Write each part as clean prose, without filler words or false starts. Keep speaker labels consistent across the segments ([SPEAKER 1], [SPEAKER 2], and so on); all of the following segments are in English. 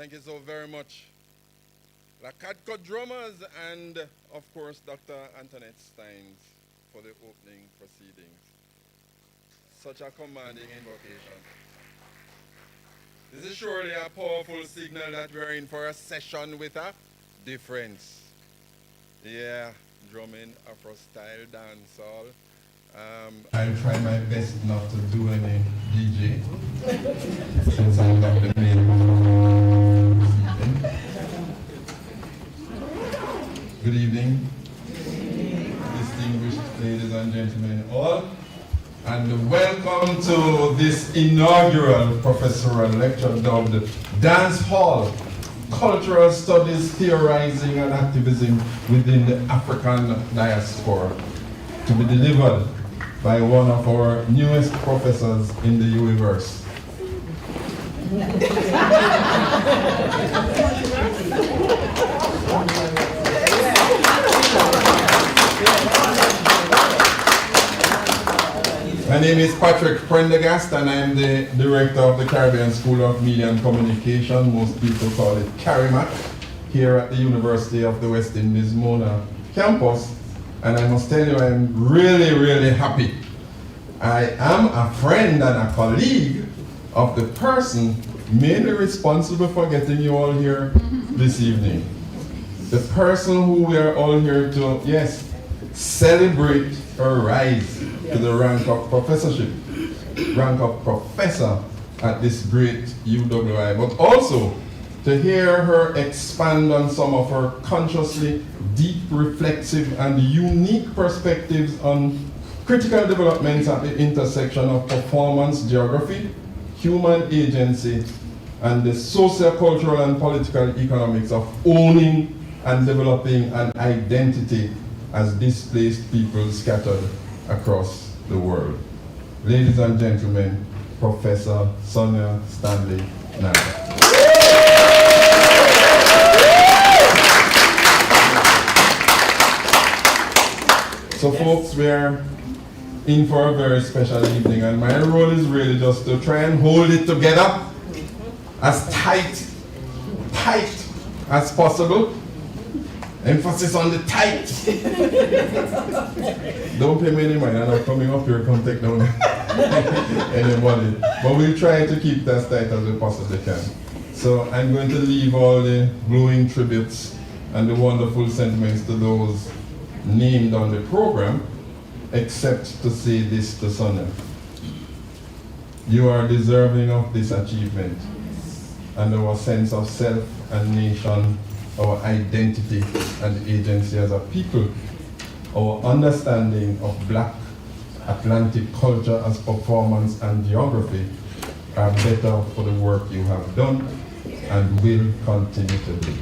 [SPEAKER 1] Thank you so very much. La Cadco drummers and, of course, Dr. Antoinette Steins for the opening proceedings. Such a commanding invocation. This is surely a powerful signal that we're in for a session with a difference. Yeah, drumming, Afro-style, dancehall. I'll try my best not to do any DJ, since I'm not the main proceeding. Good evening, distinguished ladies and gentlemen all, and welcome to this inaugural professorial lecture dubbed Dance Hall, Cultural Studies, Theorizing and Activism within the African Diaspora, to be delivered by one of our newest professors in the universe. My name is Patrick Prendergast, and I'm the director of the Caribbean School of Media and Communication. Most people call it CARIMAC, here at the University of the West Indies Mona campus. And I must tell you, I'm really, really happy. I am a friend and a colleague of the person mainly responsible for getting you all here this evening. The person who we are all here to, yes, celebrate her rise to the rank of professorship, rank of professor at this great UWI, but also to hear her expand on some of her consciously deep, reflexive, and unique perspectives on critical developments at the intersection of performance geography, human agency, and the socio-cultural and political economics of owning and developing an identity as displaced people scattered across the world. Ladies and gentlemen, Professor Sonjah Stanley Niaah. So folks, we're in for a very special evening, and my role is really just to try and hold it together as tight as possible. Emphasis on the tight. Don't pay me any money, I'm not coming up here, come take down anybody. But we'll try to keep it as tight as we possibly can. So I'm going to leave all the glowing tributes and the wonderful sentiments to those named on the program, except to say this to Sonjah. You are deserving of this achievement, and our sense of self and nation, our identity and agency as a people, our understanding of Black Atlantic culture as performance and geography are better for the work you have done and will continue to do.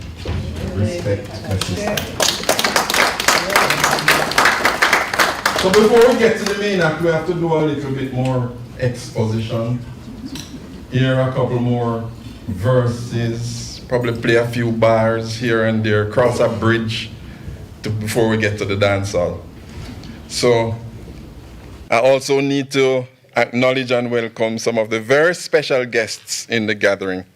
[SPEAKER 1] Respect, my sister. So before we get to the main act, we have to do a little bit more exposition. Here are a couple more verses, probably play a few bars here and there, cross a bridge before we get to the dance hall. So I also need to acknowledge and welcome some of the very special guests in the gathering.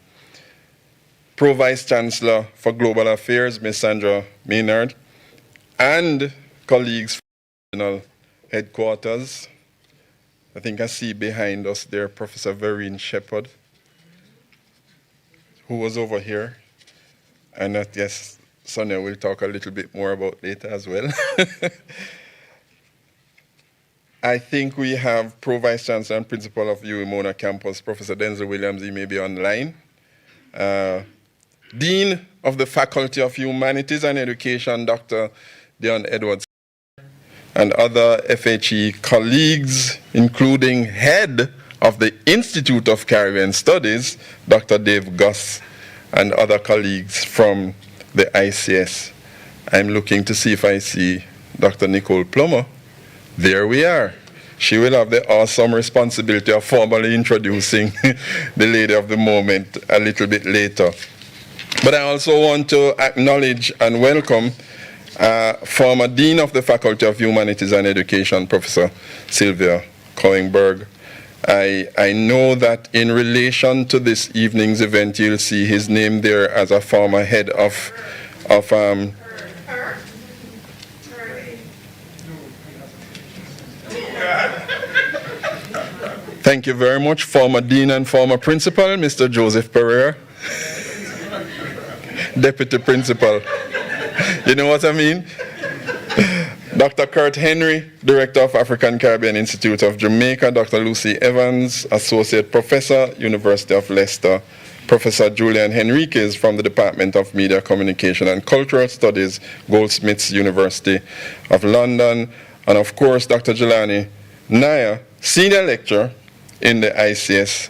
[SPEAKER 1] Pro Vice Chancellor for Global Affairs, Ms. Sandra Maynard, and colleagues from the regional headquarters. I think I see behind us there Professor Vereen Shepherd, who was over here, and that, yes, Sonjah will talk a little bit more about later as well. I think we have Pro Vice Chancellor and Principal of UWI Campus, Professor Denzel Williams, he may be online. Dean of the Faculty of Humanities and Education, Dr. Dion Edwards, and other FHE colleagues, including head of the Institute of Caribbean Studies, Dr. Dave Guss, and other colleagues from the ICS. I'm looking to see if I see Dr. Nicole Plummer. There we are. She will have the awesome responsibility of formally introducing the lady of the moment a little bit later. But I also want to acknowledge and welcome former Dean of the Faculty of Humanities and Education, Professor Sylvia Coingberg. I know that in relation to this evening's event, you'll see his name there as a former head of thank you very much, former Dean and former Principal, Mr. Joseph Pereira. Deputy Principal. You know what I mean? Dr. Kurt Henry, Director of African Caribbean Institute of Jamaica. Dr. Lucy Evans, Associate Professor, University of Leicester. Professor Julian Henriquez from the Department of Media, Communication and Cultural Studies, Goldsmiths University of London. And of course, Dr. Jelani Niaah, Senior Lecturer in the ICS.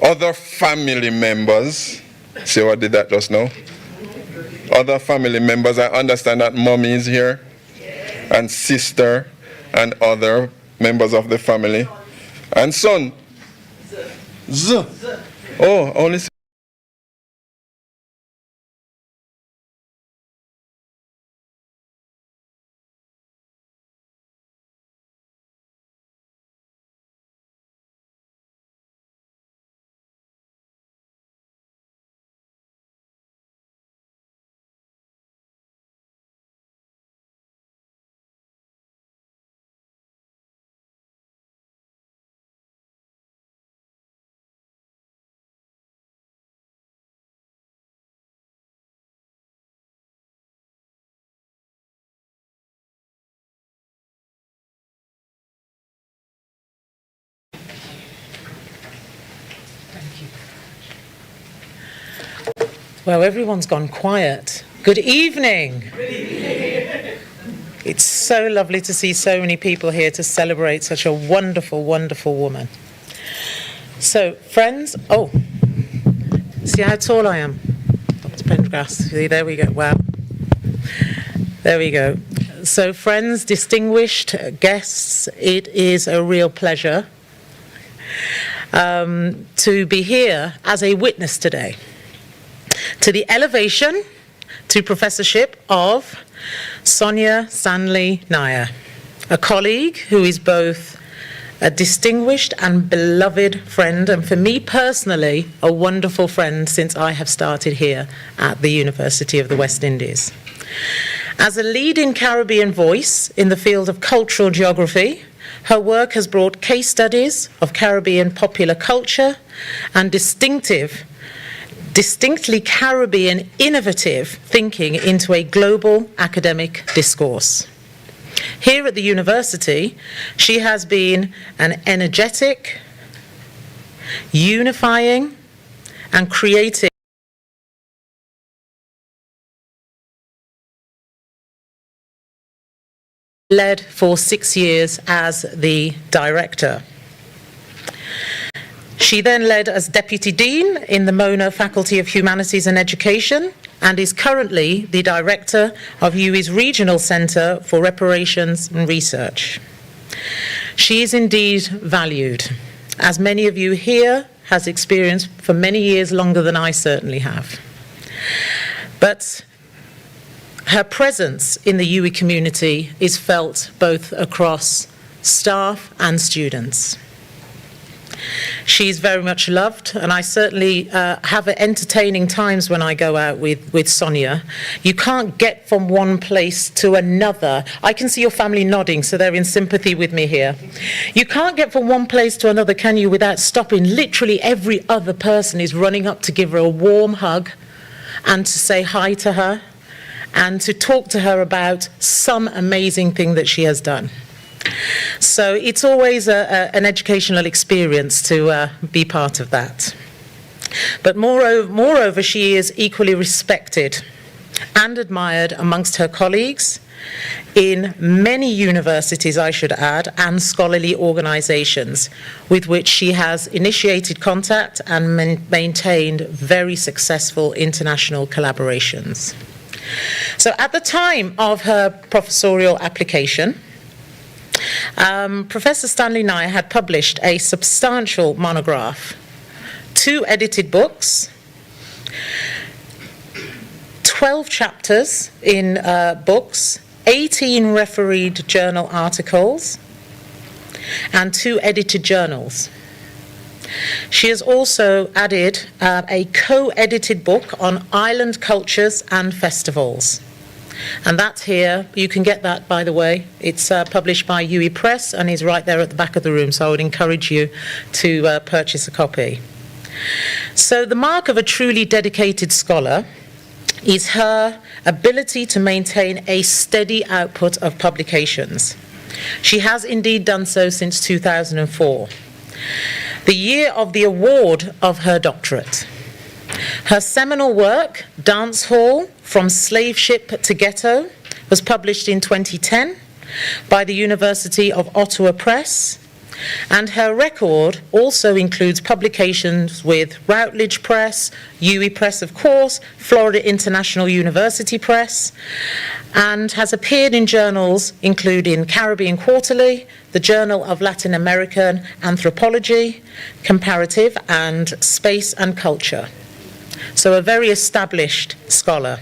[SPEAKER 1] Other family members, see what I did that just now? Other family members, I understand that mommy is here, and sister, and other members of the family, and son. Z. Oh, only
[SPEAKER 2] Well, everyone's gone quiet. Good evening. Good evening. It's so lovely to see so many people here to celebrate such a wonderful, wonderful woman. So, friends, see how tall I am? Dr. Pendergast, see, there we go, wow. There we go. So, friends, distinguished guests, it is a real pleasure to be here as a witness today to the elevation to professorship of Sonjah Stanley Niaah, a colleague who is both a distinguished and beloved friend, and for me personally, a wonderful friend since I have started here at the University of the West Indies. As a leading Caribbean voice in the field of cultural geography, her work has brought case studies of Caribbean popular culture and distinctly Caribbean innovative thinking into a global academic discourse. Here at the university, she has been an energetic, unifying, and creative led for 6 years as the director. She then led as Deputy Dean in the Mona Faculty of Humanities and Education and is currently the Director of UWI's Regional Centre for Reparations and Research. She is indeed valued, as many of you here has experienced for many years, longer than I certainly have. But her presence in the UWI community is felt both across staff and students. She's very much loved, and I certainly have entertaining times when I go out with Sonjah. You can't get from one place to another. I can see your family nodding, so they're in sympathy with me here. You can't get from one place to another, can you, without stopping? Literally every other person is running up to give her a warm hug and to say hi to her and to talk to her about some amazing thing that she has done. So it's always an educational experience to be part of that. But moreover, she is equally respected and admired amongst her colleagues in many universities, I should add, and scholarly organisations with which she has initiated contact and maintained very successful international collaborations. So at the time of her professorial application, Professor Stanley Niaah had published a substantial monograph, 2 edited books, 12 chapters in books, 18 refereed journal articles, and 2 edited journals. She has also added a co-edited book on island cultures and festivals. And that's here. You can get that, by the way. It's published by UWI Press and is right there at the back of the room, so I would encourage you to purchase a copy. So the mark of a truly dedicated scholar is her ability to maintain a steady output of publications. She has indeed done so since 2004, the year of the award of her doctorate. Her seminal work, Dance Hall, From Slave Ship to Ghetto, was published in 2010 by the University of Ottawa Press, and her record also includes publications with Routledge Press, UWI Press, of course, Florida International University Press, and has appeared in journals including Caribbean Quarterly, the Journal of Latin American Anthropology, Comparative, and Space and Culture. So a very established scholar.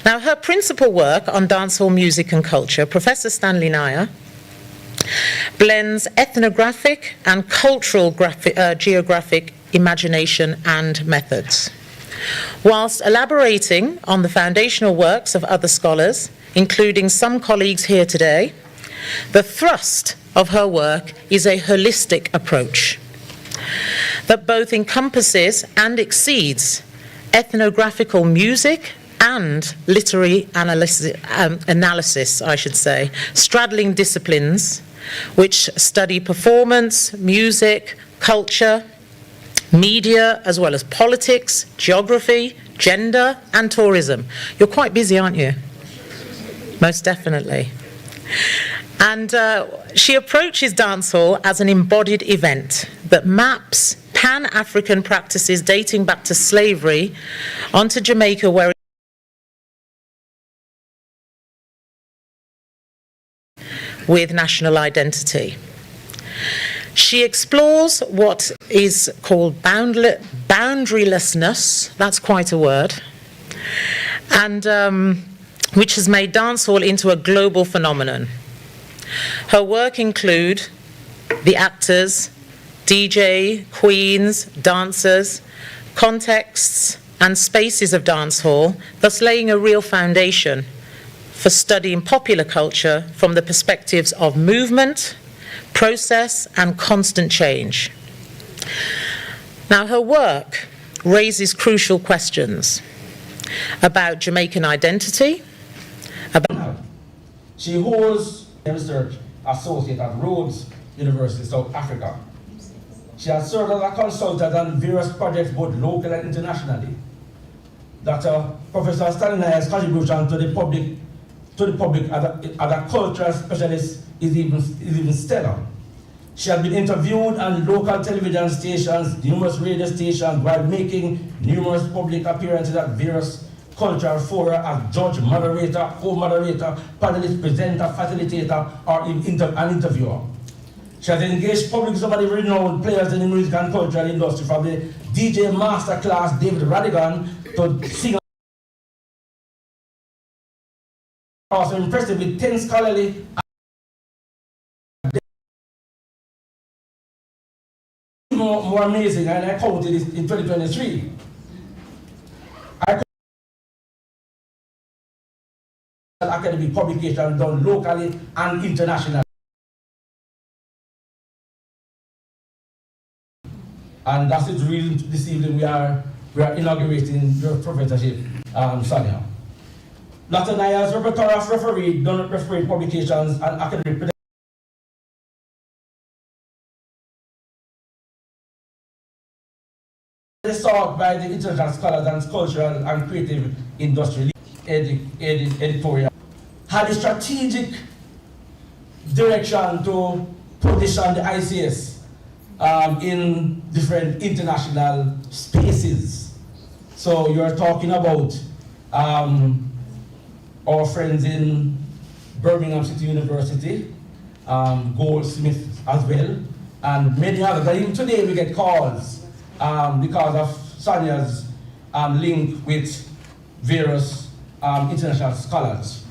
[SPEAKER 2] Now, her principal work on dancehall music and culture, Professor Stanley Niaah, blends ethnographic and cultural geographic imagination and methods, whilst elaborating on the foundational works of other scholars, including some colleagues here today. The thrust of her work is a holistic approach that both encompasses and exceeds ethnographical music and literary analysis, I should say, straddling disciplines which study performance, music, culture, media, as well as politics, geography, gender and tourism. You're quite busy, aren't you? Most definitely. And she approaches dancehall as an embodied event that maps Pan-African practices dating back to slavery onto Jamaica, where with national identity. She explores what is called boundarylessness, that's quite a word, and which has made dancehall into a global phenomenon. Her work include the actors, DJ, queens, dancers, contexts and spaces of dancehall, thus laying a real foundation for studying popular culture from the perspectives of movement, process and constant change. Now, her work raises crucial questions about Jamaican identity.
[SPEAKER 3] She holds a research associate at Rhodes University, South Africa. She has served as a consultant on various projects, both local and internationally. Dr. Professor Stanley's contribution to the public as a cultural specialist is even stellar. She has been interviewed on local television stations, numerous radio stations, while making numerous public appearances at various cultural fora as judge, moderator, co-moderator, panelist, presenter, facilitator, or an interviewer. She has engaged public with some of the renowned players in the music and cultural industry, from the DJ masterclass David Radigan to singer. Also impressive with 10 scholarly more amazing, and I counted this in 2023. Academic publication done locally and internationally. And that's the reason this evening we are inaugurating your professorship, Sonjah. Dr. Niaah's repertoire of referee publications and academic sought by the international scholars and cultural and creative industry editorial had a strategic direction to position the ICS in different international spaces. So you're talking about our friends in Birmingham City University, Goldsmith as well, and many others. And even today we get calls because of Sonjah's link with various international scholars.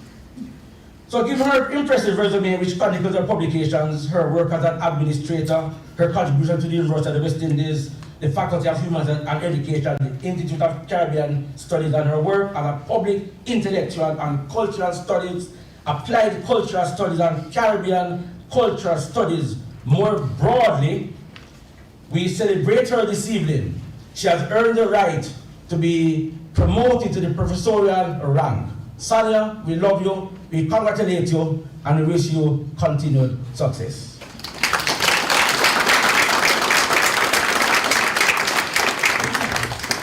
[SPEAKER 3] So given her impressive resume, which chronicles her publications, her work as an administrator, her contribution to the University of the West Indies, the Faculty of Humans and Education, the Institute of Caribbean Studies, and her work as a public intellectual and cultural studies, applied cultural studies and Caribbean cultural studies more broadly, we celebrate her this evening. She has earned the right to be promoted to the professorial rank. Sonjah, we love you, we congratulate you, and we wish you continued success.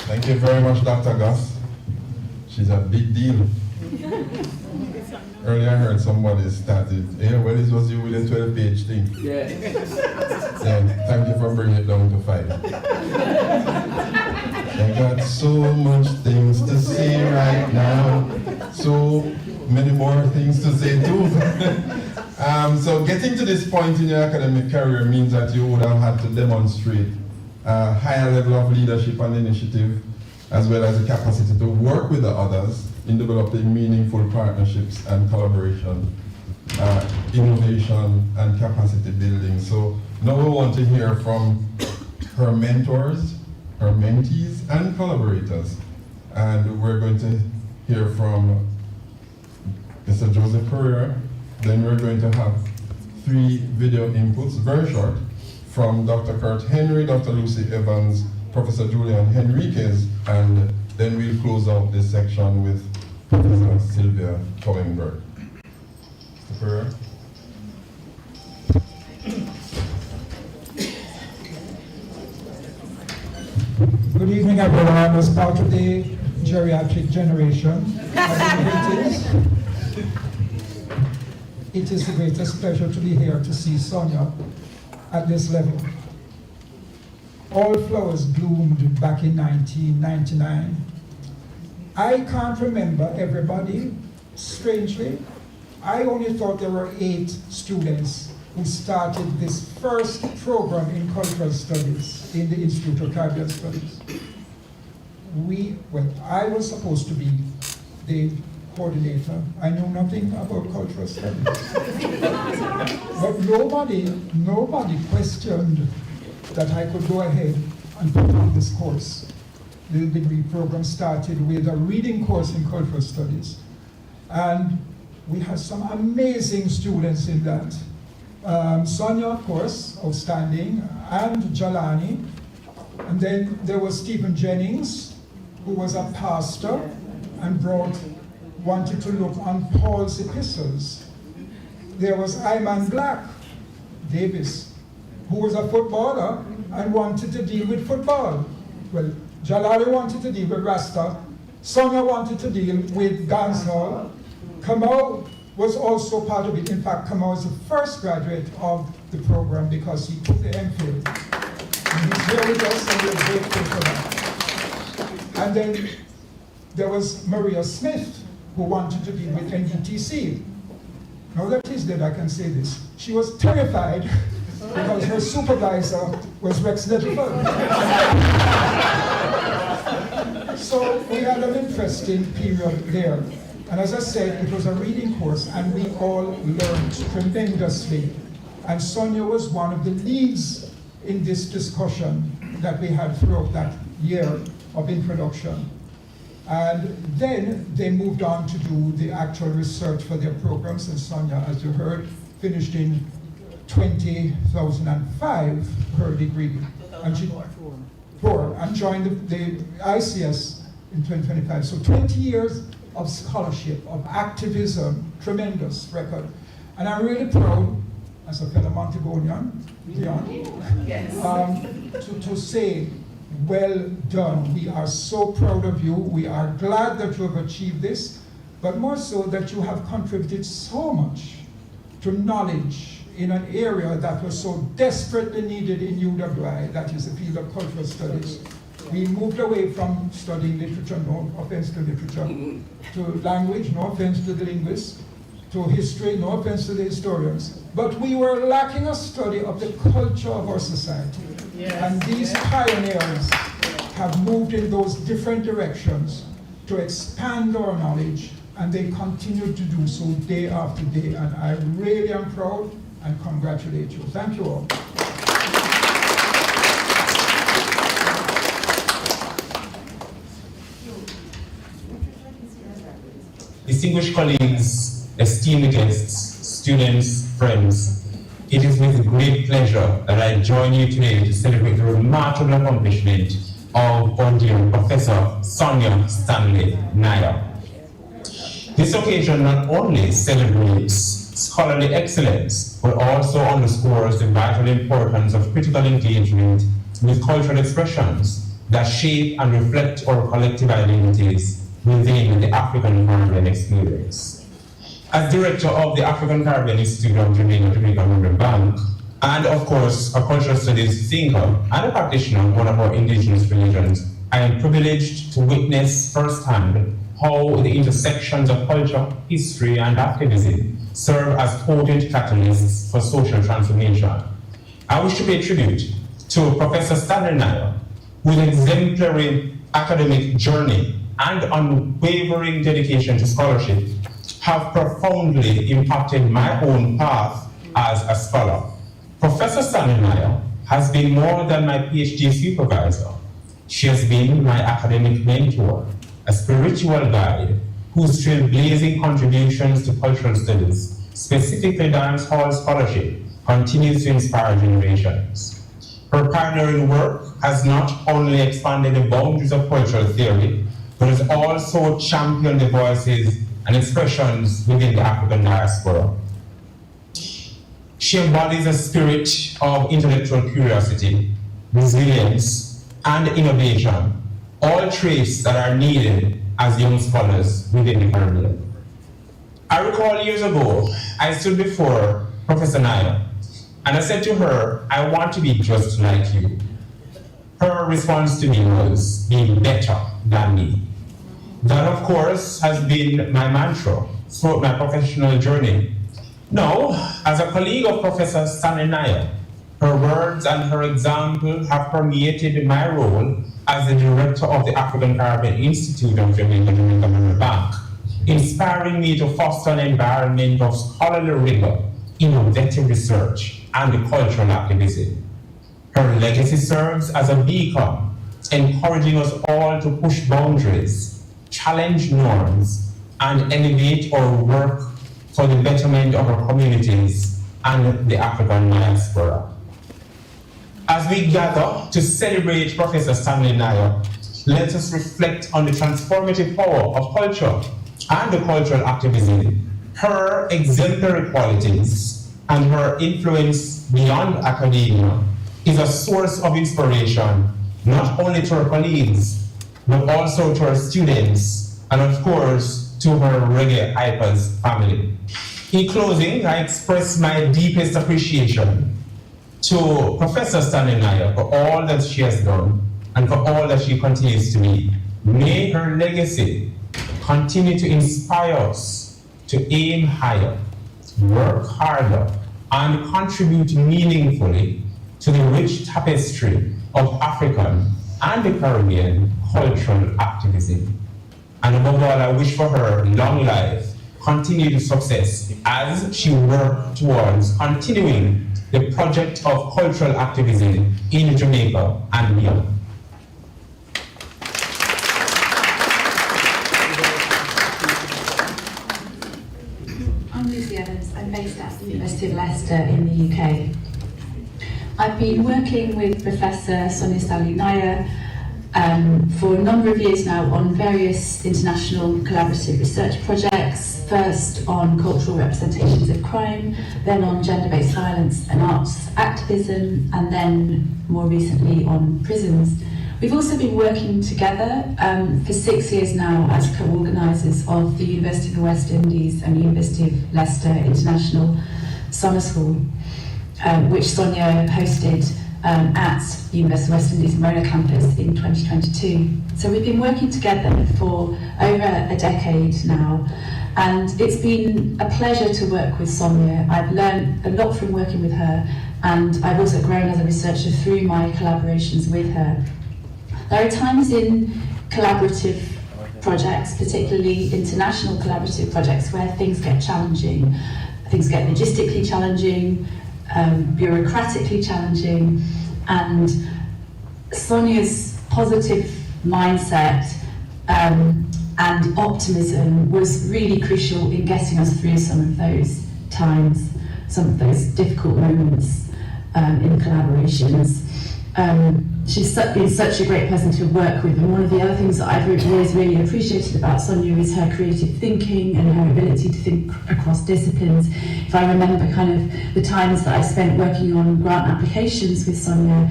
[SPEAKER 1] Thank you very much, Dr. Gus. She's a big deal. Earlier I heard somebody started, yeah, well, this was you with a 12-page thing.
[SPEAKER 3] Yeah.
[SPEAKER 1] Yeah, thank you for bringing it down to 5. I got so much things to say right now. So many more things to say too. So getting to this point in your academic career means that you would have had to demonstrate a higher level of leadership and initiative, as well as the capacity to work with the others in developing meaningful partnerships and collaboration, innovation and capacity building. So now we want to hear from her mentors, her mentees and collaborators. And we're going to hear from Mr. Joseph Pereira. Then we're going to have 3 video inputs, very short, from Dr. Kurt Henry, Dr. Lucy Evans, Professor Julian Henriquez, and then we'll close out this section with Professor Sylvia Collingberg. Mr. Pereira.
[SPEAKER 4] Good evening, everyone. As part of the geriatric generation. It is the greatest pleasure to be here to see Sonjah at this level. All flowers bloomed back in 1999. I can't remember everybody, strangely. I only thought there were 8 students who started this first program in cultural studies in the Institute of Caribbean Studies. I was supposed to be the coordinator. I knew nothing about cultural studies. But nobody questioned that I could go ahead and put on this course. The degree program started with a reading course in cultural studies. And we had some amazing students in that. Sonjah, of course, outstanding, and Jalani. And then there was Stephen Jennings, who was a pastor and wanted to look on Paul's epistles. There was Iman Black Davis, who was a footballer and wanted to deal with football. Well, Jalali wanted to deal with Rasta. Sonjah wanted to deal with dancehall. Kamau was also part of it. In fact, Kamau was the first graduate of the program because he took the MPhil. And he's here with us, and we're grateful for that. And then there was Maria Smith, who wanted to be with NDTC. Now that he's dead, I can say this. She was terrified because her supervisor was Rex Nettleford. So we had an interesting period there. And as I said, it was a reading course, and we all learned tremendously. And Sonjah was one of the leads in this discussion that we had throughout that year of introduction. And then they moved on to do the actual research for their programs, and Sonjah, as you heard, finished in 2005 her degree. And she and joined the ICS in 2025. So 20 years of scholarship, of activism, tremendous record. And I'm really proud, as a fellow Montagonian, to say, well done. We are so proud of you. We are glad that you have achieved this, but more so that you have contributed so much to knowledge in an area that was so desperately needed in UWI, that is the field of cultural studies. We moved away from studying literature, no offense to literature, to language, no offense to the linguists, to history, no offense to the historians. But we were lacking a study of the culture of our society. Yes. And these pioneers have moved in those different directions to expand our knowledge, and they continue to do so day after day. And I really am proud and congratulate you. Thank you all.
[SPEAKER 5] Distinguished colleagues, esteemed guests, students, friends, it is with great pleasure that I join you today to celebrate the remarkable accomplishment of our dear Professor Sonjah Stanley Niaah. This occasion not only celebrates scholarly excellence, but also underscores the vital importance of critical engagement with cultural expressions that shape and reflect our collective identities within the African Caribbean experience. As director of the African Caribbean Institute of Jamaica World Bank, and of course a cultural studies thinker and a practitioner of one of our indigenous religions, I am privileged to witness firsthand how the intersections of culture, history, and activism serve as potent catalysts for social transformation. I wish to pay tribute to Professor Stanley Niaah, whose exemplary academic journey and unwavering dedication to scholarship have profoundly impacted my own path as a scholar. Professor Stanley Niaah has been more than my PhD supervisor. She has been my academic mentor, a spiritual guide whose trailblazing contributions to cultural studies, specifically dancehall scholarship, continues to inspire generations. Her pioneering work has not only expanded the boundaries of cultural theory, but has also championed the voices and expressions within the African diaspora. She embodies a spirit of intellectual curiosity, resilience, and innovation, all traits that are needed as young scholars within the Caribbean. I recall years ago, I stood before Professor Niaah, and I said to her, I want to be just like you. Her response to me was, be better than me. That, of course, has been my mantra throughout my professional journey. Now, as a colleague of Professor Stanley Niaah, her words and her example have permeated my role as the director of the African Caribbean Institute of Jamaica Bank, inspiring me to foster an environment of scholarly rigor, innovative research, and cultural activism. Her legacy serves as a beacon, encouraging us all to push boundaries, challenge norms, and elevate our work for the betterment of our communities and the African diaspora. As we gather to celebrate Professor Stanley Niaah, let us reflect on the transformative power of culture and the cultural activism, her exemplary qualities, and her influence beyond academia is a source of inspiration, not only to her colleagues, but also to her students, and of course, to her Reggae Hypers family. In closing, I express my deepest appreciation to Professor Stanley Niaah for all that she has done and for all that she continues to be. May her legacy continue to inspire us to aim higher, work harder, and contribute meaningfully to the rich tapestry of African and the Caribbean cultural activism. And above all, I wish for her long life, continued success as she works towards continuing the project of cultural activism in Jamaica and beyond.
[SPEAKER 6] I'm Lucy Evans. I'm based at the University of Leicester in the UK. I've been working with Professor Sonjah Niaah for a number of years now on various international collaborative research projects, first on cultural representations of crime, then on gender-based violence and arts activism, and then more recently on prisons. We've also been working together for 6 years now as co-organisers of the University of the West Indies and University of Leicester International Summer School, which Sonjah hosted at the University of the West Indies Mona campus in 2022. So we've been working together for over a decade now, and it's been a pleasure to work with Sonjah. I've learned a lot from working with her, and I've also grown as a researcher through my collaborations with her. There are times in collaborative projects, particularly international collaborative projects, where things get challenging. Things get logistically challenging, bureaucratically challenging, and Sonjah's positive mindset and optimism was really crucial in getting us through some of those times, some of those difficult moments in collaborations. She's been such a great person to work with, and one of the other things that I've always really appreciated about Sonjah is her creative thinking and her ability to think across disciplines. If I remember kind of the times that I spent working on grant applications with Sonjah,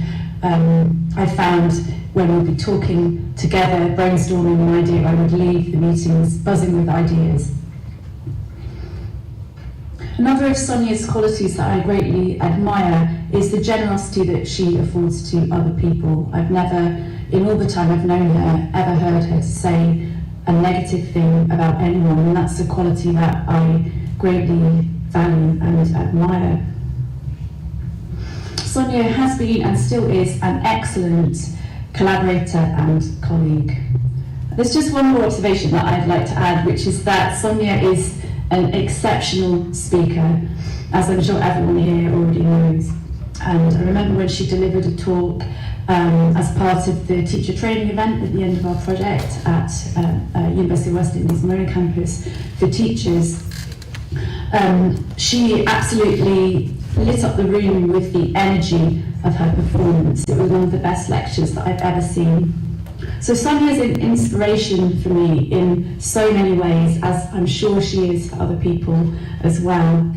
[SPEAKER 6] I found when we'd be talking together, brainstorming an idea, I would leave the meetings buzzing with ideas. Another of Sonjah's qualities that I greatly admire is the generosity that she affords to other people. I've never, in all the time I've known her, ever heard her to say a negative thing about anyone, and that's a quality that I greatly value and admire. Sonjah has been and still is an excellent collaborator and colleague. There's just one more observation that I'd like to add, which is that Sonjah is an exceptional speaker, as I'm sure everyone here already knows. And I remember when she delivered a talk as part of the teacher training event at the end of our project at University of West Indies Mona campus for teachers. She absolutely lit up the room with the energy of her performance. It was one of the best lectures that I've ever seen. So Sonjah is an inspiration for me in so many ways, as I'm sure she is for other people as well.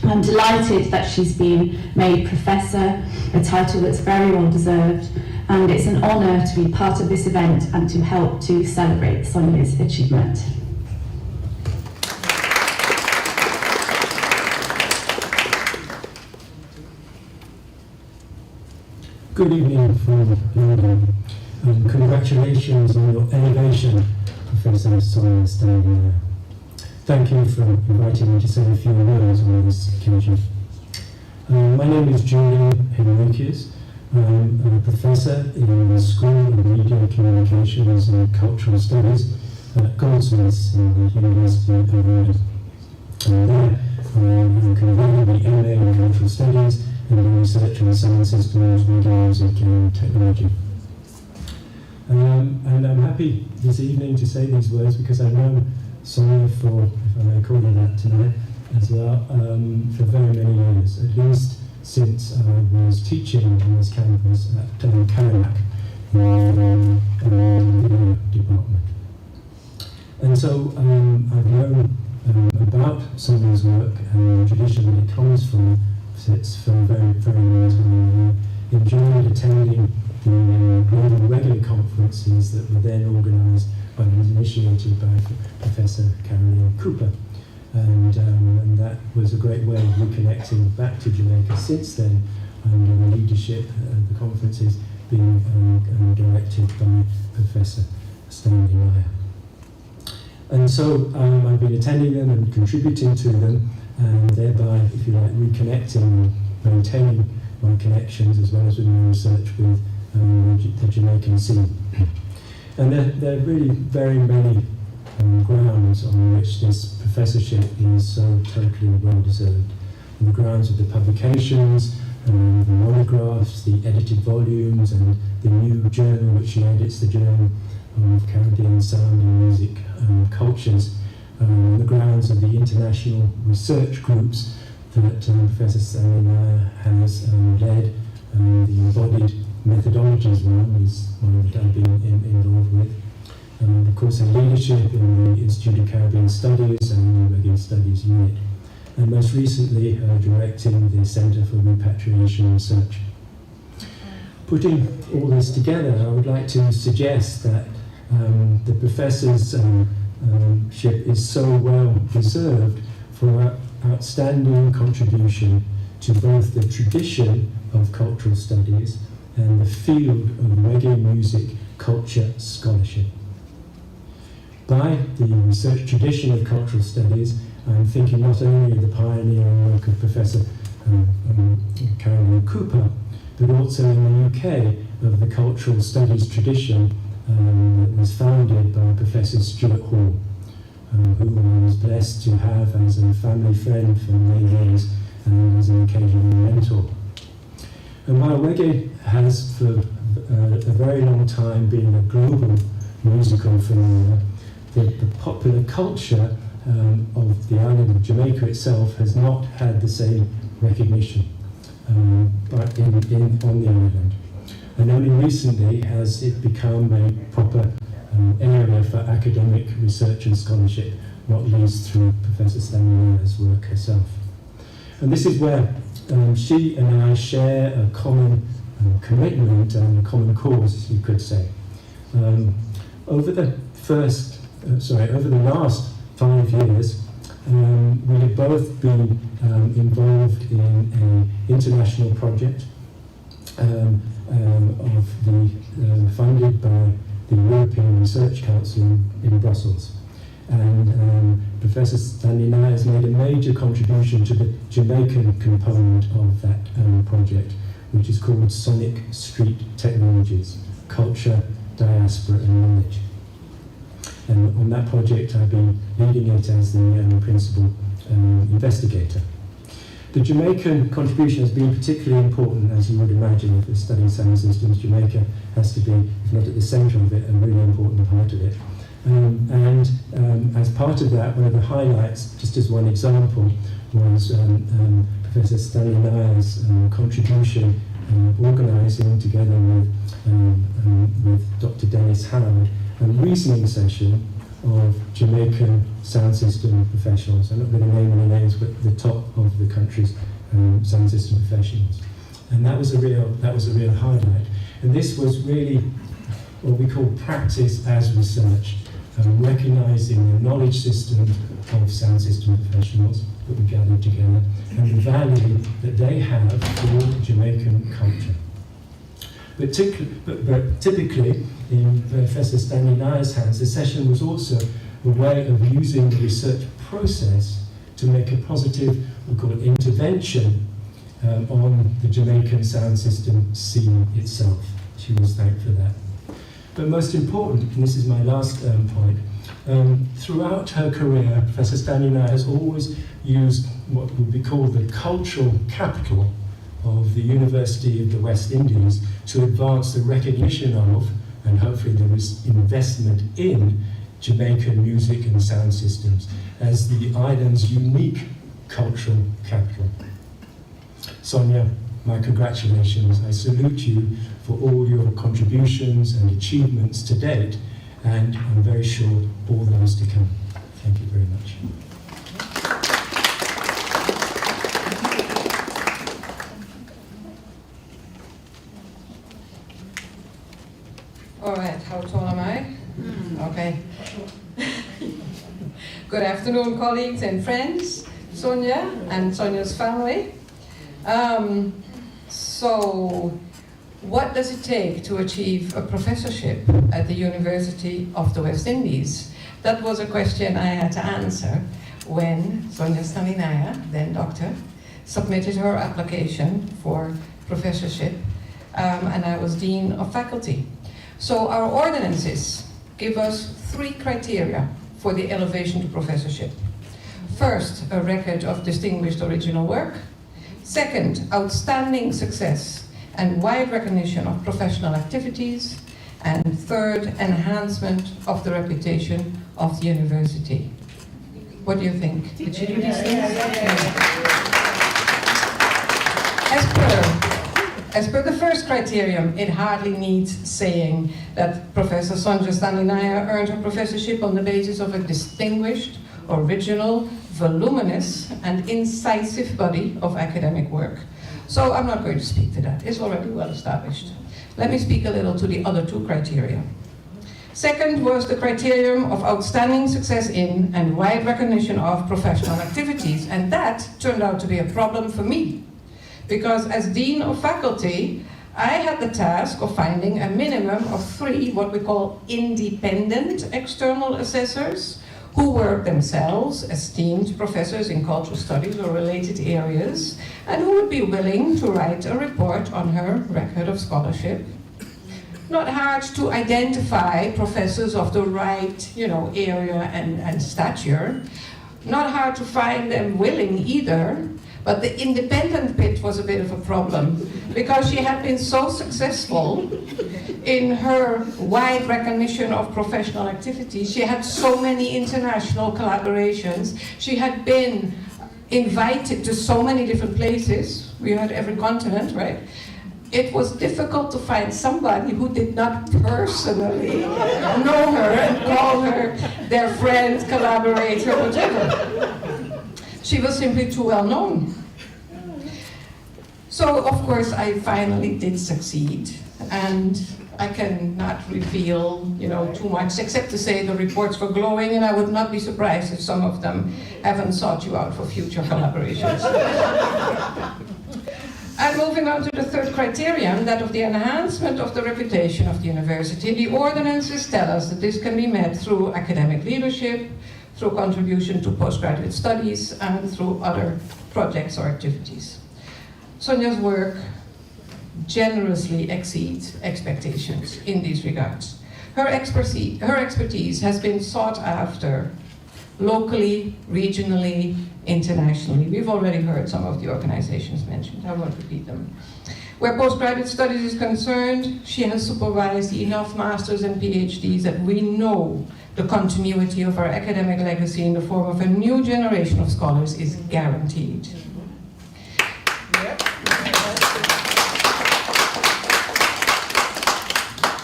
[SPEAKER 6] I'm delighted that she's been made professor, a title that's very well deserved, and it's an honour to be part of this event and to help to celebrate Sonjah's achievement.
[SPEAKER 7] Good evening from London, and congratulations on your elevation, Professor Sonjah Stanley. Thank you for inviting me to say a few words on this occasion. My name is Julian Henriquez. I'm a professor in the School of Media Communications and Cultural Studies at Goldsmiths in the University of London. And there I'm convening the MA in Cultural Studies and the research on sound systems, media, music and technology. And I'm happy this evening to say these words because I've known Sonjah for, if I may call you that tonight, as well, for very many years, at least since I was teaching on this campus at Karamak in the video department. And so I've known about Sonjah's work and the tradition that it comes from sits for a very, very long time. I enjoyed attending the global regular conferences that were then organised and initiated by Professor Caroline Cooper. And that was a great way of reconnecting back to Jamaica since then, under the leadership of the conferences being directed by Professor Stanley Niaah. And so I've been attending them and contributing to them, and thereby, if you like, reconnecting and maintaining my connections as well as with my research with the Jamaican scene. And there are really very many grounds on which this professorship is so totally well deserved. On the grounds of the publications, the monographs, the edited volumes, and the new journal which she edits, the Journal of Caribbean Sound and Music Cultures, on the grounds of the international research groups that Professor Stanley Niaah has led. The embodied methodologies one is one that I've been involved with. Of course, her leadership in the Institute of Caribbean Studies and the Reggae Studies Unit, and most recently directing the Centre for Repatriation Research. Putting all this together, I would like to suggest that the professor's ship is so well deserved for her outstanding contribution to both the tradition of cultural studies and the field of reggae music culture scholarship. By the research tradition of cultural studies, I'm thinking not only of the pioneering work of Professor Caroline Cooper, but also in the UK of the cultural studies tradition that was founded by Professor Stuart Hall, who I was blessed to have as a family friend for many years and as an occasional mentor. And while reggae has for a very long time been a global musical phenomenon, the popular culture of the island of Jamaica itself has not had the same recognition but on the island. And only recently has it become a proper area for academic research and scholarship, not least through Professor Stanley Niaah's work herself. And this is where she and I share a common commitment and a common cause, you could say. Over the last 5 years, we have both been involved in an international project funded by the European Research Council in Brussels. And Professor Stanley Niaah has made a major contribution to the Jamaican component of that project, which is called Sonic Street Technologies, Culture, Diaspora and Knowledge. And on that project I've been leading it as the principal investigator. The Jamaican contribution has been particularly important, as you would imagine, if you're studying sound systems. Jamaica has to be, if not at the centre of it, a really important part of it. As part of that, one of the highlights, just as one example, was Professor Stanley Niaah's contribution organising together with Dr. Dennis Howard a reasoning session of Jamaican sound system professionals. I'm not going to name any names, but the top of the country's sound system professionals. And that was a real highlight. And this was really what we call practice as research, recognising the knowledge system of sound system professionals that we gathered together and the value that they have for Jamaican culture. But typically, in Professor Stanley Niaah's hands, the session was also a way of using the research process to make a positive, we call it intervention, on the Jamaican sound system scene itself. She was thanked for that. But most important, and this is my last point, throughout her career, Professor Stanley Niaah has always used what would be called the cultural capital of the University of the West Indies to advance the recognition of, and hopefully there is investment in, Jamaican music and sound systems as the island's unique cultural capital. Sonjah, my congratulations. I salute you for all your contributions and achievements to date, and I'm very sure all those to come. Thank you very much.
[SPEAKER 8] All right, how tall am I? Okay. Good afternoon, colleagues and friends, Sonjah and Sonjah's family. So, what does it take to achieve a professorship at the University of the West Indies? That was a question I had to answer when Sonjah Stanley Niaah, then doctor, submitted her application for professorship, and I was Dean of Faculty. So our ordinances give us 3 criteria for the elevation to professorship. First, a record of distinguished original work. Second, outstanding success and wide recognition of professional activities. And third, enhancement of the reputation of the university. What do you think? Did you do these things? As per the first criterion, it hardly needs saying that Professor Sonjah Stanley Niaah earned her professorship on the basis of a distinguished, original, voluminous, and incisive body of academic work. So I'm not going to speak to that. It's already well established. Let me speak a little to the other 2 criteria. Second was the criterion of outstanding success in and wide recognition of professional activities, and that turned out to be a problem for me. Because as Dean of Faculty, I had the task of finding a minimum of 3 what we call independent external assessors who were themselves esteemed professors in cultural studies or related areas and who would be willing to write a report on her record of scholarship. Not hard to identify professors of the right, area and stature. Not hard to find them willing either. But the independent bit was a bit of a problem because she had been so successful in her wide recognition of professional activities. She had so many international collaborations. She had been invited to so many different places. We had every continent, right? It was difficult to find somebody who did not personally know her and call her their friend, collaborator, whatever. She was simply too well known. So, of course, I finally did succeed. And I cannot reveal, too much, except to say the reports were glowing, and I would not be surprised if some of them haven't sought you out for future collaborations. And moving on to the third criterion, that of the enhancement of the reputation of the university, the ordinances tell us that this can be met through academic leadership, through contribution to postgraduate studies, and through other projects or activities. Sonjah's work generously exceeds expectations in these regards. Her expertise has been sought after locally, regionally, internationally. We've already heard some of the organizations mentioned. I won't repeat them. Where postgraduate studies is concerned, she has supervised enough masters and PhDs that we know the continuity of our academic legacy in the form of a new generation of scholars is guaranteed.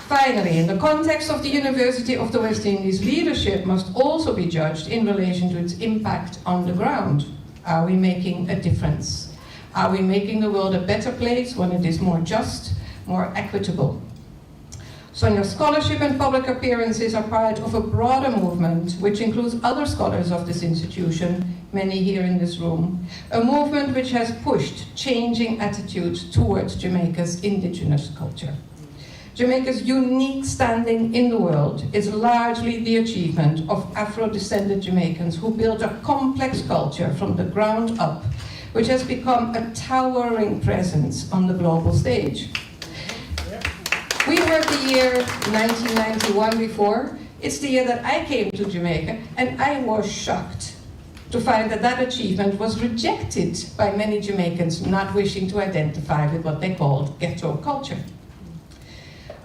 [SPEAKER 8] Finally, in the context of the University of the West Indies, leadership must also be judged in relation to its impact on the ground. Are we making a difference? Are we making the world a better place when it is more just, more equitable? Sonjah's scholarship and public appearances are part of a broader movement which includes other scholars of this institution, many here in this room, a movement which has pushed changing attitudes towards Jamaica's indigenous culture. Jamaica's unique standing in the world is largely the achievement of Afro-descended Jamaicans who built a complex culture from the ground up, which has become a towering presence on the global stage. We heard the year 1991 before. It's the year that I came to Jamaica, and I was shocked to find that that achievement was rejected by many Jamaicans not wishing to identify with what they called ghetto culture.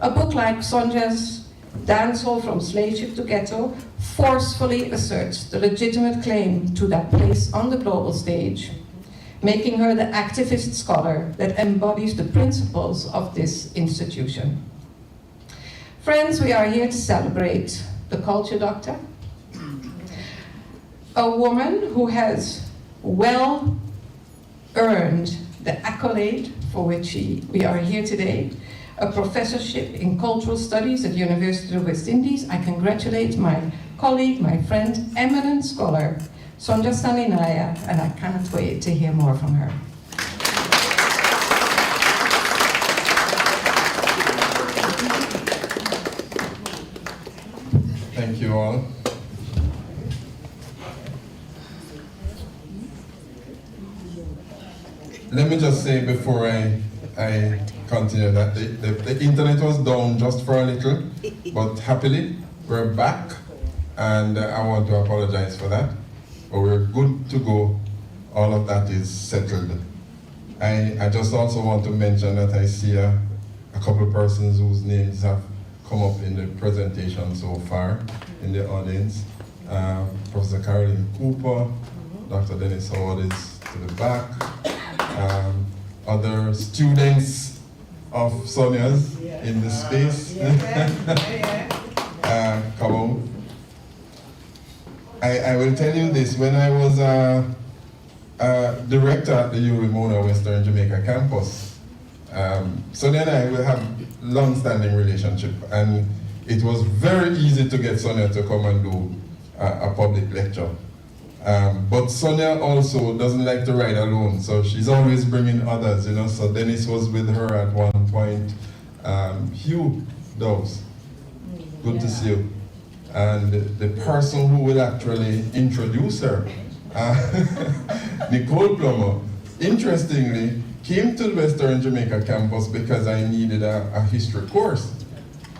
[SPEAKER 8] A book like Sonjah's Dancehall from Slave Ship to Ghetto forcefully asserts the legitimate claim to that place on the global stage, making her the activist scholar that embodies the principles of this institution. Friends, we are here to celebrate the culture doctor, a woman who has well earned the accolade for which we are here today, a professorship in cultural studies at the University of the West Indies. I congratulate my colleague, my friend, eminent scholar, Sonjah Stanley Niaah, and I cannot wait to hear more from her.
[SPEAKER 1] Thank you all. Let me just say before I continue that the internet was down just for a little, but happily we're back, and I want to apologize for that. But we're good to go. All of that is settled. I just also want to mention that I see a couple of persons whose names have come up in the presentation so far in the audience. Professor Caroline Cooper, Dr. Dennis Howard is to the back. Other students of Sonjah's in the space. Come on. I will tell you this, when I was director at the Mona Western Jamaica campus, Sonjah and I will have long-standing relationship, and it was very easy to get Sonjah to come and do a public lecture. But Sonjah also doesn't like to ride alone, so she's always bringing others, you know. So Dennis was with her at one point. Hugh Doves, good to see you. And the person who will actually introduce her, Nicole Plummer, interestingly, came to the Western Jamaica campus because I needed a history course.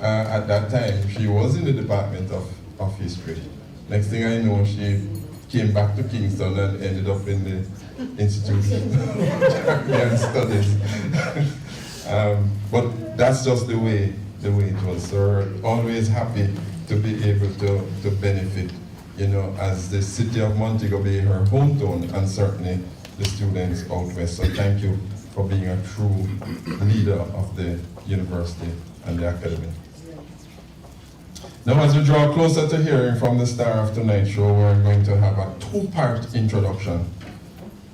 [SPEAKER 1] At that time, she was in the Department of History. Next thing I know, she came back to Kingston and ended up in the Institute of Caribbean Studies. But that's just the way it was. So we're always happy to be able to benefit, you know, as the city of Montego Bay, her hometown, and certainly the students out west. So thank you for being a true leader of the university and the academy. Now, as we draw closer to hearing from the star of tonight's show, we're going to have a two-part introduction.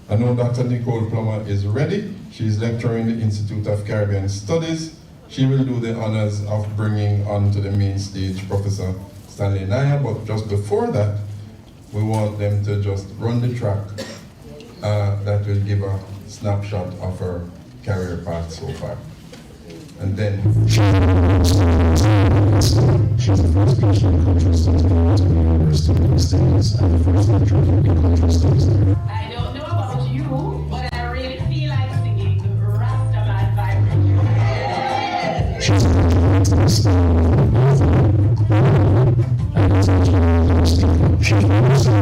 [SPEAKER 1] I know Dr. Nicole Plummer is ready. She's lecturing the Institute of Caribbean Studies. She will do the honors of bringing onto the main stage Professor Stanley Niaah, but just before that, we want them to just run the track that will give a snapshot of her career path so far. And then she's the first PhD in cultural studies at the University of the West Indies and the first lecturer in cultural studies there.
[SPEAKER 9] I don't know about you, but I really feel like singing the Rastaman vibration.
[SPEAKER 7] She's a graduate of Stanley, and as a university, she's also a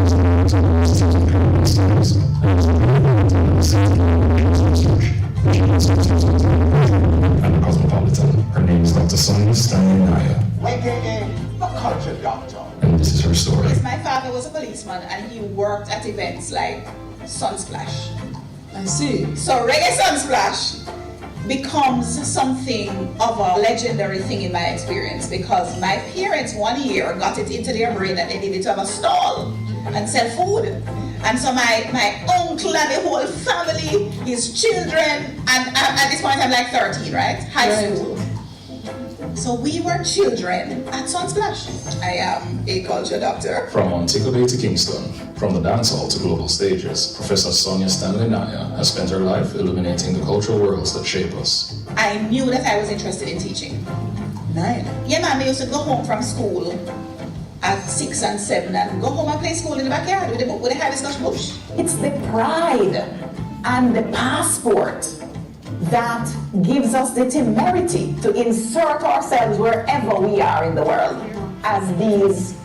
[SPEAKER 7] Institute of Caribbean Studies and is a graduate of the Center for Research.
[SPEAKER 10] And cosmopolitan. Her name is Dr. Sonjah Stanley Niaah.
[SPEAKER 11] AKA the culture doctor.
[SPEAKER 10] And this is her story.
[SPEAKER 9] My father was a policeman and he worked at events like Sunsplash.
[SPEAKER 11] I see.
[SPEAKER 9] So Reggae Sunsplash becomes something of a legendary thing in my experience because my parents one year got it into their brain that they needed to have a stall and sell food. And so my uncle and the whole family, his children, and at this point I'm like 13, right? High school. So we were children at Sunsplash. I am a culture doctor.
[SPEAKER 10] From Montego Bay to Kingston, from the dance hall to global stages, Professor Sonjah Stanley Niaah has spent her life illuminating the cultural worlds that shape us.
[SPEAKER 9] I knew that I was interested in teaching. 9. Yeah, man, we used to go home from school at 6 and 7 and go home and play school in the backyard with the hibiscus bush. It's the pride and the passport that gives us the temerity to insert ourselves wherever we are in the world as these,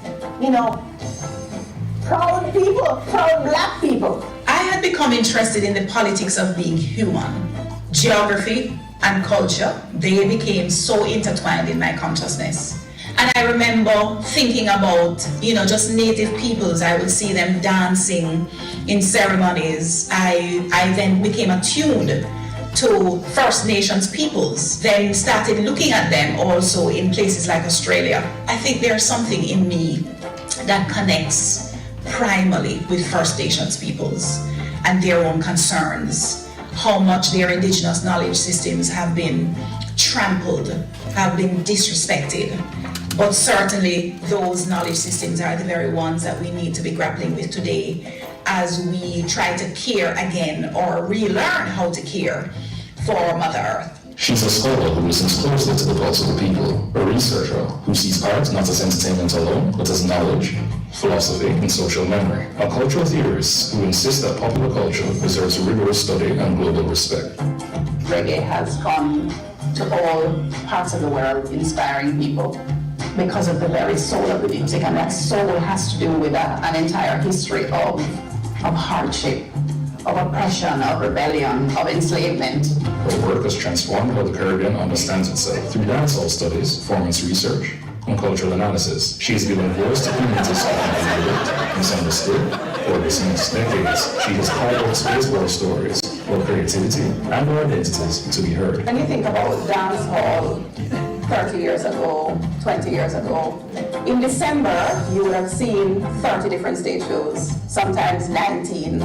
[SPEAKER 9] proud people, proud black people. I had become interested in the politics of being human. Geography and culture, they became so intertwined in my consciousness. And I remember thinking about, just native peoples. I would see them dancing in ceremonies. I then became attuned to First Nations peoples, then started looking at them also in places like Australia. I think there's something in me that connects primarily with First Nations peoples and their own concerns, how much their indigenous knowledge systems have been trampled, have been disrespected. But certainly those knowledge systems are the very ones that we need to be grappling with today as we try to care again or relearn how to care for Mother Earth.
[SPEAKER 10] She's a scholar who listens closely to the pulse of the people, a researcher who sees art not as entertainment alone, but as knowledge, philosophy, and social memory. A cultural theorist who insists that popular culture deserves rigorous study and global respect.
[SPEAKER 9] Reggae has gone to all parts of the world, inspiring people because of the very soul of the music, and that soul has to do with an entire history of hardship, of oppression, of rebellion, of enslavement.
[SPEAKER 10] Her work has transformed how the Caribbean understands itself through dancehall studies, performance research, and cultural analysis. She has given voice to communities often overlooked, misunderstood, or dismissed. Decades, she has carved out space for our stories, for creativity, and our identities to be heard.
[SPEAKER 9] When you think about dancehall 30 years ago, 20 years ago, in December, you would have seen 30 different stage shows, sometimes 19.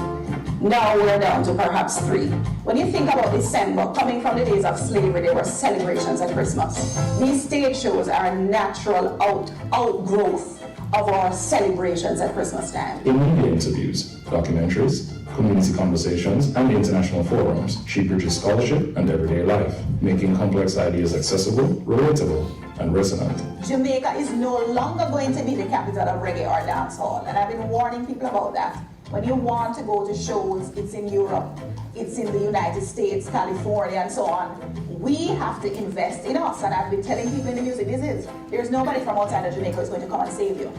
[SPEAKER 9] Now we're down to perhaps 3. When you think about December, coming from the days of slavery, there were celebrations at Christmas. These stage shows are a natural outgrowth of our celebrations at Christmas time.
[SPEAKER 10] In media interviews, documentaries, community conversations, and international forums, she bridges scholarship and everyday life, making complex ideas accessible, relatable, and resonant.
[SPEAKER 9] Jamaica is no longer going to be the capital of reggae or dancehall, and I've been warning people about that. When you want to go to shows, it's in Europe, it's in the United States, California, and so on. We have to invest in us, and I've been telling people in the music business, there's nobody from outside of Jamaica who's going to come and save you.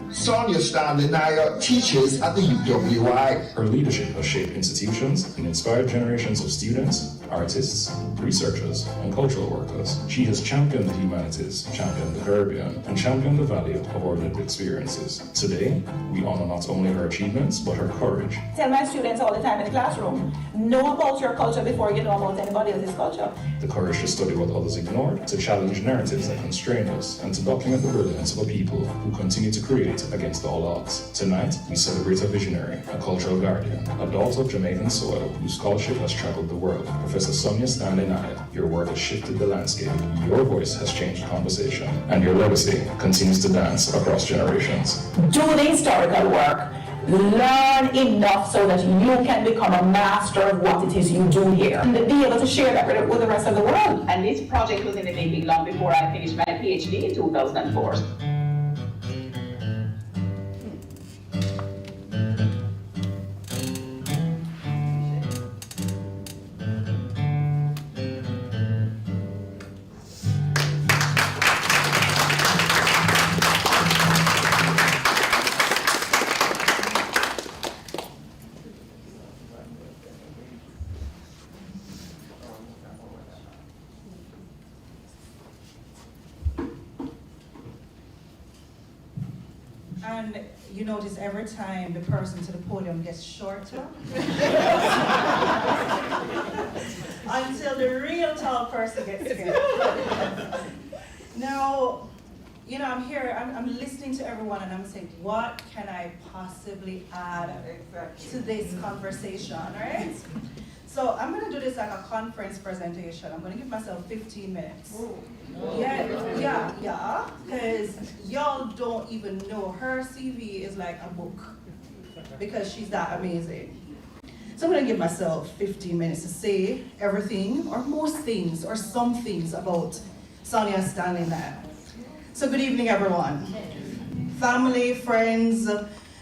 [SPEAKER 11] Sonjah Stanley Niaah teaches at the UWI.
[SPEAKER 10] Her leadership has shaped institutions and inspired generations of students, artists, researchers, and cultural workers. She has championed the humanities, championed the Caribbean, and championed the value of our lived experiences. Today, we honor not only her achievements, but her courage.
[SPEAKER 9] I tell my students all the time in the classroom, know about your culture before you know about anybody else's culture.
[SPEAKER 10] The courage to study what others ignored, to challenge narratives that constrain us, and to document the brilliance of a people who continue to create against all odds. Tonight, we celebrate a visionary, a cultural guardian, a daughter of Jamaican soil whose scholarship has traveled the world. Professor Sonjah Stanley Niaah, your work has shifted the landscape, your voice has changed conversation, and your legacy continues to dance across generations.
[SPEAKER 9] Do the historical work, learn enough so that you can become a master of what it is you do here, and be able to share that with the rest of the world. And this project was in the making long before I finished my PhD in 2004.
[SPEAKER 12] And you notice every time the person to the podium gets shorter until the real tall person gets here. Now, I'm here, I'm listening to everyone and I'm saying, what can I possibly add to this conversation, right? So I'm going to do this like a conference presentation. I'm going to give myself 15 minutes. Yeah, because y'all don't even know her CV is like a book because she's that amazing. So I'm going to give myself 15 minutes to say everything or most things or some things about Sonjah Stanley Niaah. So good evening, everyone. Family, friends,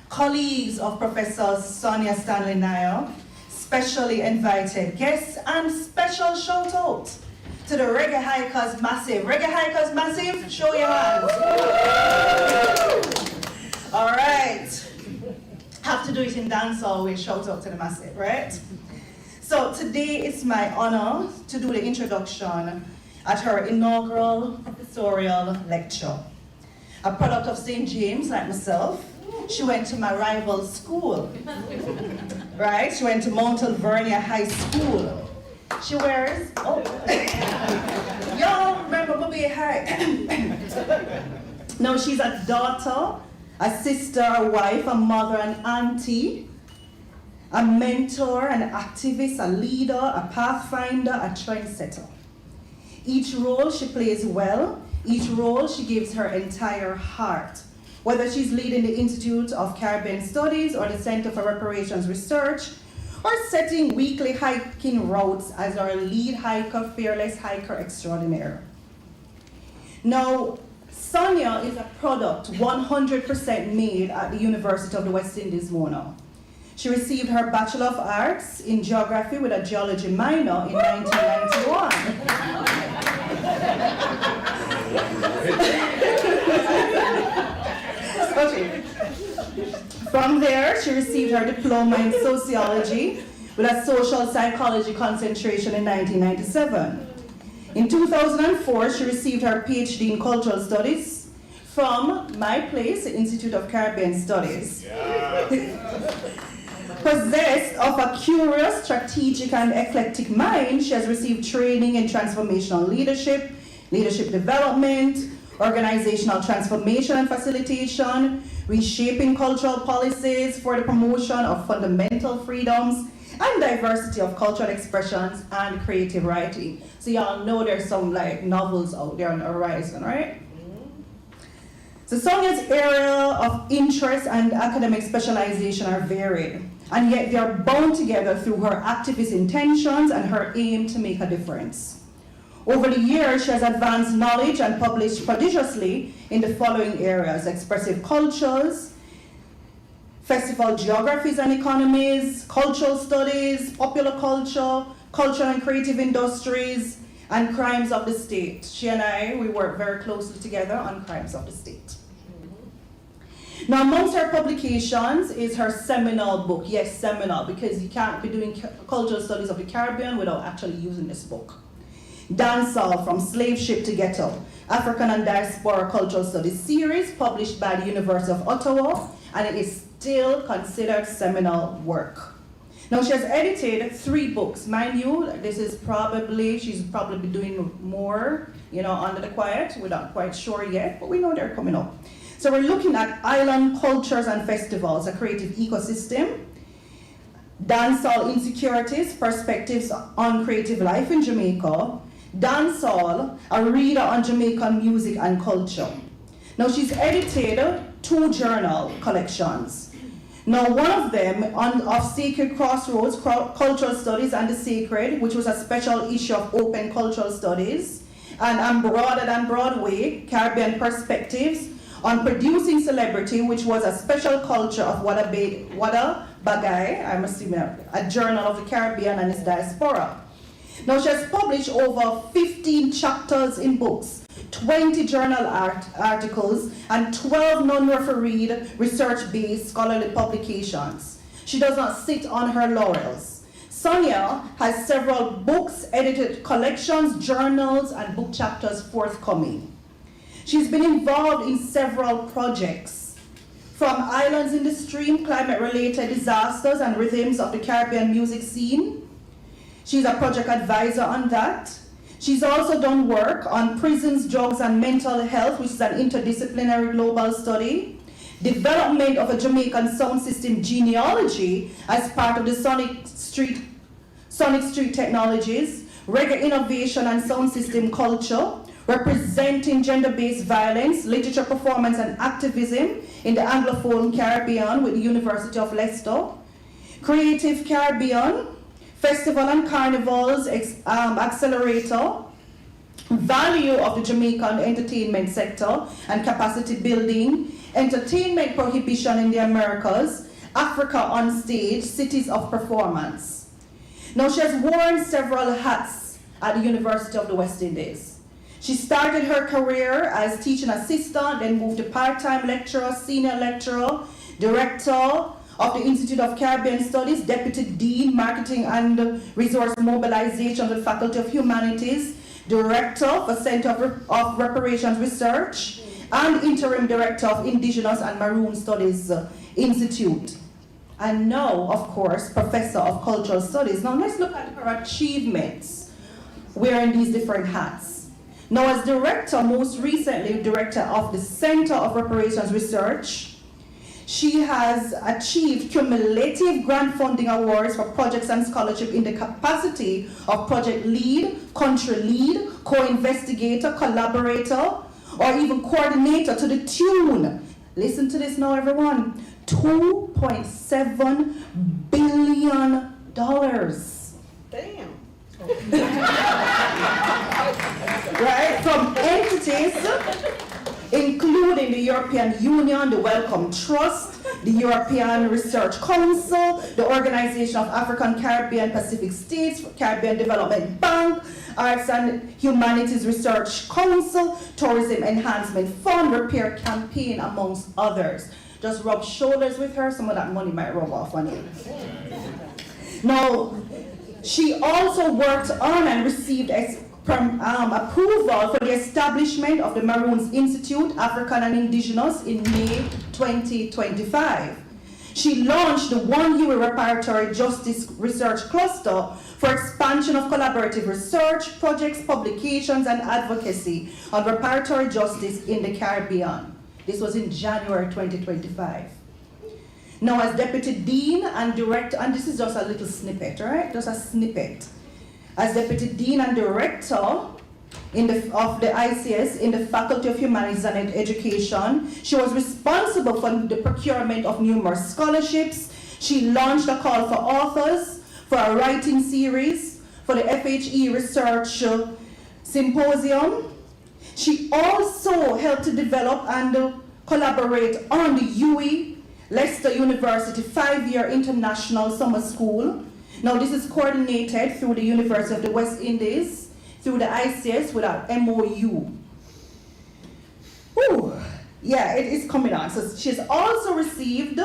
[SPEAKER 12] colleagues of Professor Sonjah Stanley Niaah, specially invited guests, and special shout out to the Reggae Hikers Massive. Reggae Hikers Massive, show your hands. All right. Have to do it in dancehall with shout out to the Massive, right? So today it's my honor to do the introduction at her inaugural professorial lecture. A product of St. James, like myself, she went to my rival school, right? She went to Mount Alvernia High School. She wears, y'all remember Bobby High? No, she's a daughter, a sister, a wife, a mother, an auntie, a mentor, an activist, a leader, a pathfinder, a trendsetter. Each role she plays well, each role she gives her entire heart. Whether she's leading the Institute of Caribbean Studies or the Center for Reparations Research, or setting weekly hiking routes as our lead hiker, fearless hiker extraordinaire. Now, Sonjah is a product 100% made at the University of the West Indies, Mona. She received her Bachelor of Arts in Geography with a Geology minor in 1991. From there, she received her diploma in sociology with a social psychology concentration in 1997. In 2004, she received her PhD in cultural studies from my place, the Institute of Caribbean Studies. Possessed of a curious, strategic, and eclectic mind, she has received training in transformational leadership, leadership development, organizational transformation and facilitation, reshaping cultural policies for the promotion of fundamental freedoms and diversity of cultural expressions and creative writing. So y'all know there's some like novels out there on the horizon, right? So Sonjah's area of interest and academic specialization are varied, and yet they are bound together through her activist intentions and her aim to make a difference. Over the years, she has advanced knowledge and published prodigiously in the following areas: expressive cultures, festival geographies and economies, cultural studies, popular culture, cultural and creative industries, and crimes of the state. She and I, we work very closely together on crimes of the state. Now, amongst her publications is her seminal book. Yes, seminal, because you can't be doing cultural studies of the Caribbean without actually using this book. Dancehall, From Slave Ship to Ghetto, African and Diaspora Cultural Studies series, published by the University of Ottawa, and it is still considered seminal work. Now, she has edited 3 books. Mind you, she's probably doing more, under the quiet. We're not quite sure yet, but we know they're coming up. So we're looking at Island Cultures and Festivals, a Creative Ecosystem, Dancehall Insecurities, Perspectives on Creative Life in Jamaica, Dancehall, a reader on Jamaican music and culture. Now, she's edited 2 journal collections. Now, one of them of Sacred Crossroads, Cultural Studies and the Sacred, which was a special issue of Open Cultural Studies, and Broader Than Broadway, Caribbean Perspectives on Producing Celebrity, which was a special culture of Wada Bagay, I'm assuming a journal of the Caribbean and its diaspora. Now, she has published over 15 chapters in books, 20 journal articles, and 12 non-refereed, research-based scholarly publications. She does not sit on her laurels. Sonjah has several books, edited collections, journals, and book chapters forthcoming. She's been involved in several projects, from Islands in the Stream, climate-related disasters and rhythms of the Caribbean music scene. She's a project advisor on that. She's also done work on prisons, drugs, and mental health, which is an interdisciplinary global study, development of a Jamaican sound system genealogy as part of the Sonic Street Technologies, Reggae Innovation and Sound System Culture, representing gender-based violence, literature performance and activism in the Anglophone Caribbean with the University of Leicester, Creative Caribbean, Festival and Carnivals Accelerator, value of the Jamaican entertainment sector and capacity building, entertainment prohibition in the Americas, Africa on stage, cities of performance. Now she has worn several hats at the University of the West Indies. She started her career as teaching assistant, then moved to part-time lecturer, senior lecturer, director of the Institute of Caribbean Studies, deputy dean, marketing and resource mobilization of the Faculty of Humanities, director for Center of Reparations Research, and interim director of Indigenous and Maroon Studies Institute. And now, of course, professor of cultural studies. Now let's look at her achievements wearing these different hats. Now as director, most recently director of the Center of Reparations Research, she has achieved cumulative grant funding awards for projects and scholarship in the capacity of project lead, country lead, co-investigator, collaborator, or even coordinator to the tune, listen to this now everyone, $2.7 billion. Damn. Right, from entities including the European Union, the Wellcome Trust, the European Research Council, the Organization of African, Caribbean, Pacific States, Caribbean Development Bank, Arts and Humanities Research Council, Tourism Enhancement Fund, Repair Campaign, amongst others. Just rub shoulders with her, some of that money might rub off on you. Now, she also worked on and received approval for the establishment of the Maroons Institute, African and Indigenous, in May 2025. She launched the One UWI Reparatory Justice Research Cluster for expansion of collaborative research, projects, publications, and advocacy on reparatory justice in the Caribbean. This was in January 2025. Now as Deputy Dean and Director, and this is just a little snippet, right? Just a snippet. As Deputy Dean and Director of the ICS in the Faculty of Humanities and Education, she was responsible for the procurement of numerous scholarships. She launched a call for authors for a writing series for the FHE Research Symposium. She also helped to develop and collaborate on the UWI Leicester University 5-year International Summer School. Now this is coordinated through the University of the West Indies, through the ICS with our MOU. Ooh, yeah, it is coming on. So she's also received,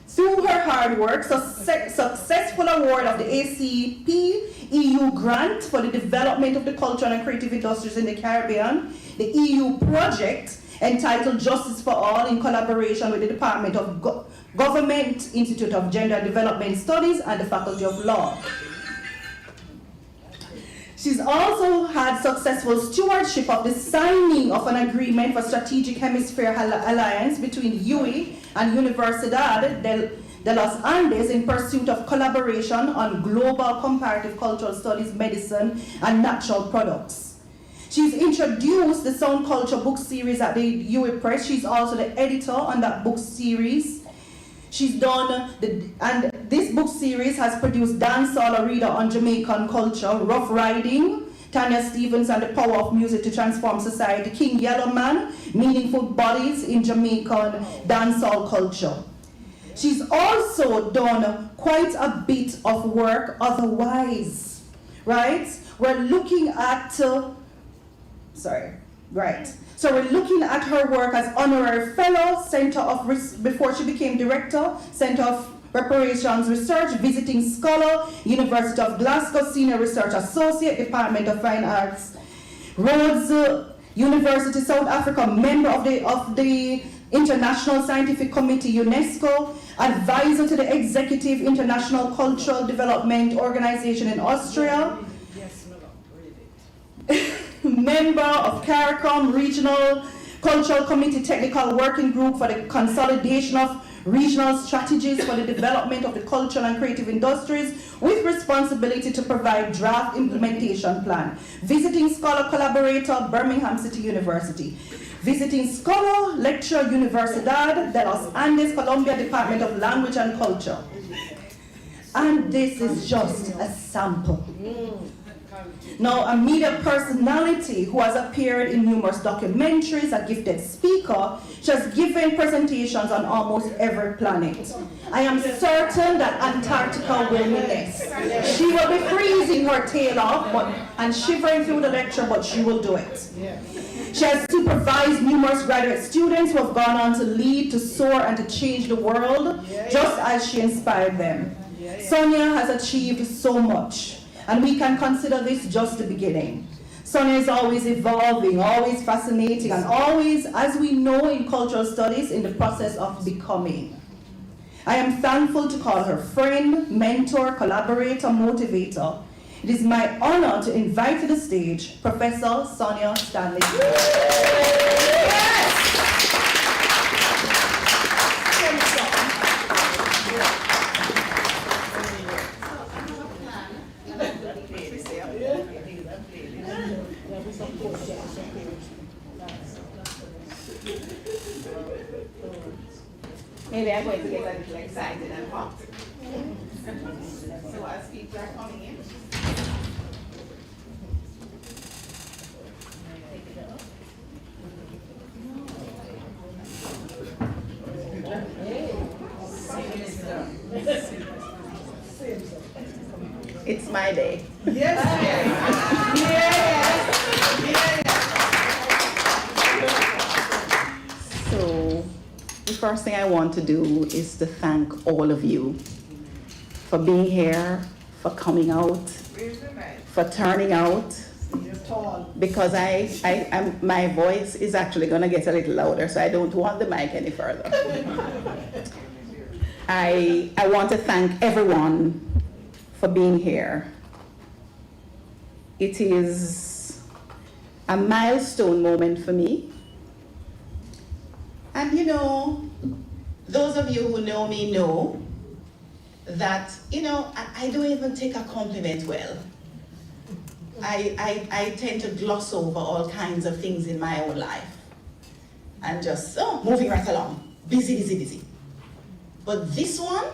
[SPEAKER 12] through her hard work, successful award of the ACP EU grant for the development of the cultural and creative industries in the Caribbean, the EU project entitled Justice for All in collaboration with the Department of Government, Institute of Gender and Development Studies, and the Faculty of Law. She's also had successful stewardship of the signing of an agreement for strategic hemisphere alliance between UWI and Universidad de los Andes in pursuit of collaboration on global comparative cultural studies, medicine, and natural products. She's introduced the Sound Culture book series at the UWI Press. She's also the editor on that book series. She's done, and this book series has produced Dancehall, a reader on Jamaican culture, Rough Riding, Tanya Stevens and the Power of Music to Transform Society, King Yellowman, Meaningful Bodies in Jamaican Dancehall Culture. She's also done quite a bit of work otherwise, right? We're looking at, So we're looking at her work as honorary fellow, before she became director, Center of Reparations Research, visiting scholar, University of Glasgow, senior research associate, Department of Fine Arts, Rhodes University, South Africa, member of the International Scientific Committee, UNESCO, advisor to the Executive International Cultural Development Organization in Austria. Member of CARICOM Regional Cultural Committee Technical Working Group for the Consolidation of regional strategies for the development of the cultural and creative industries with responsibility to provide draft implementation plan. Visiting scholar collaborator, Birmingham City University. Visiting scholar, lecturer, Universidad de los Andes, Colombia Department of Language and Culture. And this is just a sample. Now, a media personality who has appeared in numerous documentaries, a gifted speaker, she has given presentations on almost every planet. I am certain that Antarctica will miss. She will be freezing her tail off and shivering through the lecture, but she will do it. She has supervised numerous graduate students who have gone on to lead, to soar, and to change the world, just as she inspired them. Sonjah has achieved so much, and we can consider this just the beginning. Sonjah is always evolving, always fascinating, and always, as we know in cultural studies, in the process of becoming. I am thankful to call her friend, mentor, collaborator, motivator. It is my honor to invite to the stage Professor Sonjah Stanley.
[SPEAKER 9] Maybe I'm going to get a little excited and hot. So as people are coming in. It's my day. Yes. Yes. So the first thing I want to do is to thank all of you for being here, for coming out, for turning out, because my voice is actually going to get a little louder, so I don't want the mic any further. I want to thank everyone for being here. It is a milestone moment for me. And you know, those of you who know me know that, you know, I don't even take a compliment well. I tend to gloss over all kinds of things in my own life and just, moving right along, busy, busy, busy. But this one,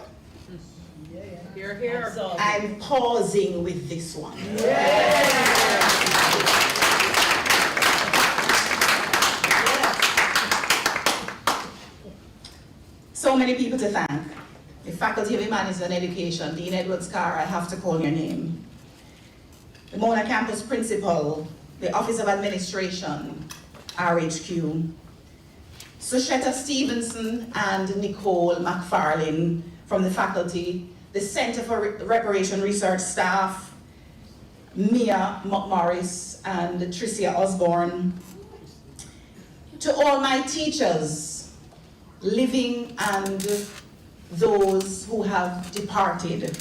[SPEAKER 8] You're here.
[SPEAKER 9] I'm pausing with this one. So many people to thank. The Faculty of Humanities and Education, Dean Edwards Carr, I have to call your name. The Mona Campus Principal, the Office of Administration, RHQ, Susheta Stevenson and Nicole McFarlane from the faculty, the Center for Reparation Research staff, Niaah Morris and Tricia Osborne. To all my teachers, living and those who have departed,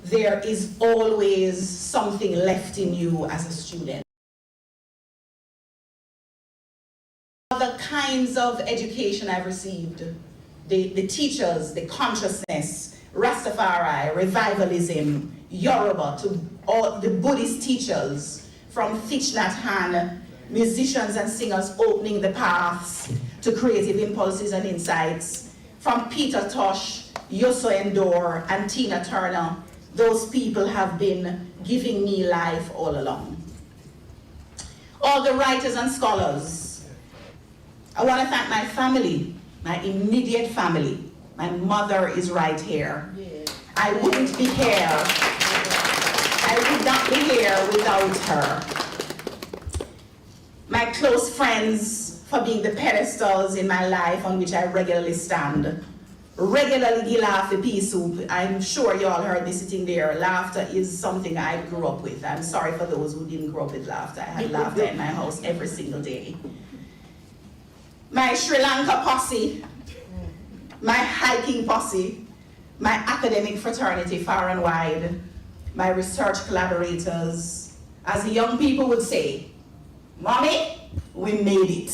[SPEAKER 9] there is always something left in you as a student. The kinds of education I've received, the teachers, the consciousness, Rastafari, revivalism, Yoruba, to all the Buddhist teachers, from Thich Nhat Hanh, musicians and singers opening the paths to creative impulses and insights, from Peter Tosh, Yoso Endor, and Tina Turner. Those people have been giving me life all along. All the writers and scholars. I want to thank my family, my immediate family. My mother is right here. I wouldn't be here. I would not be here without her. My close friends for being the pedestals in my life on which I regularly stand. Regularly laugh the pea soup. I'm sure you all heard me sitting there. Laughter is something I grew up with. I'm sorry for those who didn't grow up with laughter. I had laughter in my house every single day. My Sri Lanka posse, my hiking posse, my academic fraternity far and wide, my research collaborators. As the young people would say, Mommy, we made it.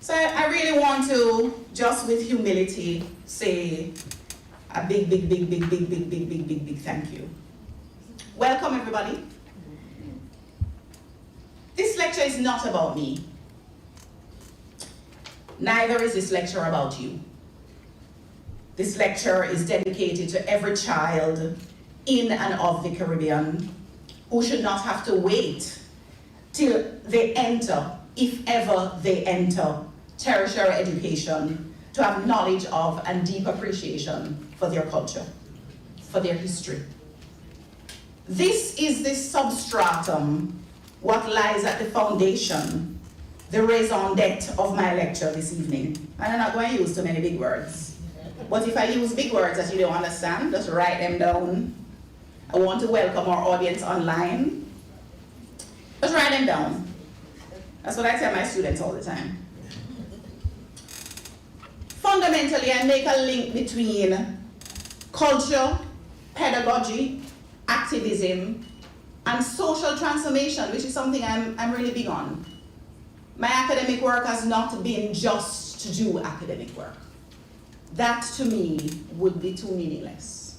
[SPEAKER 9] So I really want to, just with humility, say a big thank you. Welcome, everybody. This lecture is not about me. Neither is this lecture about you. This lecture is dedicated to every child in and of the Caribbean who should not have to wait till they enter, if ever they enter, tertiary education to have knowledge of and deep appreciation for their culture, for their history. This is the substratum, what lies at the foundation, the raison d'etre of my lecture this evening. And I'm not going to use too many big words. But if I use big words that you don't understand, just write them down. I want to welcome our audience online. Just write them down. That's what I tell my students all the time. Fundamentally, I make a link between culture, pedagogy, activism, and social transformation, which is something I'm really big on. My academic work has not been just to do academic work. That, to me, would be too meaningless.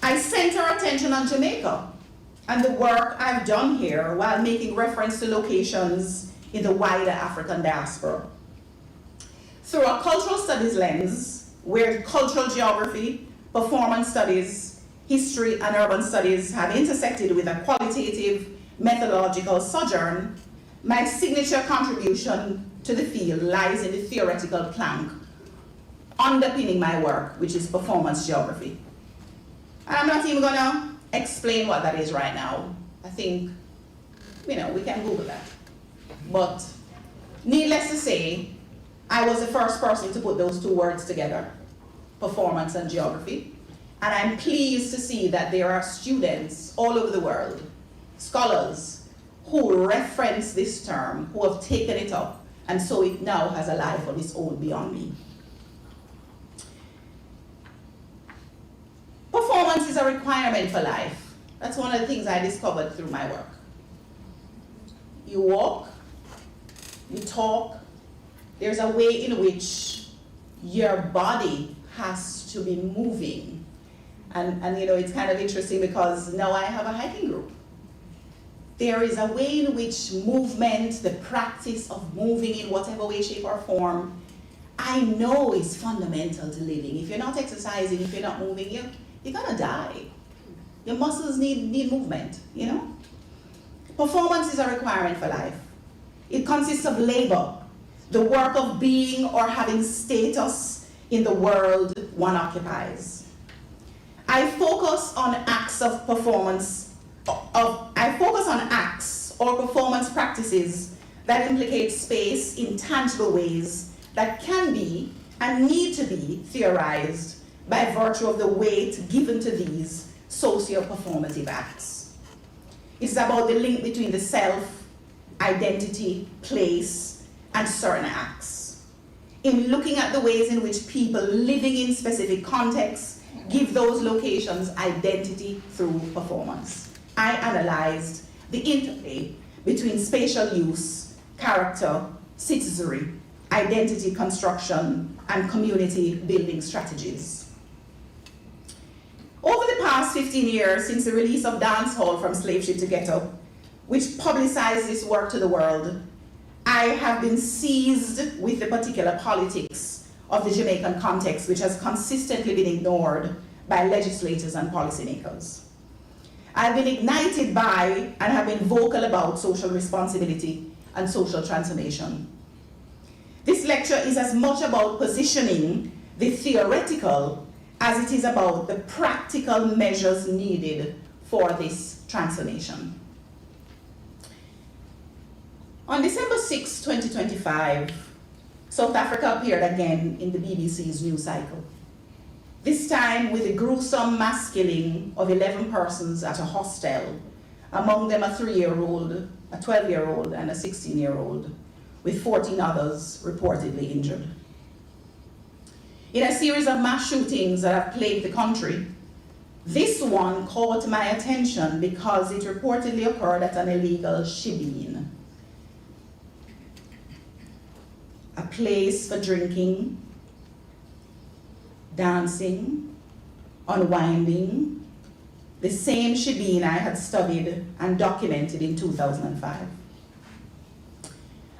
[SPEAKER 9] I center attention on Jamaica and the work I've done here while making reference to locations in the wider African diaspora. Through a cultural studies lens, where cultural geography, performance studies, history, and urban studies have intersected with a qualitative methodological sojourn, my signature contribution to the field lies in the theoretical plank underpinning my work, which is performance geography. And I'm not even gonna explain what that is right now. I think, we can Google that. But needless to say, I was the first person to put those two words together, performance and geography. And I'm pleased to see that there are students all over the world, scholars, who reference this term, who have taken it up, and so it now has a life of its own beyond me. Performance is a requirement for life. That's one of the things I discovered through my work. You walk, you talk, there's a way in which your body has to be moving. And it's kind of interesting because now I have a hiking group. There is a way in which movement, the practice of moving in whatever way, shape, or form, I know is fundamental to living. If you're not exercising, if you're not moving, you're gonna die. Your muscles need movement, Performance is a requirement for life. It consists of labor, the work of being or having status in the world one occupies. I focus on acts of performance. I focus on acts or performance practices that implicate space in tangible ways that can be and need to be theorized by virtue of the weight given to these socio-performative acts. It's about the link between the self, identity, place, and certain acts. In looking at the ways in which people living in specific contexts give those locations identity through performance. I analyzed the interplay between spatial use, character, citizenry, identity construction, and community building strategies. Over the past 15 years, since the release of Dancehall from Slave Ship to Ghetto, which publicized this work to the world, I have been seized with the particular politics of the Jamaican context, which has consistently been ignored by legislators and policymakers. I've been ignited by and have been vocal about social responsibility and social transformation. This lecture is as much about positioning the theoretical as it is about the practical measures needed for this transformation. On December 6, 2025, South Africa appeared again in the BBC's news cycle. This time with a gruesome mass killing of 11 persons at a hostel, among them a 3-year-old, a 12-year-old, and a 16-year-old, with 14 others reportedly injured. In a series of mass shootings that have plagued the country, this one caught my attention because it reportedly occurred at an illegal shebeen.
[SPEAKER 12] a place for drinking, dancing, unwinding, the same shebeen I had studied and documented in 2005.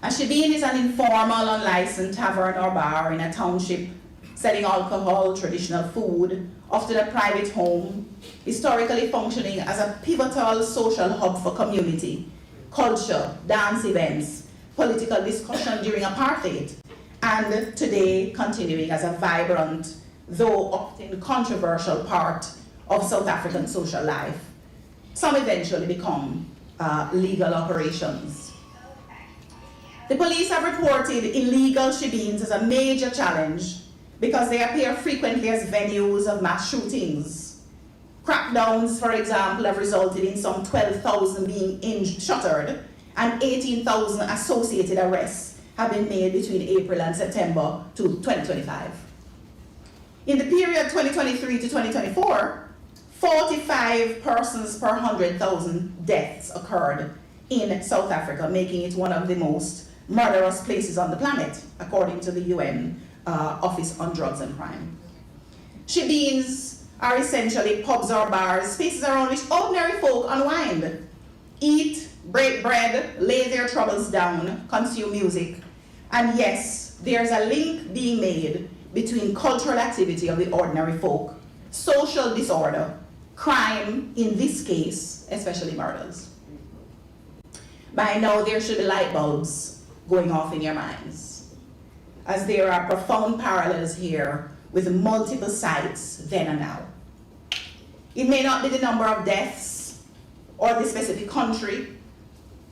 [SPEAKER 12] A shebeen is an informal, unlicensed tavern or bar in a township selling alcohol, traditional food, often a private home, historically functioning as a pivotal social hub for community, culture, dance events, political discussion during apartheid, and today continuing as a vibrant, though often controversial part of South African social life. Some eventually become legal operations. The police have reported illegal shebeens as a major challenge because they appear frequently as venues of mass shootings. Crackdowns, for example, have resulted in some 12,000 being shuttered, and 18,000 associated arrests have been made between April and September to 2025. In the period 2023 to 2024, 45 persons per 100,000 deaths occurred in South Africa, making it one of the most murderous places on the planet, according to the UN Office on Drugs and Crime. Shebeens are essentially pubs or bars, spaces around which ordinary folk unwind, eat, break bread, lay their troubles down, consume music, and yes, there's a link being made between cultural activity of the ordinary folk, social disorder, crime, in this case, especially murders. By now, there should be light bulbs going off in your minds, as there are profound parallels here with multiple sites then and now. It may not be the number of deaths or the specific country.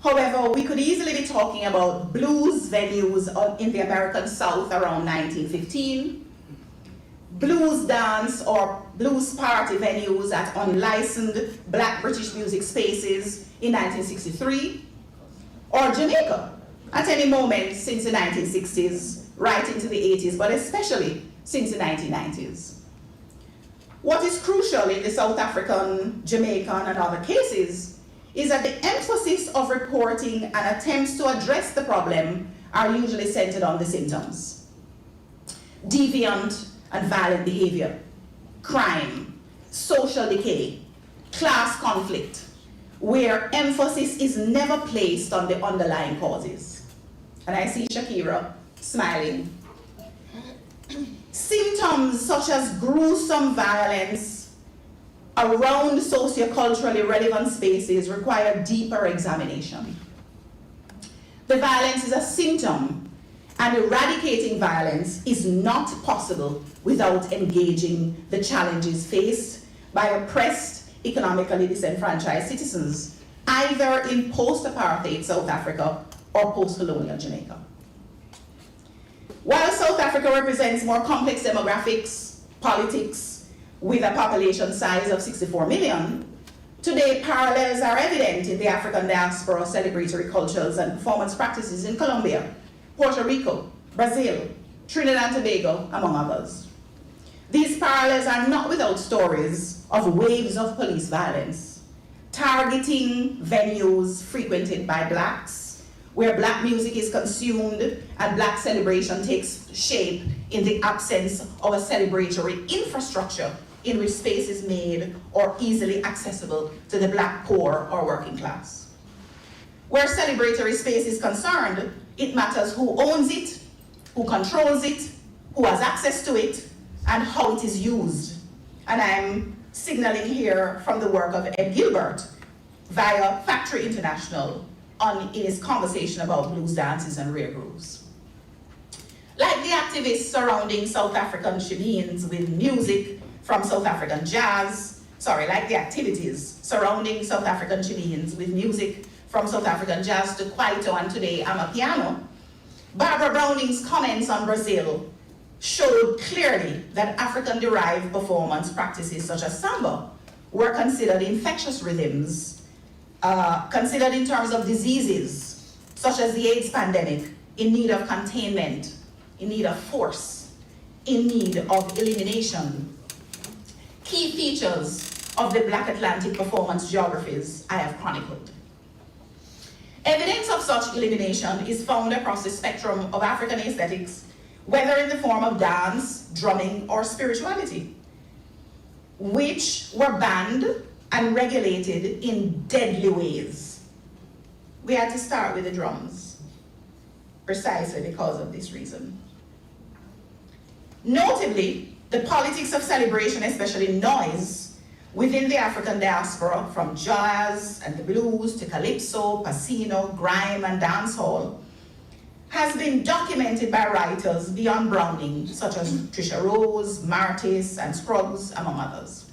[SPEAKER 12] However, we could easily be talking about blues venues in the American South around 1915, blues dance or blues party venues at unlicensed Black British music spaces in 1963, or Jamaica at any moment since the 1960s, right into the 80s, but especially since the 1990s. What is crucial in the South African, Jamaican, and other cases is that the emphasis of reporting and attempts to address the problem are usually centered on the symptoms. Deviant and violent behavior, crime, social decay, class conflict, where emphasis is never placed on the underlying causes. And I see Shakira smiling. Symptoms such as gruesome violence around socioculturally relevant spaces require deeper examination. The violence is a symptom, and eradicating violence is not possible without engaging the challenges faced by oppressed, economically disenfranchised citizens, either in post-apartheid South Africa or post-colonial Jamaica. While South Africa represents more complex demographics, politics, with a population size of 64 million, today parallels are evident in the African diaspora celebratory cultures and performance practices in Colombia, Puerto Rico, Brazil, Trinidad and Tobago, among others. These parallels are not without stories of waves of police violence, targeting venues frequented by Blacks, where Black music is consumed and Black celebration takes shape in the absence of a celebratory infrastructure in which space is made or easily accessible to the Black poor or working class. Where celebratory space is concerned, it matters who owns it, who controls it, who has access to it, and how it is used. And I'm signaling here from the work of Ed Gilbert via Factory International in his conversation about blues dances and rare grooves. Like the activists surrounding South African shebeens with music from South African jazz, like the activities surrounding South African shebeens with music from South African jazz to Kwaito and today Amapiano, Barbara Browning's comments on Brazil showed clearly that African-derived performance practices such as samba were considered infectious rhythms, considered in terms of diseases such as the AIDS pandemic, in need of containment, in need of force, in need of elimination. Key features of the Black Atlantic performance geographies I have chronicled.
[SPEAKER 9] Evidence of such elimination is found across the spectrum of African aesthetics, whether in the form of dance, drumming, or spirituality, which were banned and regulated in deadly ways. We had to start with the drums, precisely because of this reason. Notably, the politics of celebration, especially noise, within the African diaspora, from jazz and the blues to calypso, pasino, grime, and dancehall, has been documented by writers beyond Browning, such as Trisha Rose, Martis, and Scruggs, among others.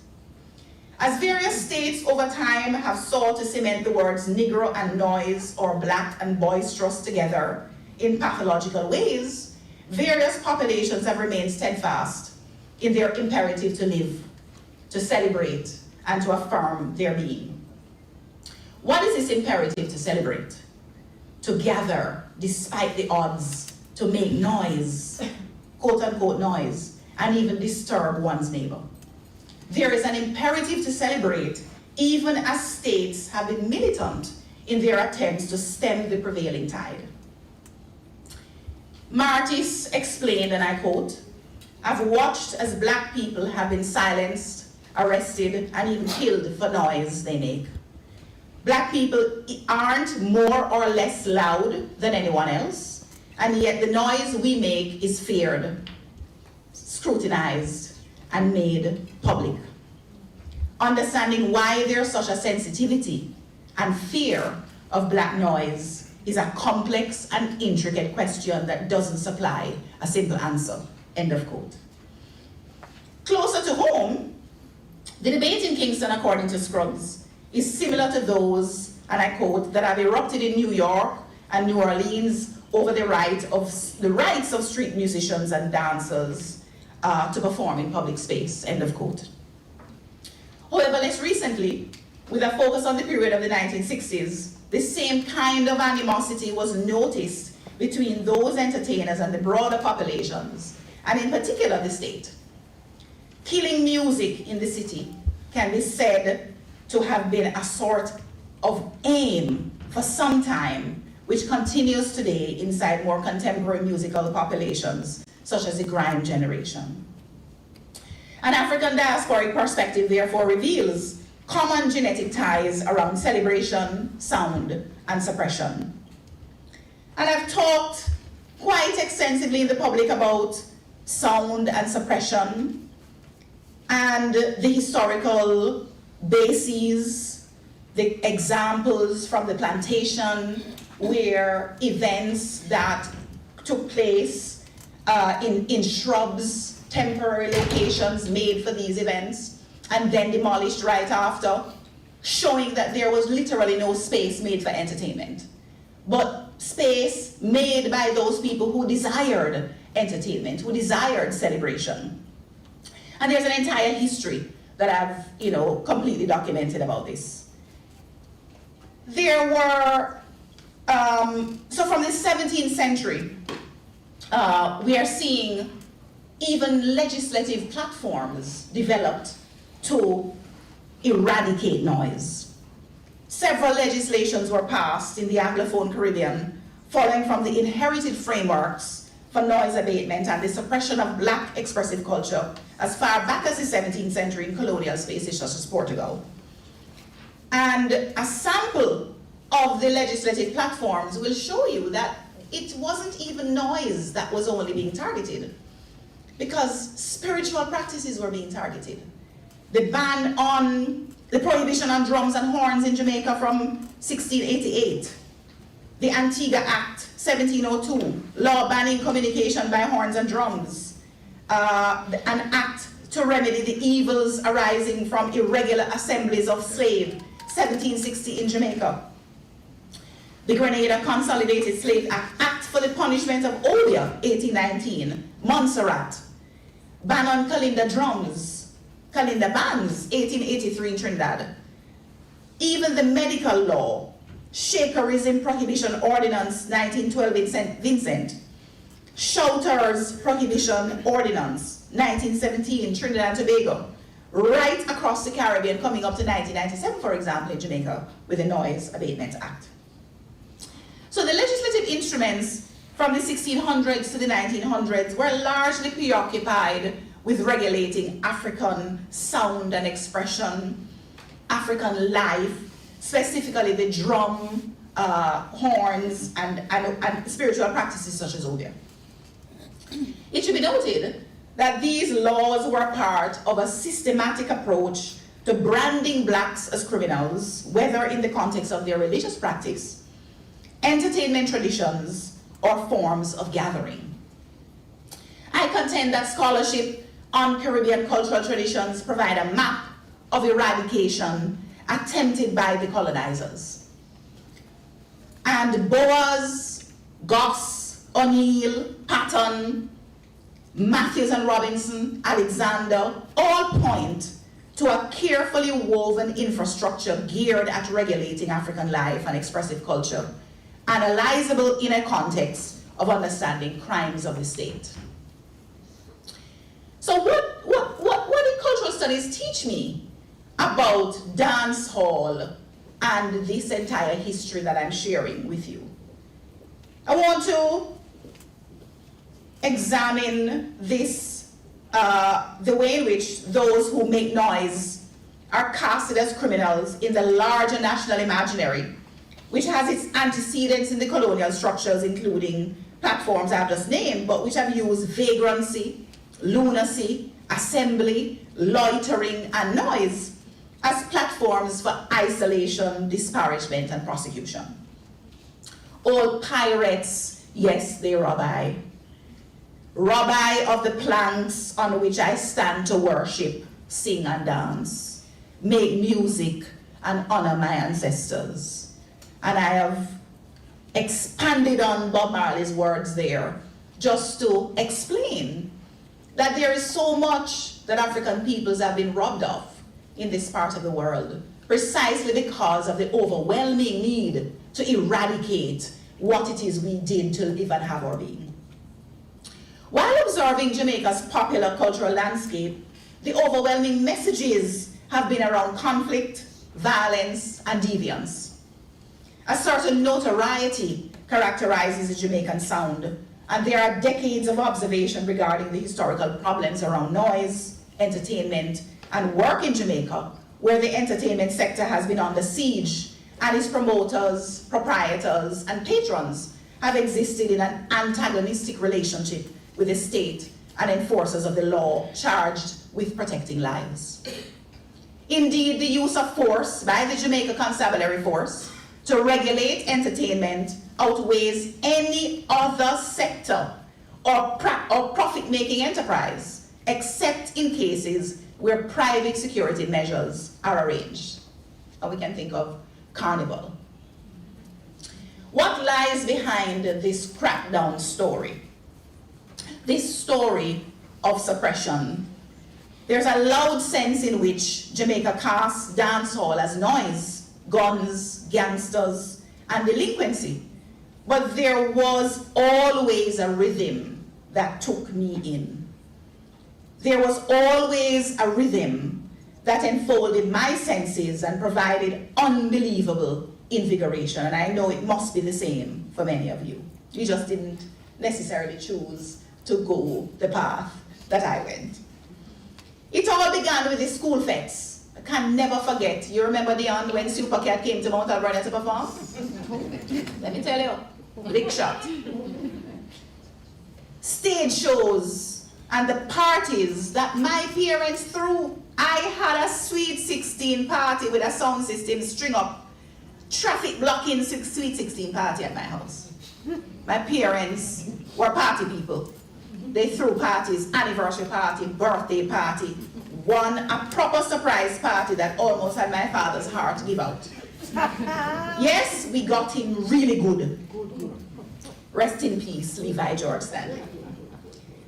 [SPEAKER 9] As various states over time have sought to cement the words Negro and noise, or black and boisterous together in pathological ways, various populations have remained steadfast in their imperative to live, to celebrate, and to affirm their being. What is this imperative to celebrate? To gather despite the odds, to make noise, quote unquote noise, and even disturb one's neighbor. There is an imperative to celebrate, even as states have been militant in their attempts to stem the prevailing tide. Martis explained, and I quote, "I've watched as black people have been silenced, arrested, and even killed for noise they make. Black people aren't more or less loud than anyone else, and yet the noise we make is feared, scrutinized, and made public. Understanding why there's such a sensitivity and fear of black noise is a complex and intricate question that doesn't supply a simple answer," end of quote. Closer to home, the debate in Kingston, according to Scruggs, is similar to those, and I quote, "that have erupted in New York and New Orleans over the rights of street musicians and dancers to perform in public space," end of quote. However, less recently, with a focus on the period of the 1960s, the same kind of animosity was noticed between those entertainers and the broader populations, and in particular the state. Killing music in the city can be said to have been a sort of aim for some time, which continues today inside more contemporary musical populations, such as the grime generation. An African diasporic perspective therefore reveals common genetic ties around celebration, sound, and suppression. And I've talked quite extensively in the public about sound and suppression and the historical bases, the examples from the plantation where events that took place in shrubs, temporary locations made for these events, and then demolished right after, showing that there was literally no space made for entertainment, but space made by those people who desired entertainment, who desired celebration. And there's an entire history that I've, completely documented about this. There were, so from the 17th century, we are seeing even legislative platforms developed to eradicate noise. Several legislations were passed in the Anglophone Caribbean following from the inherited frameworks for noise abatement and the suppression of black expressive culture as far back as the 17th century in colonial spaces such as Portugal. And a sample of the legislative platforms will show you that it wasn't even noise that was only being targeted, because spiritual practices were being targeted. The prohibition on drums and horns in Jamaica from 1688, the Antigua Act 1702, law banning communication by horns and drums, an act to remedy the evils arising from irregular assemblies of slaves, 1760 in Jamaica. The Grenada Consolidated Slave Act for the punishment of obeah, 1819, Montserrat, ban on Kalinda drums, Kalinda bands, 1883 in Trinidad. Even the medical law, Shakerism Prohibition Ordinance, 1912 in St. Vincent, Shouters Prohibition Ordinance, 1917 in Trinidad and Tobago, right across the Caribbean, coming up to 1997, for example, in Jamaica, with the Noise Abatement Act. So the legislative instruments from the 1600s to the 1900s were largely preoccupied with regulating African sound and expression, African life, specifically the drum, horns, and spiritual practices such as obeah. It should be noted that these laws were part of a systematic approach to branding blacks as criminals, whether in the context of their religious practice, entertainment traditions, or forms of gathering. I contend that scholarship on Caribbean cultural traditions provide a map of eradication attempted by the colonizers. And Boas, Goss, O'Neill, Patton, Matthews and Robinson, Alexander, all point to a carefully woven infrastructure geared at regulating African life and expressive culture, analyzable in a context of understanding crimes of the state. So what did cultural studies teach me about dance hall and this entire history that I'm sharing with you? I want to examine this, the way in which those who make noise are casted as criminals in the larger national imaginary, which has its antecedents in the colonial structures, including platforms I've just named, but which have used vagrancy, lunacy, assembly, loitering, and noise as platforms for isolation, disparagement, and prosecution. All pirates, yes, they rob I. Rob I of the planks on which I stand to worship, sing and dance, make music and honor my ancestors. And I have expanded on Bob Marley's words there just to explain that there is so much that African peoples have been robbed of in this part of the world, precisely because of the overwhelming need to eradicate what it is we did to live and have our being. While observing Jamaica's popular cultural landscape, the overwhelming messages have been around conflict, violence, and deviance. A certain notoriety characterizes the Jamaican sound, and there are decades of observation regarding the historical problems around noise, entertainment, and work in Jamaica, where the entertainment sector has been under siege, and its promoters, proprietors, and patrons have existed in an antagonistic relationship with the state and enforcers of the law charged with protecting lives. Indeed, the use of force by the Jamaica Constabulary Force to regulate entertainment outweighs any other sector or profit-making enterprise, except in cases where private security measures are arranged. And we can think of Carnival. What lies behind this crackdown story? This story of suppression. There's a loud sense in which Jamaica casts dancehall as noise, guns, gangsters, and delinquency. But there was always a rhythm that took me in. There was always a rhythm that enfolded my senses and provided unbelievable invigoration. And I know it must be the same for many of you. You just didn't necessarily choose to go the path that I went. It all began with the school fetes. I can never forget. You remember, Niaah, when Supercat came to Mount Alberta to perform? Let me tell you, big shot. Stage shows and the parties that my parents threw. I had a Sweet 16 party with a sound system, string up, traffic blocking Sweet 16 party at my house. My parents were party people. They threw parties, anniversary party, birthday party, a proper surprise party that almost had my father's heart give out. Yes, we got him really good. Rest in peace, Levi George Stanley.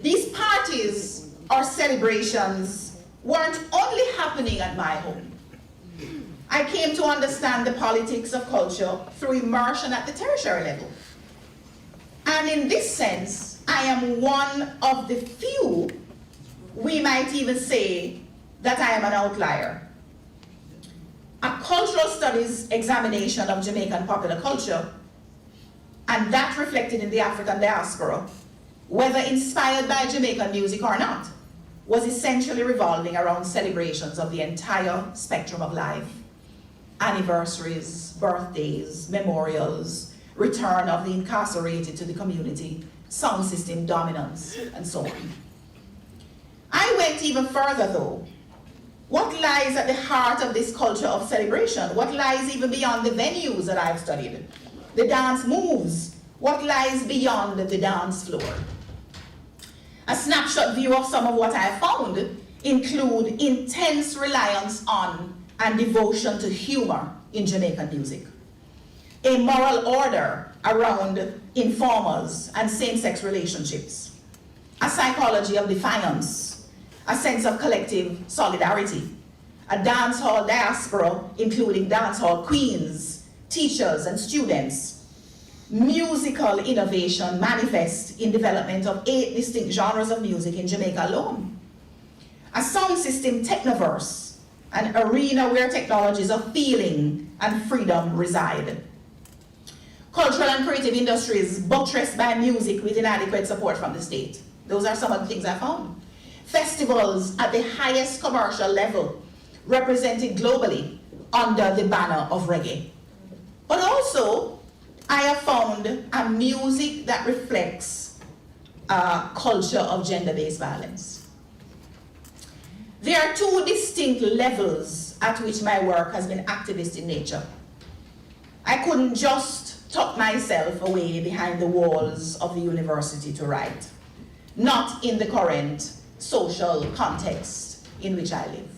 [SPEAKER 9] These parties or celebrations weren't only happening at my home. I came to understand the politics of culture through immersion at the tertiary level. And in this sense, I am one of the few, we might even say, that I am an outlier. A cultural studies examination of Jamaican popular culture and that reflected in the African diaspora, whether inspired by Jamaican music or not, was essentially revolving around celebrations of the entire spectrum of life. Anniversaries, birthdays, memorials, return of the incarcerated to the community, sound system dominance, and so on. I went even further though. What lies at the heart of this culture of celebration? What lies even beyond the venues that I've studied? The dance moves. What lies beyond the dance floor? A snapshot view of some of what I have found include intense reliance on and devotion to humor in Jamaican music, a moral order around informers and same-sex relationships, a psychology of defiance, a sense of collective solidarity, a dancehall diaspora including dancehall queens, teachers and students. Musical innovation manifests in development of 8 distinct genres of music in Jamaica alone. A sound system technoverse, an arena where technologies of feeling and freedom reside. Cultural and creative industries buttressed by music with inadequate support from the state. Those are some of the things I found. Festivals at the highest commercial level, represented globally under the banner of reggae. But also, I have found a music that reflects a culture of gender-based violence. There are 2 distinct levels at which my work has been activist in nature. I couldn't just tuck myself away behind the walls of the university to write, not in the current social context in which I live.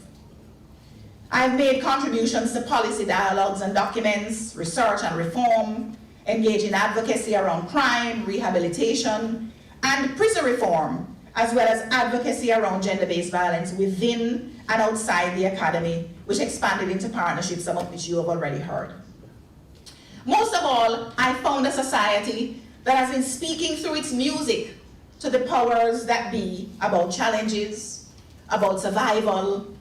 [SPEAKER 9] I've made contributions to policy dialogues and documents, research and reform, engage in advocacy around crime, rehabilitation, and prison reform, as well as advocacy around gender-based violence within and outside the academy, which expanded into partnerships, some of which you have already heard. Most of all, I found a society that has been speaking through its music to the powers that be about challenges, about survival,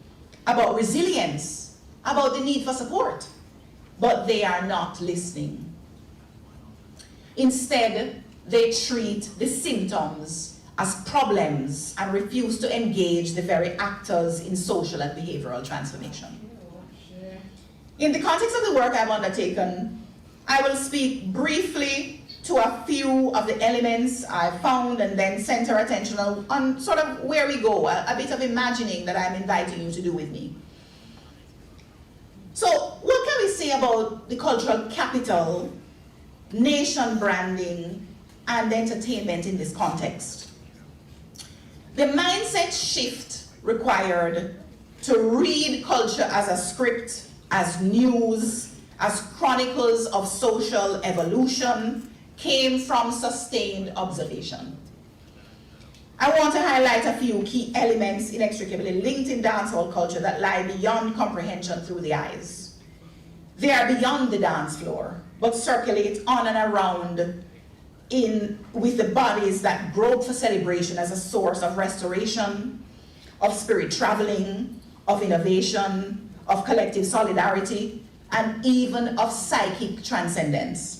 [SPEAKER 9] about resilience, about the need for support, but they are not listening. Instead, they treat the symptoms as problems and refuse to engage the very actors in social and behavioral transformation. In the context of the work I've undertaken, I will speak briefly to a few of the elements I found and then center attention on sort of where we go, a bit of imagining that I'm inviting you to do with me. So what can we say about the cultural capital, nation branding, and entertainment in this context? The mindset shift required to read culture as a script, as news, as chronicles of social evolution came from sustained observation. I want to highlight a few key elements inextricably linked in dancehall culture that lie beyond comprehension through the eyes. They are beyond the dance floor, but circulate on and around with the bodies that grope for celebration as a source of restoration, of spirit traveling, of innovation, of collective solidarity, and even of psychic transcendence.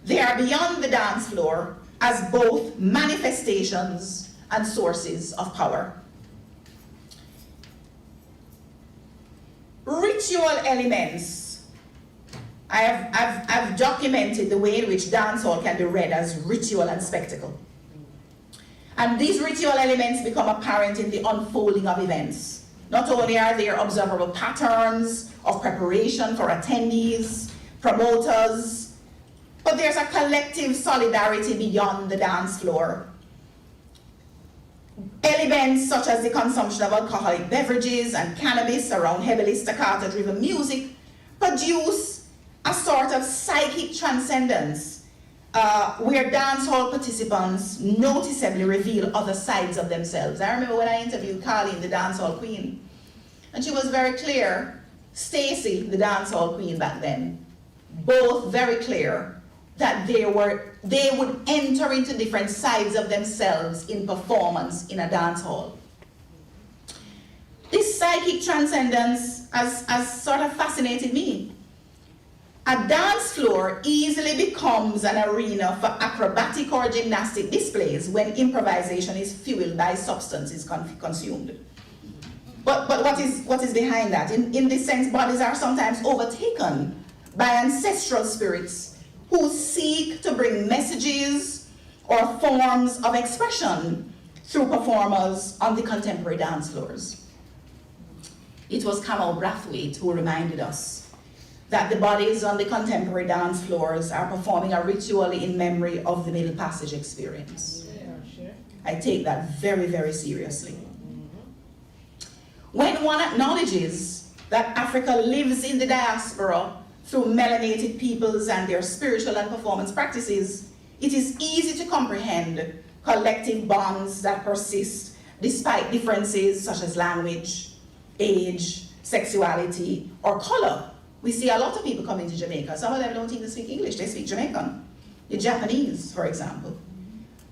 [SPEAKER 9] They are beyond the dance floor as both manifestations and sources of power. Ritual elements. I've documented the way in which dancehall can be read as ritual and spectacle. And these ritual elements become apparent in the unfolding of events. Not only are there observable patterns of preparation for attendees, promoters, but there's a collective solidarity beyond the dance floor. Elements such as the consumption of alcoholic beverages and cannabis around heavily staccato-driven music produce a sort of psychic transcendence where dancehall participants noticeably reveal other sides of themselves. I remember when I interviewed Carleen, the dancehall queen, and she was very clear, Stacy, the dancehall queen back then, both very clear that they would enter into different sides of themselves in performance in a dance hall. This psychic transcendence has sort of fascinated me. A dance floor easily becomes an arena for acrobatic or gymnastic displays when improvisation is fueled by substances consumed. But what is behind that? In this sense, bodies are sometimes overtaken by ancestral spirits who seek to bring messages or forms of expression through performers on the contemporary dance floors. It was Kamal Brathwaite who reminded us that the bodies on the contemporary dance floors are performing a ritual in memory of the Middle Passage experience. I take that very, very seriously. When one acknowledges that Africa lives in the diaspora through melanated peoples and their spiritual and performance practices, it is easy to comprehend collective bonds that persist despite differences such as language, age, sexuality, or color. We see a lot of people coming to Jamaica. Some of them don't even speak English, they speak Jamaican. The Japanese, for example.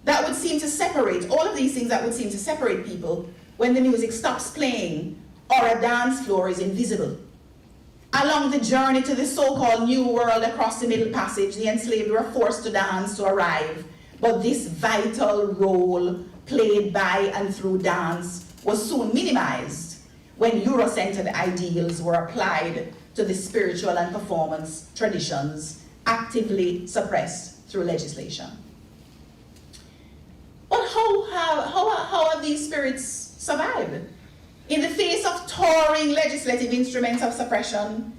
[SPEAKER 9] That would seem to separate, all of these things that would seem to separate people when the music stops playing or a dance floor is invisible. Along the journey to the so-called New World across the Middle Passage, the enslaved were forced to dance to arrive, but this vital role played by and through dance was soon minimized when Eurocentered ideals were applied to the spiritual and performance traditions actively suppressed through legislation. But how have these spirits survived? In the face of touring legislative instruments of suppression,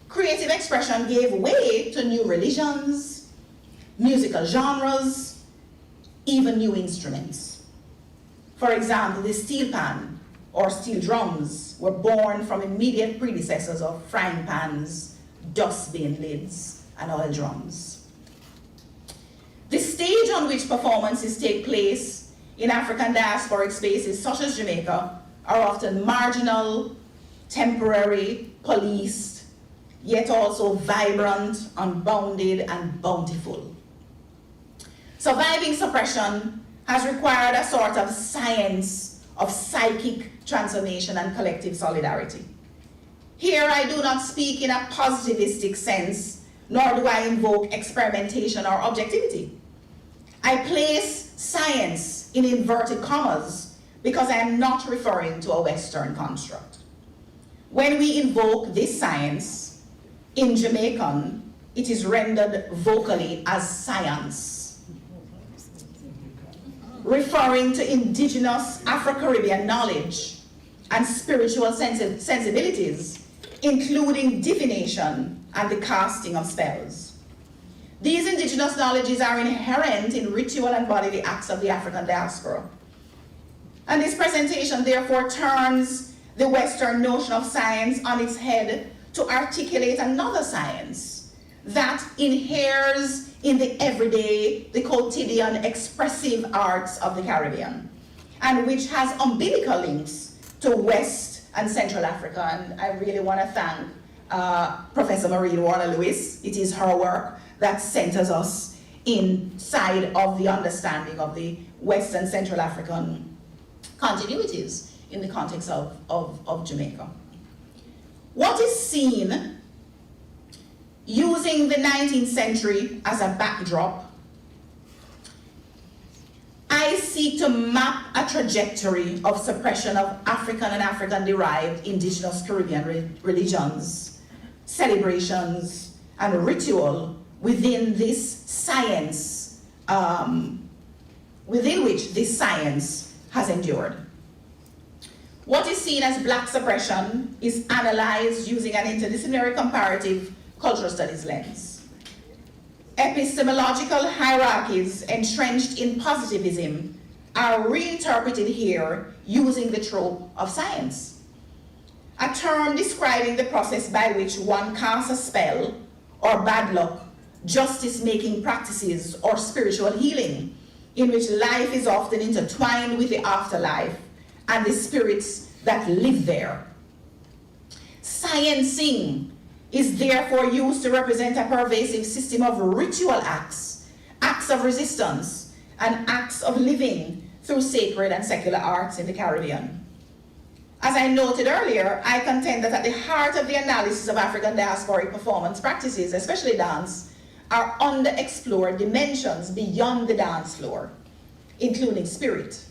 [SPEAKER 9] creative expression gave way to new religions, musical genres, even new instruments. For example, the steel pan or steel drums were born from immediate predecessors of frying pans, dustbin lids, and oil drums. The stage on which performances take place in African diasporic spaces such as Jamaica are often marginal, temporary, policed, yet also vibrant, unbounded, and bountiful. Surviving suppression has required a sort of science of psychic transformation and collective solidarity. Here I do not speak in a positivistic sense, nor do I invoke experimentation or objectivity. I place science in inverted commas because I am not referring to a Western construct. When we invoke this science, in Jamaican, it is rendered vocally as science, referring to indigenous Afro-Caribbean knowledge and spiritual sensibilities, including divination and the casting of spells. These indigenous knowledges are inherent in ritual and bodily acts of the African diaspora. And this presentation therefore turns the Western notion of science on its head to articulate another science that inheres in the everyday, the quotidian expressive arts of the Caribbean, and which has umbilical links to West and Central Africa. And I really want to thank Professor Maureen Warner-Lewis. It is her work that centers us inside of the understanding of the West and Central African continuities in the context of Jamaica. What is seen using the 19th century as a backdrop, I seek to map a trajectory of suppression of African and African-derived indigenous Caribbean religions, celebrations, and ritual within this science, within which this science has endured. What is seen as Black suppression is analyzed using an interdisciplinary comparative cultural studies lens. Epistemological hierarchies entrenched in positivism are reinterpreted here using the trope of science, a term describing the process by which one casts a spell or bad luck, justice-making practices, or spiritual healing, in which life is often intertwined with the afterlife and the spirits that live there. Sciencing is therefore used to represent a pervasive system of ritual acts, acts of resistance, and acts of living through sacred and secular arts in the Caribbean. As I noted earlier, I contend that at the heart of the analysis of African diasporic performance practices, especially dance, are underexplored dimensions beyond the dance floor, including spirit,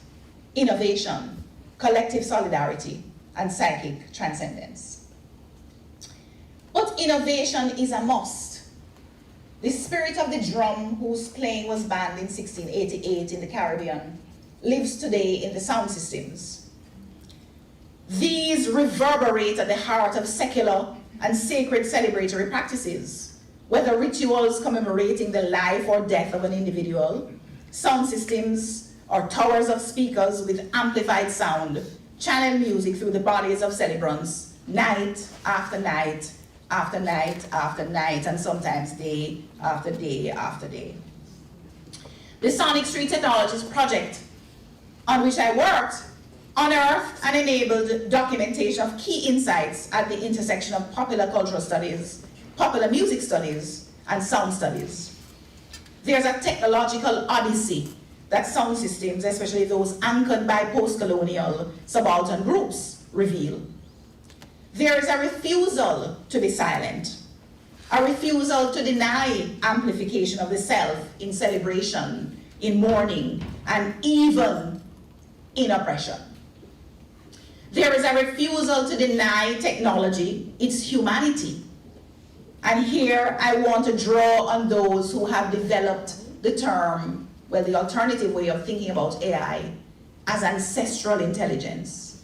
[SPEAKER 9] innovation, collective solidarity, and psychic transcendence. But innovation is a must. The spirit of the drum, whose playing was banned in 1688 in the Caribbean, lives today in the sound systems. These reverberate at the heart of secular and sacred celebratory practices, whether rituals commemorating the life or death of an individual, sound systems, or towers of speakers with amplified sound, channel music through the bodies of celebrants, night after night, after night after night, and sometimes day after day after day. The Sonic Street Technologies project on which I worked unearthed and enabled documentation of key insights at the intersection of popular cultural studies, popular music studies, and sound studies. There's a technological odyssey that sound systems, especially those anchored by post-colonial subaltern groups, reveal. There is a refusal to be silent, a refusal to deny amplification of the self in celebration, in mourning, and even in oppression. There is a refusal to deny technology its humanity. And here I want to draw on those who have developed the term, well, the alternative way of thinking about AI, as ancestral intelligence.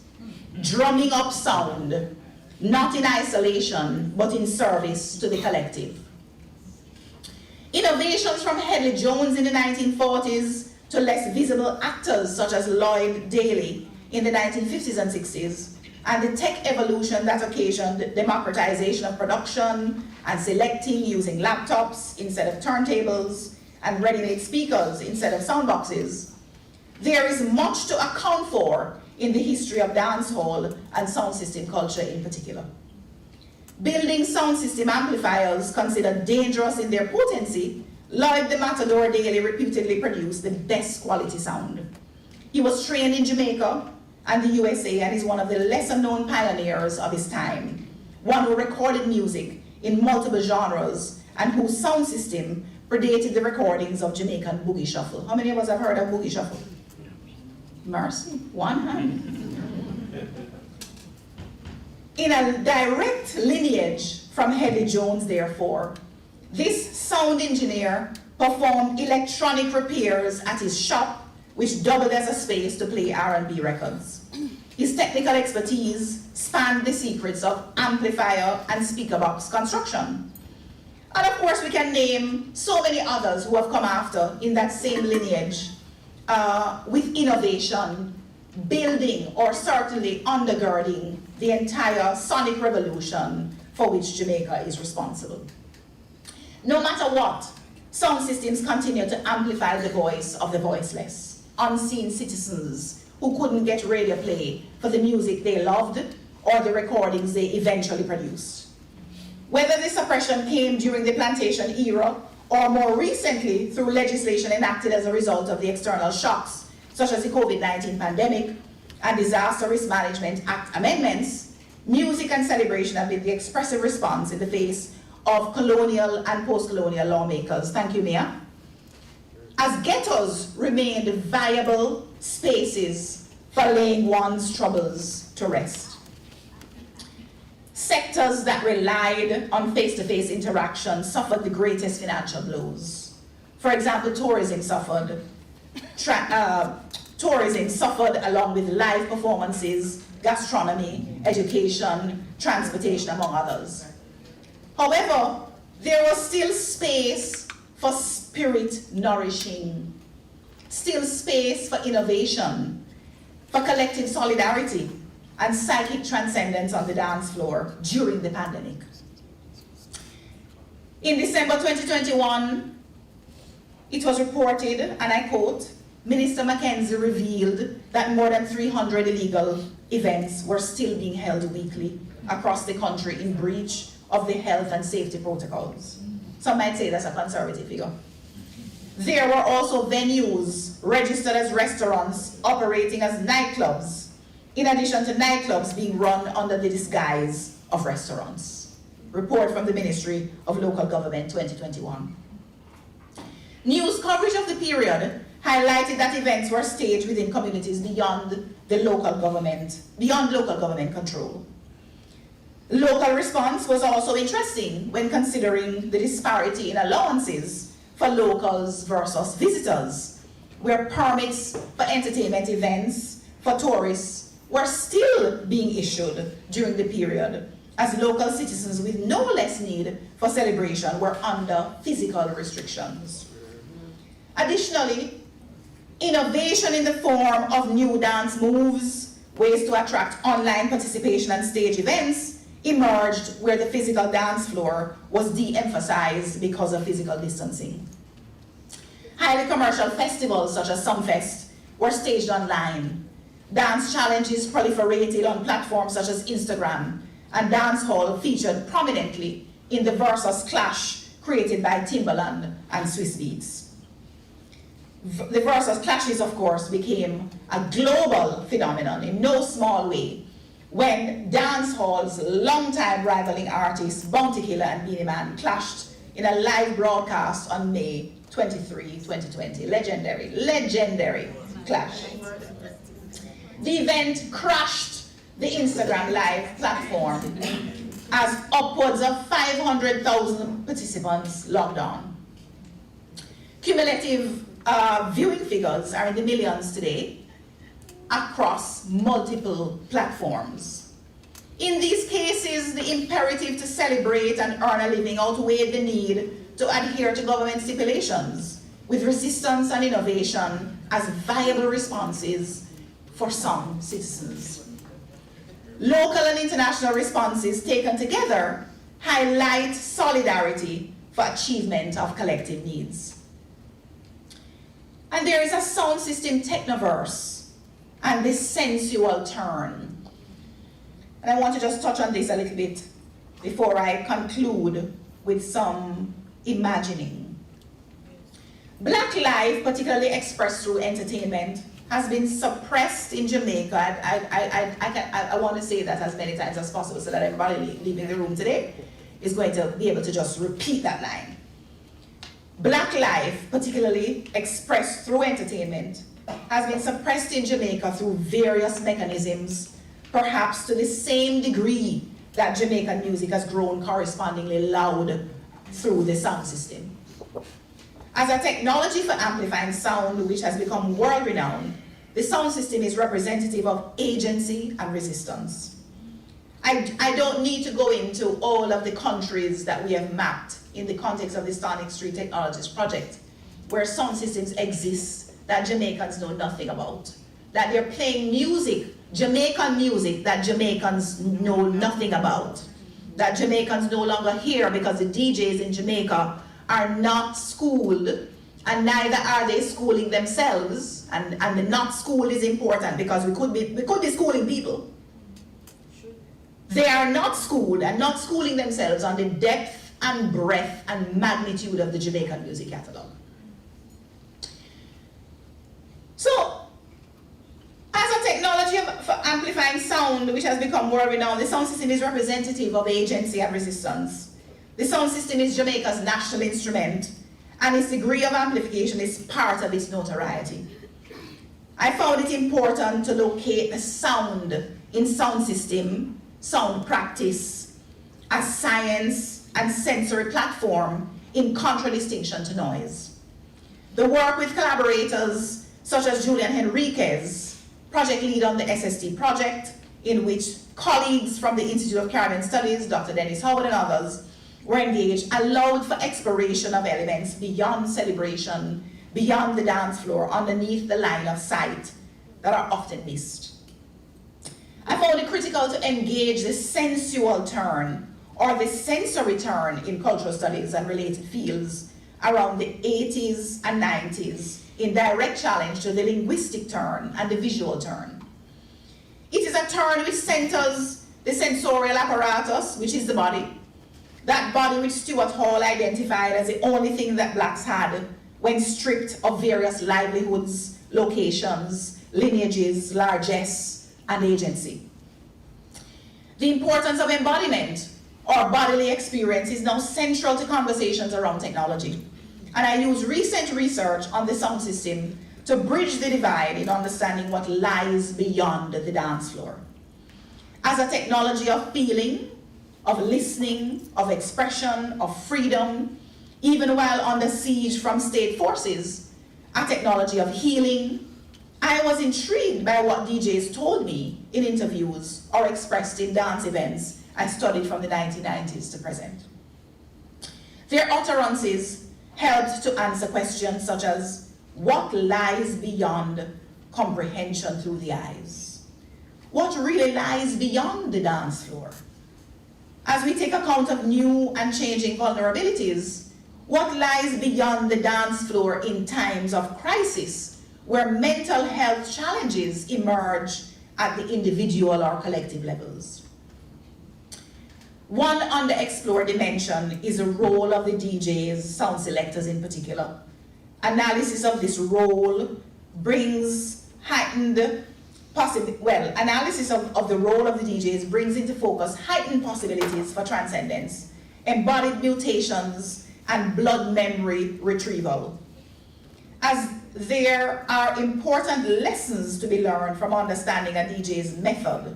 [SPEAKER 9] Drumming up sound, not in isolation, but in service to the collective. Innovations from Hedley Jones in the 1940s to less visible actors such as Lloyd Daly in the 1950s and 60s, and the tech evolution that occasioned democratization of production and selecting using laptops instead of turntables and ready-made speakers instead of sound boxes. There is much to account for in the history of dancehall and sound system culture in particular. Building sound system amplifiers considered dangerous in their potency, Lloyd the Matador Daly reputedly produced the best quality sound. He was trained in Jamaica and the USA and is one of the lesser known pioneers of his time, one who recorded music in multiple genres and whose sound system predated the recordings of Jamaican boogie shuffle. How many of us have heard of boogie shuffle? Mercy, one hand. In a direct lineage from Hedley Jones, therefore, this sound engineer performed electronic repairs at his shop, which doubled as a space to play R&B records. His technical expertise spanned the secrets of amplifier and speaker box construction. And of course, we can name so many others who have come after in that same lineage with innovation, building or certainly undergirding the entire sonic revolution for which Jamaica is responsible. No matter what, sound systems continue to amplify the voice of the voiceless, unseen citizens who couldn't get radio play for the music they loved or the recordings they eventually produced. Whether this suppression came during the plantation era or more recently through legislation enacted as a result of the external shocks, such as the COVID-19 pandemic and Disaster Risk Management Act amendments, music and celebration have been the expressive response in the face of colonial and post-colonial lawmakers. Thank you, Niaah. As ghettos remained viable spaces for laying one's troubles to rest. Sectors that relied on face-to-face interaction suffered the greatest financial blows. For example, tourism suffered. Tourism suffered along with live performances, gastronomy, education, transportation, among others. However, there was still space for spirit nourishing, still space for innovation, for collective solidarity, and psychic transcendence on the dance floor during the pandemic. In December 2021, it was reported, and I quote, Minister Mackenzie revealed that more than 300 illegal events were still being held weekly across the country in breach of the health and safety protocols. Some might say that's a conservative figure. There were also venues registered as restaurants operating as nightclubs in addition to nightclubs being run under the disguise of restaurants. Report from the Ministry of Local Government 2021. News coverage of the period highlighted that events were staged within communities beyond local government control. Local response was also interesting when considering the disparity in allowances for locals versus visitors, where permits for entertainment events for tourists were still being issued during the period, as local citizens with no less need for celebration were under physical restrictions. Additionally, innovation in the form of new dance moves, ways to attract online participation and stage events emerged where the physical dance floor was de-emphasized because of physical distancing. Highly commercial festivals such as Sumfest were staged online. Dance challenges proliferated on platforms such as Instagram, and dancehall featured prominently in the Versus Clash created by Timbaland and Swiss Beats. The Versus Clashes, of course, became a global phenomenon in no small way when dancehall's longtime rivaling artists Bounty Killer and Beenie Man clashed in a live broadcast on May 23, 2020. Legendary clash. The event crashed the Instagram Live platform as upwards of 500,000 participants logged on. Cumulative viewing figures are in the millions today across multiple platforms. In these cases, the imperative to celebrate and earn a living outweighed the need to adhere to government stipulations, with resistance and innovation as viable responses for some citizens. Local and international responses taken together highlight solidarity for achievement of collective needs. And there is a sound system technoverse and this sensual turn. And I want to just touch on this a little bit before I conclude with some imagining. Black life, particularly expressed through entertainment, has been suppressed in Jamaica. I want to say that as many times as possible so that everybody leaving the room today is going to be able to just repeat that line. Black life, particularly expressed through entertainment, has been suppressed in Jamaica through various mechanisms, perhaps to the same degree that Jamaican music has grown correspondingly loud through the sound system. As a technology for amplifying sound which has become world-renowned, the sound system is representative of agency and resistance. I don't need to go into all of the countries that we have mapped in the context of the Sonic Street Technologies project, where sound systems exist that Jamaicans know nothing about, that they're playing music, Jamaican music, that Jamaicans know nothing about, that Jamaicans no longer hear because the DJs in Jamaica are not schooled, and neither are they schooling themselves, and the not schooled is important because we could be schooling people. They are not schooled and not schooling themselves on the depth and breadth and magnitude of the Jamaican music catalog. So, as a technology for amplifying sound, which has become world-renowned, the sound system is representative of agency and resistance. The sound system is Jamaica's national instrument, and its degree of amplification is part of its notoriety. I found it important to locate the sound in sound system, sound practice, as science and sensory platform in contradistinction to noise. The work with collaborators such as Julian Henriquez, project lead on the SST project, in which colleagues from the Institute of Caribbean Studies, Dr. Dennis Howard and others, were engaged, allowed for exploration of elements beyond celebration, beyond the dance floor, underneath the line of sight that are often missed. I found it critical to engage the sensual turn or the sensory turn in cultural studies and related fields around the 80s and 90s in direct challenge to the linguistic turn and the visual turn. It is a turn which centers the sensorial apparatus, which is the body, that body which Stuart Hall identified as the only thing that blacks had when stripped of various livelihoods, locations, lineages, largesse, and agency. The importance of embodiment or bodily experience is now central to conversations around technology. And I use recent research on the sound system to bridge the divide in understanding what lies beyond the dance floor. As a technology of feeling, of listening, of expression, of freedom, even while under siege from state forces, a technology of healing, I was intrigued by what DJs told me in interviews or expressed in dance events I studied from the 1990s to present. Their utterances helped to answer questions such as, what lies beyond comprehension through the eyes? What really lies beyond the dance floor? As we take account of new and changing vulnerabilities, what lies beyond the dance floor in times of crisis, where mental health challenges emerge at the individual or collective levels? One underexplored dimension is the role of the DJs, sound selectors in particular. Analysis of this role brings analysis of the role of the DJs brings into focus heightened possibilities for transcendence, embodied mutations, and blood memory retrieval. As there are important lessons to be learned from understanding a DJ's method,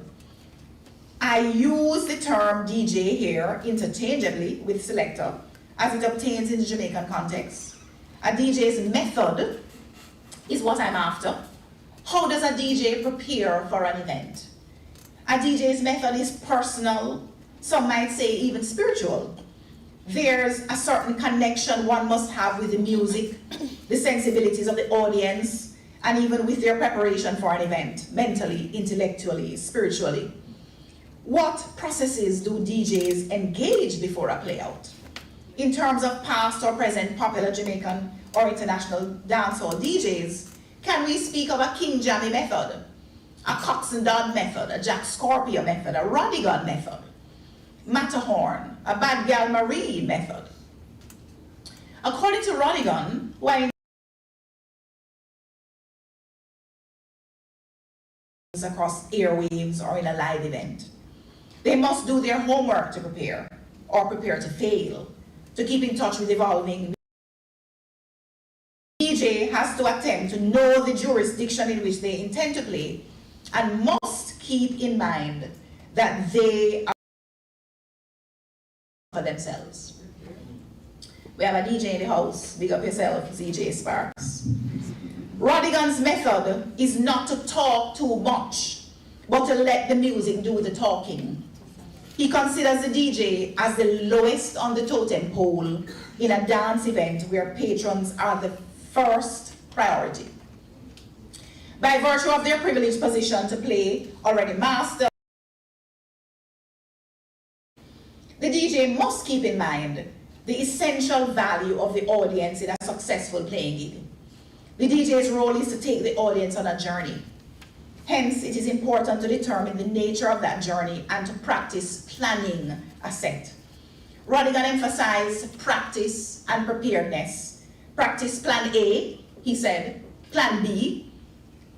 [SPEAKER 9] I use the term DJ here interchangeably with selector as it obtains in the Jamaican context. A DJ's method is what I'm after. How does a DJ prepare for an event? A DJ's method is personal, some might say even spiritual. There's a certain connection one must have with the music, the sensibilities of the audience, and even with their preparation for an event, mentally, intellectually, spiritually. What processes do DJs engage before a playout? In terms of past or present popular Jamaican or international dancehall DJs, can we speak of a King Jammy method, a Coxsone Dodd method, a Jack Scorpio method, a Rodigan method, Matterhorn, a Bad Gal Marie method? According to Rodigan, while across airwaves or in a live event, they must do their homework to prepare, or prepare to fail, to keep in touch with evolving. DJ has to attempt to know the jurisdiction in which they intend to play and must keep in mind that they are for themselves. We have a DJ in the house. Big up yourself, CJ Sparks. Rodigan's method is not to talk too much, but to let the music do the talking. He considers the DJ as the lowest on the totem pole in a dance event where patrons are the first priority. By virtue of their privileged position to play already master, the DJ must keep in mind the essential value of the audience in a successful playing gig. The DJ's role is to take the audience on a journey. Hence, it is important to determine the nature of that journey and to practice planning a set. Rodigan emphasized practice and preparedness. Practice plan A, he said, plan B,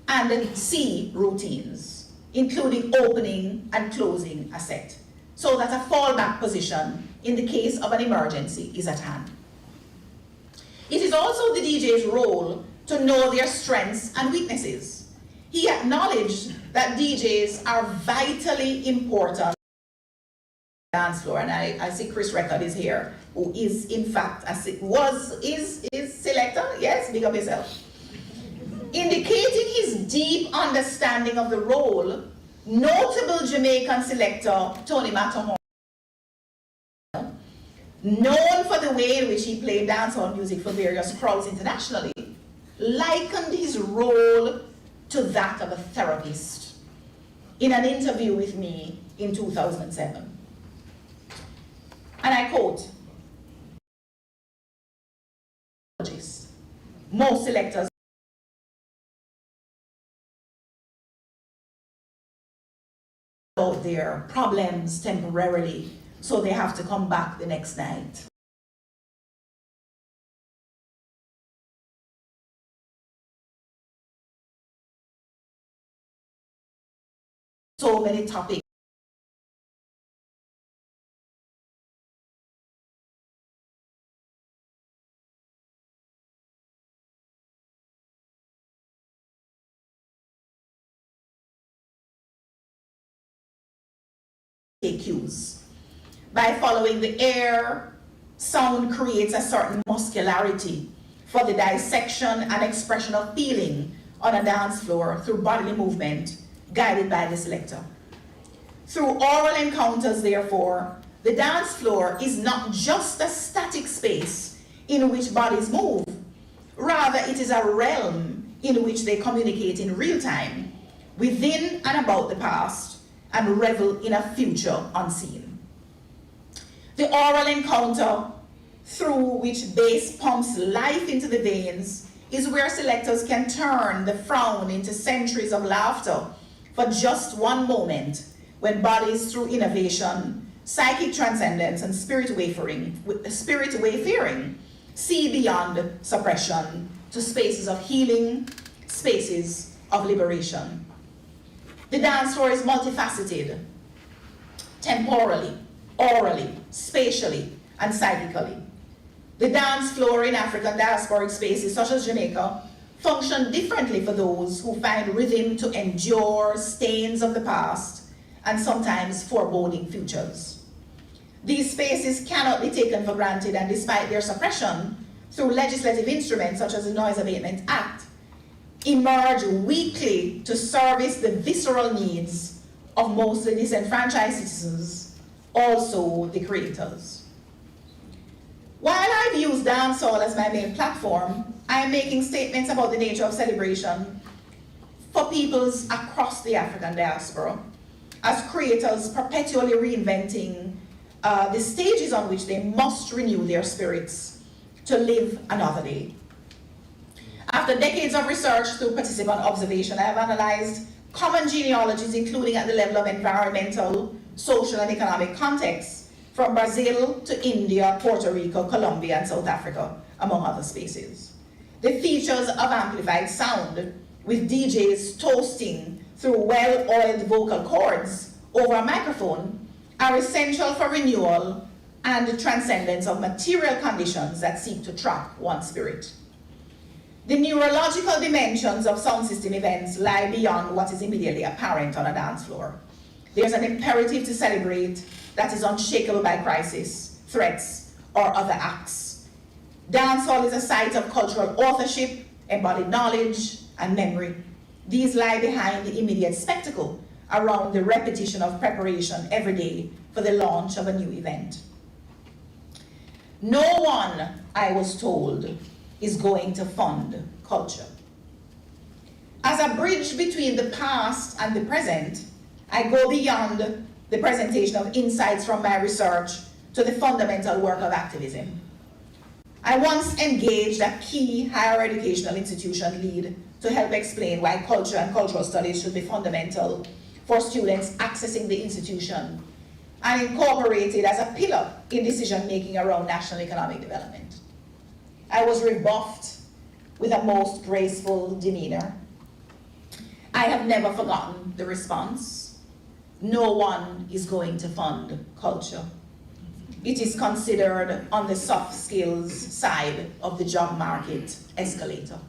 [SPEAKER 9] and then C, routines, including opening and closing a set, so that a fallback position in the case of an emergency is at hand. It is also the DJ's role to know their strengths and weaknesses. He acknowledged that DJs are vitally important on the dance floor, and I see Chris Record is here, who is in fact, is selector, yes, big up yourself. Indicating his deep understanding of the role, notable Jamaican selector Tony Matterhorn, known for the way in which he played dancehall music for various crowds internationally, likened his role to that of a therapist in an interview with me in 2007. And I quote, most selectors about their problems temporarily, so they have to come back the next night. so many topics. Cues. By following the air, sound creates a certain muscularity for the dissection and expression of feeling on a dance floor through bodily movement guided by the selector. Through oral encounters, therefore, the dance floor is not just a static space in which bodies move, rather it is a realm in which they communicate in real time, within and about the past, and revel in a future unseen. The oral encounter through which bass pumps life into the veins is where selectors can turn the frown into centuries of laughter for just one moment, when bodies through innovation, psychic transcendence, and spirit wayfaring see beyond suppression to spaces of healing, spaces of liberation. The dance floor is multifaceted, temporally, orally, spatially, and psychically. The dance floor in African diasporic spaces such as Jamaica function differently for those who find rhythm to endure stains of the past and sometimes foreboding futures. These spaces cannot be taken for granted, and despite their suppression through legislative instruments such as the Noise Abatement Act, emerge weekly to service the visceral needs of mostly disenfranchised citizens, also the creators. While I've used dancehall as my main platform, I am making statements about the nature of celebration for peoples across the African diaspora, as creators perpetually reinventing the stages on which they must renew their spirits to live another day. After decades of research through participant observation, I have analyzed common genealogies, including at the level of environmental, social, and economic contexts, from Brazil to India, Puerto Rico, Colombia, and South Africa, among other spaces. The features of amplified sound, with DJs toasting through well-oiled vocal cords over a microphone, are essential for renewal and the transcendence of material conditions that seek to trap one's spirit. The neurological dimensions of sound system events lie beyond what is immediately apparent on a dance floor. There's an imperative to celebrate that is unshakable by crisis, threats, or other acts. Dancehall is a site of cultural authorship, embodied knowledge, and memory. These lie behind the immediate spectacle around the repetition of preparation every day for the launch of a new event. No one, I was told, is going to fund culture. As a bridge between the past and the present, I go beyond the presentation of insights from my research to the fundamental work of activism. I once engaged a key higher educational institution lead to help explain why culture and cultural studies should be fundamental for students accessing the institution and incorporated as a pillar in decision-making around national economic development. I was rebuffed with a most graceful demeanor. I have never forgotten the response. No one is going to fund culture. It is considered on the soft skills side of the job market escalator.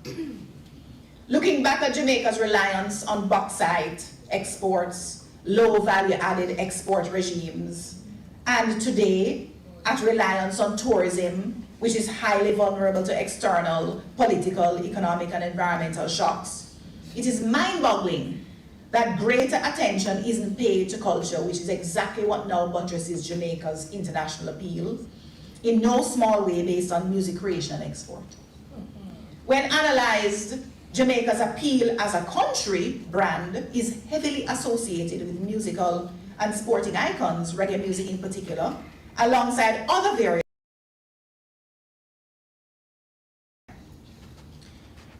[SPEAKER 9] Looking back at Jamaica's reliance on bauxite exports, low value-added export regimes, and today at reliance on tourism, which is highly vulnerable to external political, economic, and environmental shocks, it is mind-boggling that greater attention isn't paid to culture, which is exactly what now buttresses Jamaica's international appeal, in no small way based on music creation and export. When analyzed, Jamaica's appeal as a country brand is heavily associated with musical and sporting icons, reggae music in particular, alongside other various.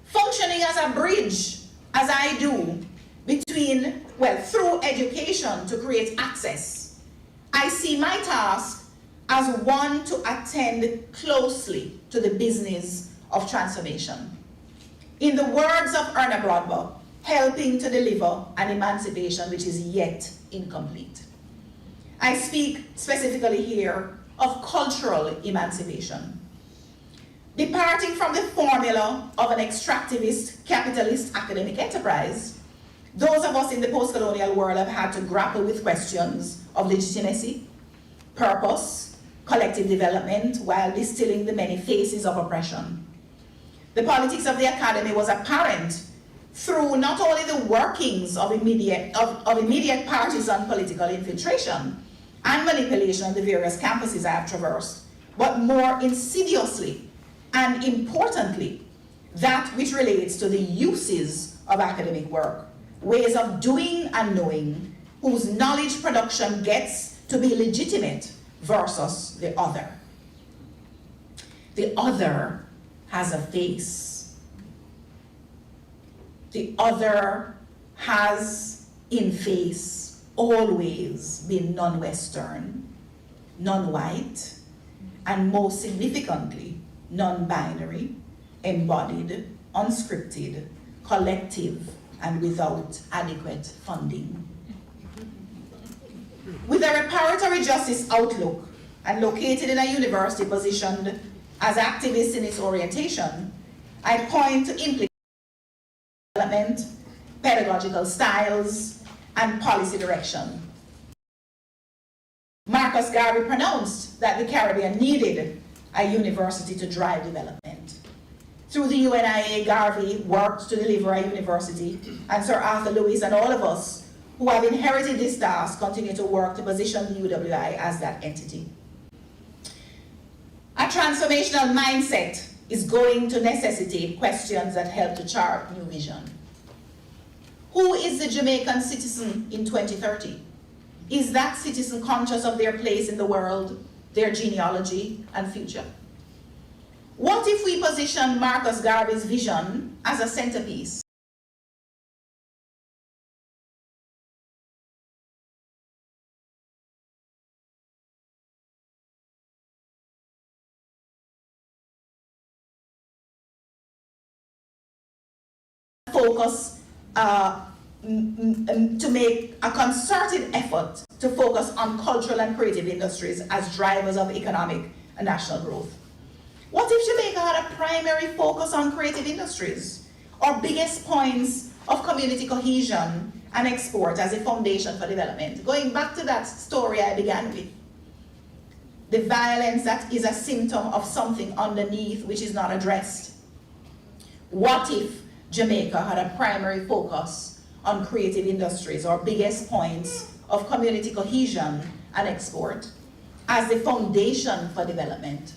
[SPEAKER 9] Functioning as a bridge, as I do, between, through education to create access, I see my task as one to attend closely to the business of transformation. In the words of Erna Broadbach, helping to deliver an emancipation which is yet incomplete. I speak specifically here of cultural emancipation. Departing from the formula of an extractivist, capitalist academic enterprise, those of us in the post-colonial world have had to grapple with questions of legitimacy, purpose, collective development, while distilling the many faces of oppression. The politics of the academy was apparent through not only the workings of immediate partisan political infiltration and manipulation of the various campuses I have traversed, but more insidiously and importantly, that which relates to the uses of academic work, ways of doing and knowing, whose knowledge production gets to be legitimate versus the other. The other has a face. The other has in face always been non-Western, non-white, and most significantly, non-binary, embodied, unscripted, collective, and without adequate funding. With a reparatory justice outlook and located in a university positioned as activist in its orientation, I point to implications development, pedagogical styles, and policy direction. Marcus Garvey pronounced that the Caribbean needed a university to drive development. Through the UNIA, Garvey worked to deliver a university, and Sir Arthur Lewis and all of us who have inherited this task continue to work to position the UWI as that entity. A transformational mindset is going to necessitate questions that help to chart new vision. Who is the Jamaican citizen in 2030? Is that citizen conscious of their place in the world, their genealogy and future? What if we position Marcus Garvey's vision as a centerpiece? Focus to make a concerted effort to focus on cultural and creative industries as drivers of economic and national growth. What if Jamaica had a primary focus on creative industries, our biggest points of community cohesion and export as a foundation for development? Going back to that story I began with, the violence that is a symptom of something underneath which is not addressed. What if Jamaica had a primary focus on creative industries, our biggest points of community cohesion and export, as the foundation for development?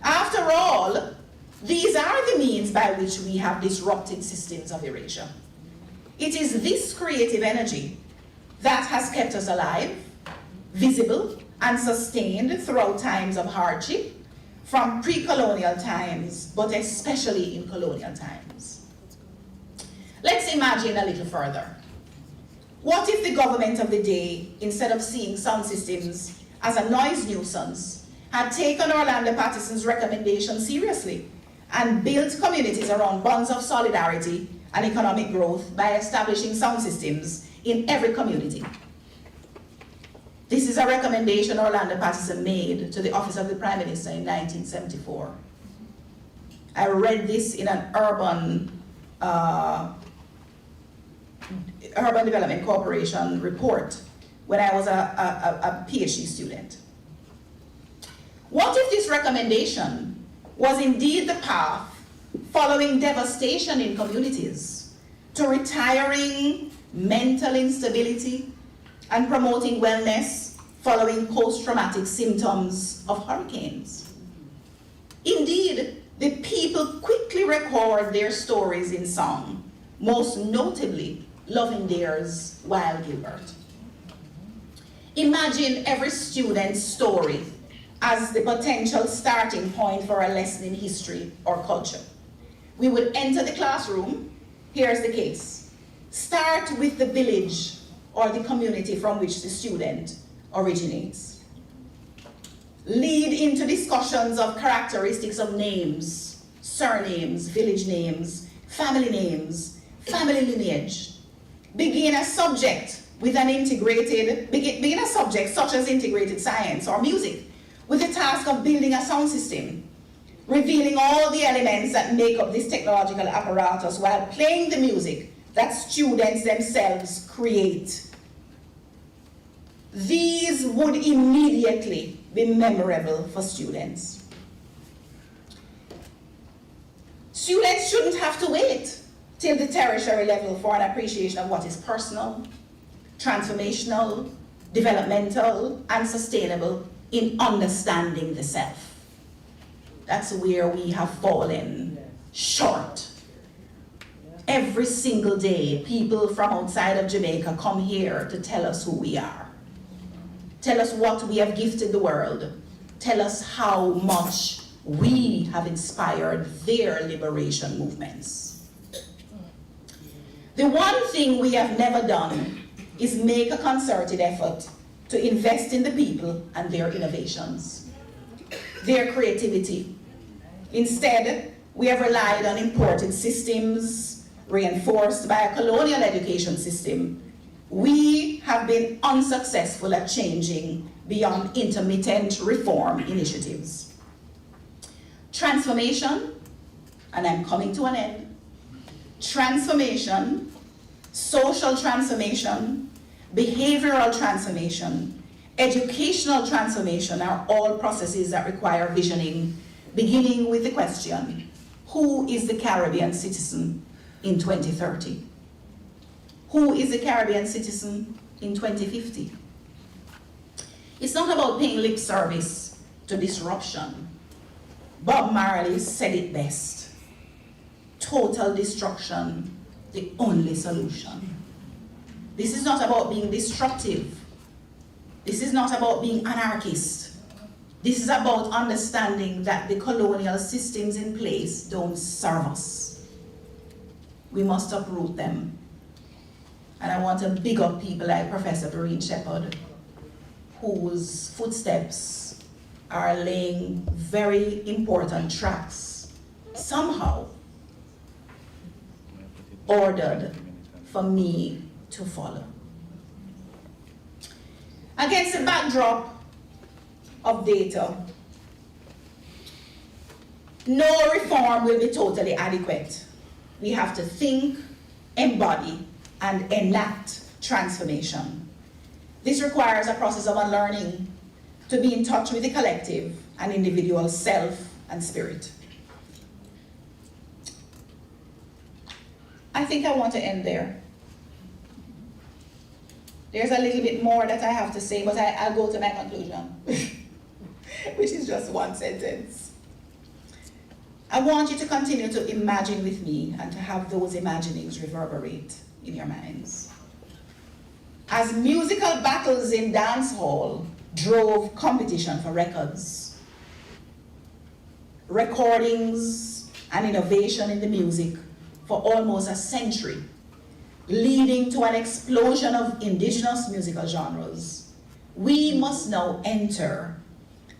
[SPEAKER 9] After all, these are the means by which we have disrupted systems of erasure. It is this creative energy that has kept us alive, visible, and sustained throughout times of hardship, from pre-colonial times, but especially in colonial times. Let's imagine a little further. What if the government of the day, instead of seeing sound systems as a noise nuisance, had taken Orlando Patterson's recommendation seriously and built communities around bonds of solidarity and economic growth by establishing sound systems in every community? This is a recommendation Orlando Patterson made to the Office of the Prime Minister in 1974. I read this in an Urban Development Corporation report when I was a PhD student. What if this recommendation was indeed the path following devastation in communities to retiring mental instability and promoting wellness following post-traumatic symptoms of hurricanes? Indeed, the people quickly record their stories in song, most notably Loving Dare's Wild Gilbert. Imagine every student's story as the potential starting point for a lesson in history or culture. We would enter the classroom. Here's the case. Start with the village or the community from which the student originates. Lead into discussions of characteristics of names, surnames, village names, family names, family lineage. Begin a subject with an integrated, begin a subject such as integrated science or music with the task of building a sound system, revealing all the elements that make up this technological apparatus while playing the music that students themselves create. These would immediately be memorable for students. Students shouldn't have to wait till the tertiary level for an appreciation of what is personal, transformational, developmental, and sustainable in understanding the self. That's where we have fallen short. Every single day, people from outside of Jamaica come here to tell us who we are. Tell us what we have gifted the world. Tell us how much we have inspired their liberation movements. The one thing we have never done is make a concerted effort to invest in the people and their innovations, their creativity. Instead, we have relied on imported systems reinforced by a colonial education system. We have been unsuccessful at changing beyond intermittent reform initiatives. Transformation, and I'm coming to an end, transformation, social transformation, behavioral transformation, educational transformation are all processes that require visioning, beginning with the question, who is the Caribbean citizen in 2030? Who is the Caribbean citizen in 2050? It's not about paying lip service to disruption. Bob Marley said it best. Total destruction, the only solution. This is not about being destructive. This is not about being anarchist. This is about understanding that the colonial systems in place don't serve us. We must uproot them. And I want to big up people like Professor Doreen Shepherd, whose footsteps are laying very important tracks, somehow ordered for me to follow. Against the backdrop of data, no reform will be totally adequate. We have to think, embody, and enact transformation. This requires a process of unlearning to be in touch with the collective and individual self and spirit. I think I want to end there. There's a little bit more that I have to say, but I'll go to my conclusion, which is just one sentence. I want you to continue to imagine with me and to have those imaginings reverberate in your minds. As musical battles in dance hall drove competition for records, recordings, and innovation in the music for almost a century, leading to an explosion of indigenous musical genres, we must now enter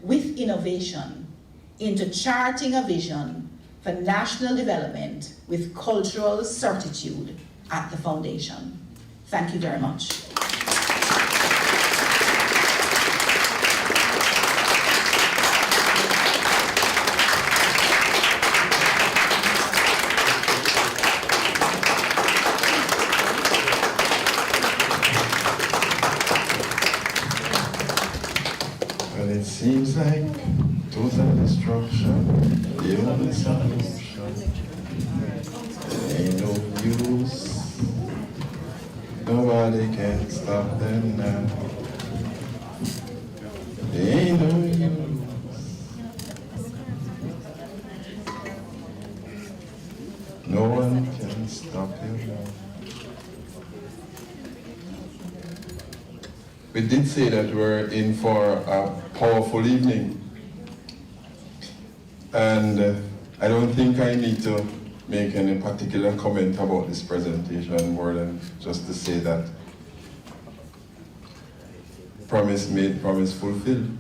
[SPEAKER 9] with innovation into charting a vision for national development with cultural certitude at the foundation. Thank you very much.
[SPEAKER 1] Well, it seems like total destruction, the only solution. Ain't no use. Nobody can stop them now. Ain't no use. No one can stop you now. We did say that we're in for a powerful evening. And I don't think I need to make any particular comment about this presentation more than just to say that promise made, promise fulfilled.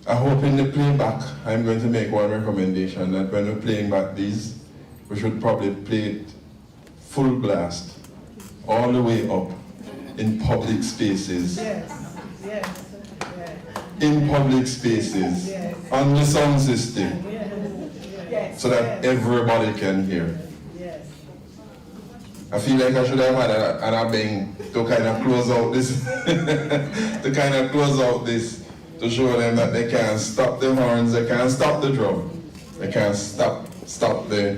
[SPEAKER 1] I hope in the playback, I'm going to make one recommendation that when we're playing back these, we should probably play it full blast, all the way up, in public spaces.
[SPEAKER 13] Yes, yes, yes.
[SPEAKER 1] In public spaces,
[SPEAKER 13] Yes.
[SPEAKER 1] on the sound system,
[SPEAKER 13] Yes.
[SPEAKER 1] so that everybody can hear.
[SPEAKER 13] Yes.
[SPEAKER 1] I feel like I should have had an bang to kind of close out this, to show them that they can't stop the horns, they can't stop the drum, they can't stop the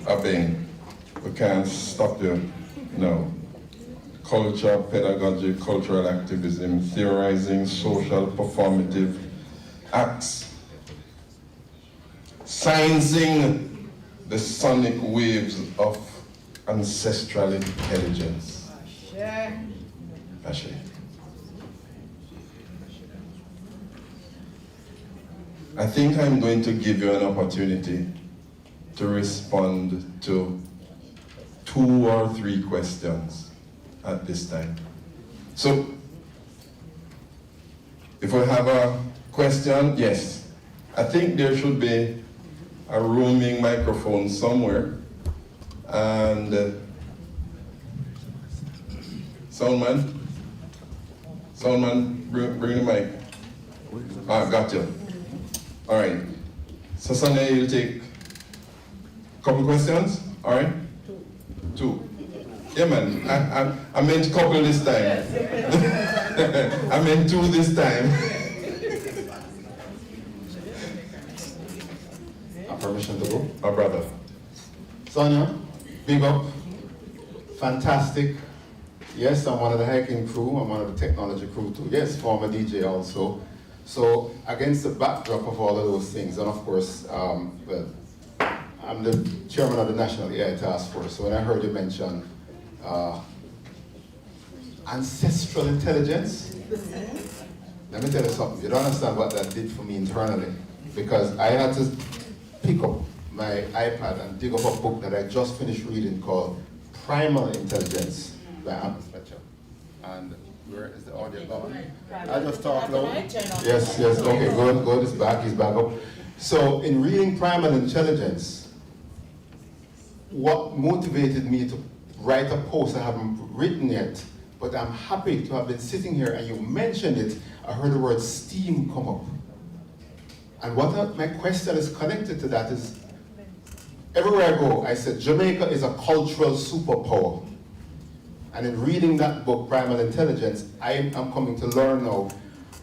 [SPEAKER 1] bang. We can't stop the, no. Culture, pedagogy, cultural activism, theorizing, social, performative acts. Sciencing the sonic waves of ancestral intelligence. Ashe. I think I'm going to give you an opportunity to respond to 2 or 3 questions at this time. So, if we have a question, yes. I think there should be a roaming microphone somewhere. And Soundman, bring the mic. Ah, got you. All right. So Sonjah, you'll take a couple questions? All right? 2. Yeah, man. I meant couple this time. I meant 2 this time.
[SPEAKER 14] Permission to go?
[SPEAKER 1] My brother.
[SPEAKER 14] Sonjah, big up. Fantastic. Yes, I'm one of the hiking crew. I'm one of the technology crew too. Yes, former DJ also. So against the backdrop of all of those things, and of course, well, I'm the chairman of the National AI Task Force. So when I heard you mention ancestral intelligence, let me tell you something. You don't understand what that did for me internally, because I had to pick up my iPad and dig up a book that I just finished reading called Primal Intelligence by Amos Fletcher. And where is the audio going? I just talk loud. Yes, okay, good, he's back up. So in reading Primal Intelligence, what motivated me to write a post I haven't written yet, but I'm happy to have been sitting here and you mentioned it, I heard the word STEAM come up. And what my question is connected to that is, everywhere I go, I said, Jamaica is a cultural superpower. And in reading that book, Primal Intelligence, I am coming to learn now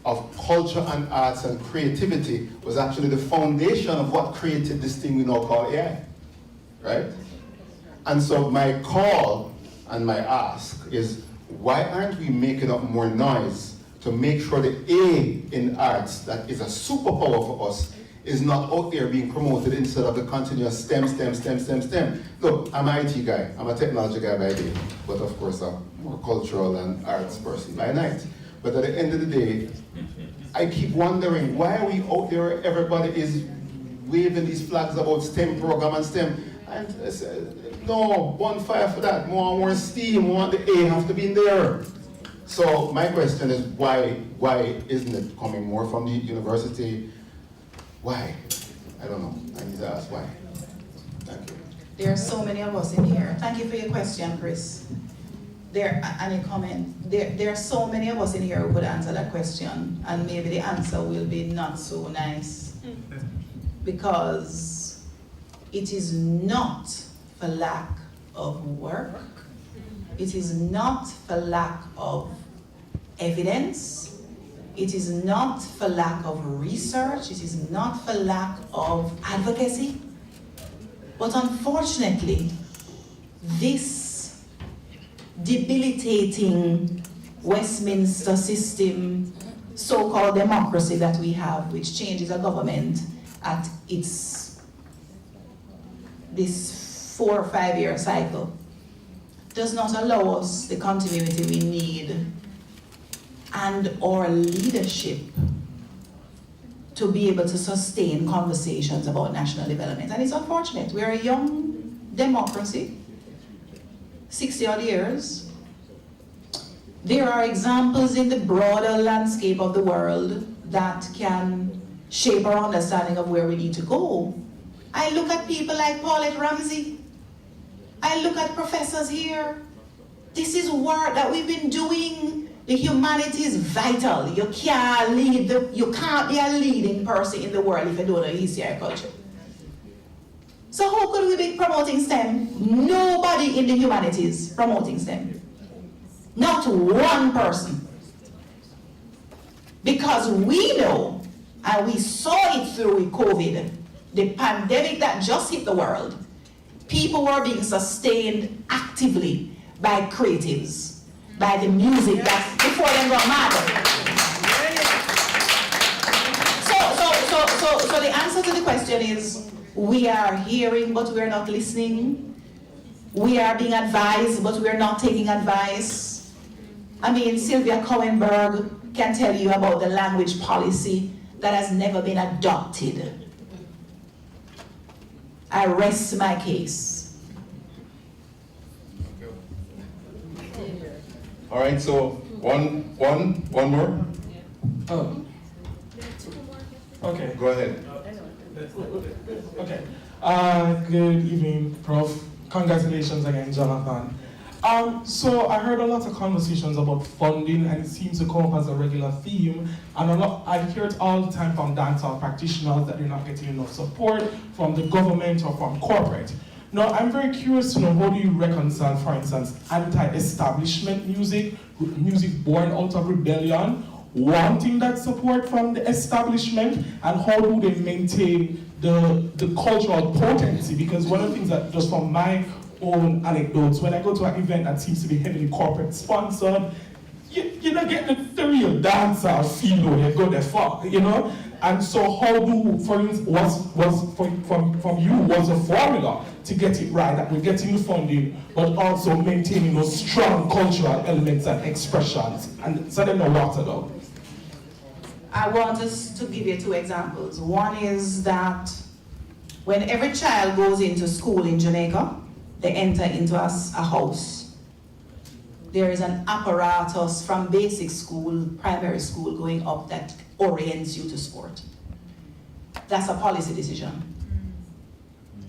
[SPEAKER 14] of culture and arts and creativity was actually the foundation of what created this thing we now call AI, right? And so my call and my ask is, why aren't we making up more noise to make sure the A in arts, that is a superpower for us, is not out there being promoted instead of the continuous STEM. Look, I'm an IT guy, I'm a technology guy by day, but of course I'm more cultural and arts person by night. But at the end of the day, I keep wondering, why are we out there, everybody is waving these flags about STEM program and STEM, and I said, no, bonfire for that, more STEAM, more the A have to be in there. So my question is, why isn't it coming more from the university? Why? I don't know. I need to ask why. Thank you.
[SPEAKER 9] There are so many of us in here. Thank you for your question, Chris. And your comment. There are so many of us in here who could answer that question, and maybe the answer will be not so nice. Because it is not for lack of work. It is not for lack of evidence. It is not for lack of research. It is not for lack of advocacy. But unfortunately, this debilitating Westminster system, so-called democracy that we have, which changes a government at this 4 or 5 year cycle, does not allow us the continuity we need and our leadership to be able to sustain conversations about national development. And it's unfortunate. We're a young democracy, 60 odd years. There are examples in the broader landscape of the world that can shape our understanding of where we need to go. I look at people like Paulette Ramsey. I look at professors here. This is work that we've been doing. The humanities vital. You can't be a leading person in the world if you don't know history or culture. So how could we be promoting STEM? Nobody in the humanities promoting STEM. Not one person. Because we know, and we saw it through with COVID, the pandemic that just hit the world, people were being sustained actively by creatives, by the music that before them got mad. So the answer to the question is, we are hearing but we are not listening. We are being advised but we are not taking advice. I mean, Sylvia Cohenberg can tell you about the language policy that has never been adopted. I rest my case.
[SPEAKER 1] All right, so one more.
[SPEAKER 15] Oh. Okay.
[SPEAKER 1] Go ahead.
[SPEAKER 15] Okay. Good evening, Prof. Congratulations again, Jonathan. So I heard a lot of conversations about funding, and it seems to come up as a regular theme. And I hear it all the time from dancehall practitioners that they're not getting enough support from the government or from corporate. Now, I'm very curious to know, how do you reconcile, for instance, anti-establishment music, music born out of rebellion, wanting that support from the establishment, and how do they maintain the cultural potency? Because one of the things that, just from my own anecdotes, when I go to an event that seems to be heavily corporate sponsored, you're not getting the real dancer feel when you go there for, you know? And so how do, for instance, from you, was a formula to get it right, that we're getting the funding, but also maintaining those strong cultural elements and expressions, and so they know what to do?
[SPEAKER 9] I want us to give you two examples. One is that when every child goes into school in Jamaica, they enter into a house. There is an apparatus from basic school, primary school, going up that orients you to sport. That's a policy decision.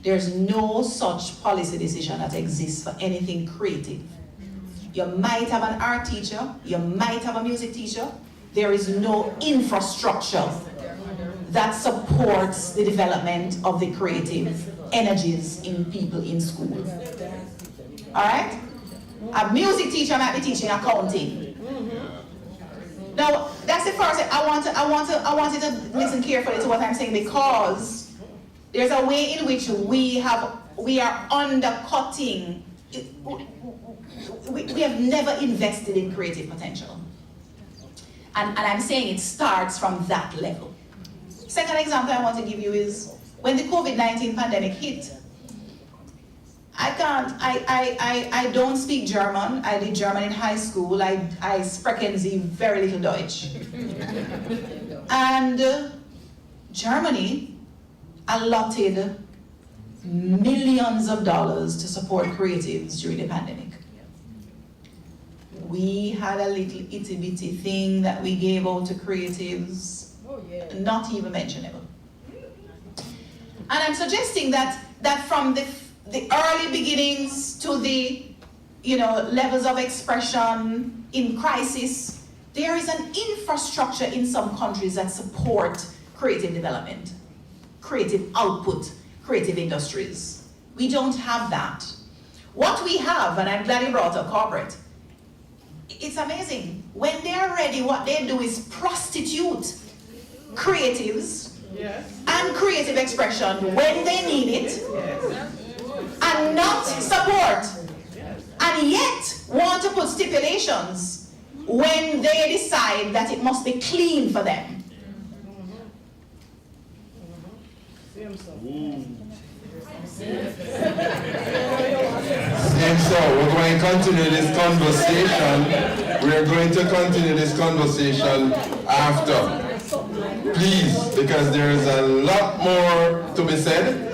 [SPEAKER 9] There's no such policy decision that exists for anything creative. You might have an art teacher, you might have a music teacher. There is no infrastructure that supports the development of the creative energies in people in school. All right? A music teacher might be teaching accounting. Now, that's the first thing. I want you to listen carefully to what I'm saying, because there's a way in which we are undercutting. We have never invested in creative potential. And I'm saying it starts from that level. Second example I want to give you is when the COVID-19 pandemic hit. I don't speak German. I did German in high school. I sprechen Sie very little Deutsch. And Germany allotted millions of dollars to support creatives during the pandemic. We had a little itty bitty thing that we gave out to creatives, not even mentionable. And I'm suggesting that from the early beginnings to the levels of expression in crisis, there is an infrastructure in some countries that support creative development, creative output, creative industries. We don't have that. What we have, and I'm glad you brought up corporate, it's amazing. When they're ready, what they do is prostitute creatives and creative expression when they need it, and not support, and yet want to put stipulations when they decide that it must be clean for them.
[SPEAKER 1] And so we're going to continue this conversation. We are going to continue this conversation after. Please, because there is a lot more to be said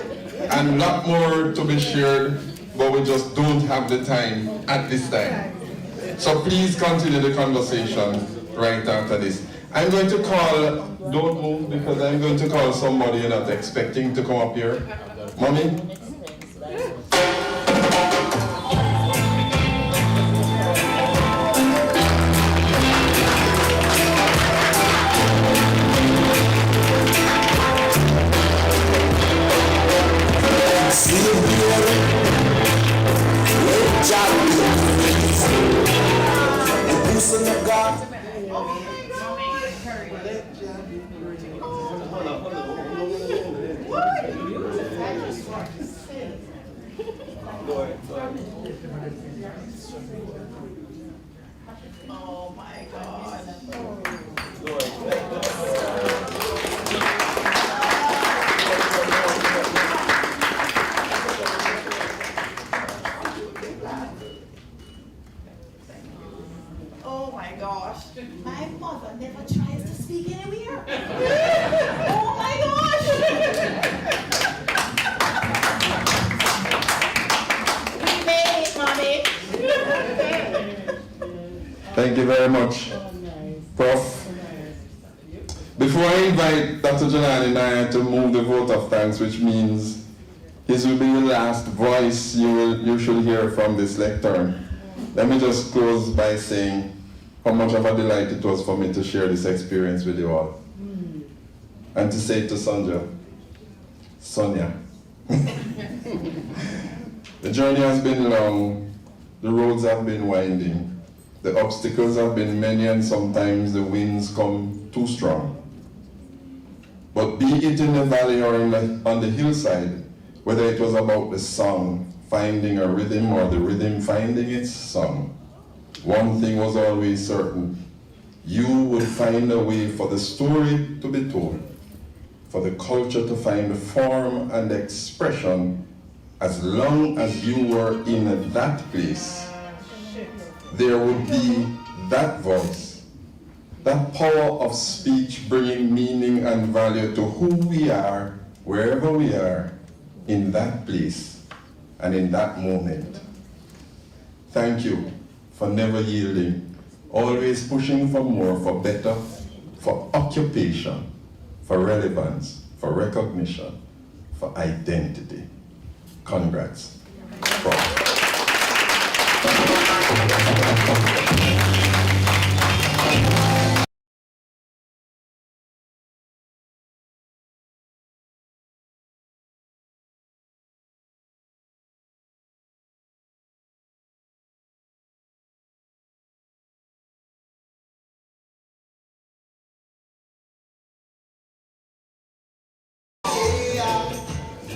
[SPEAKER 1] and a lot more to be shared, but we just don't have the time at this time. So please continue the conversation right after this. I'm going to call, don't move because I'm going to call somebody you're not expecting to come up here. Mommy?
[SPEAKER 9] Oh my God. Oh my gosh. My mother never tries to speak anywhere. Oh my gosh. We made it, Mommy.
[SPEAKER 1] Thank you very much, Prof. Before I invite Dr. Niaah to move the vote of thanks, which means his will be the last voice you should hear from this lectern, let me just close by saying how much of a delight it was for me to share this experience with you all. And to say to Sonjah, Sonjah, the journey has been long, the roads have been winding, the obstacles have been many, and sometimes the winds come too strong. But be it in the valley or on the hillside, whether it was about the song finding a rhythm or the rhythm finding its song, one thing was always certain: you would find a way for the story to be told, for the culture to find form and expression, as long as you were in that place. There would be that voice, that power of speech bringing meaning and value to who we are, wherever we are, in that place and in that moment. Thank you for never yielding, always pushing for more, for better, for occupation, for relevance, for recognition, for identity. Congrats. Prof.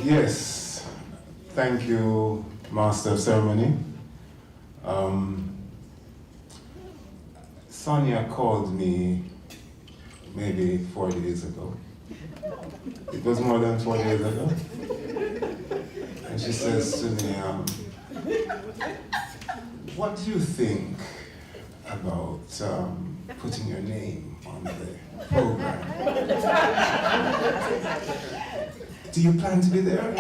[SPEAKER 16] Yes, thank you, Master of Ceremony. Sonia called me maybe 4 days ago. It was more than 4 days ago. And she says to me, what do you think about putting your name on the program? Do you plan to be there?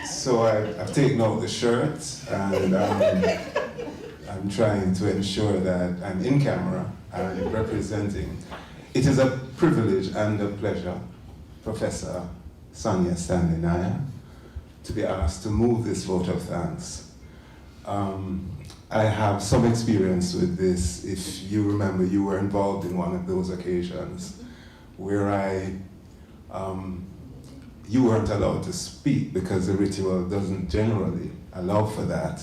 [SPEAKER 16] So I've taken out the shirt and I'm trying to ensure that I'm in camera and representing. It is a privilege and a pleasure, Professor Sonjah Stanley Niaah, to be asked to move this vote of thanks. I have some experience with this. If you remember, you were involved in one of those occasions where you weren't allowed to speak because the ritual doesn't generally allow for that.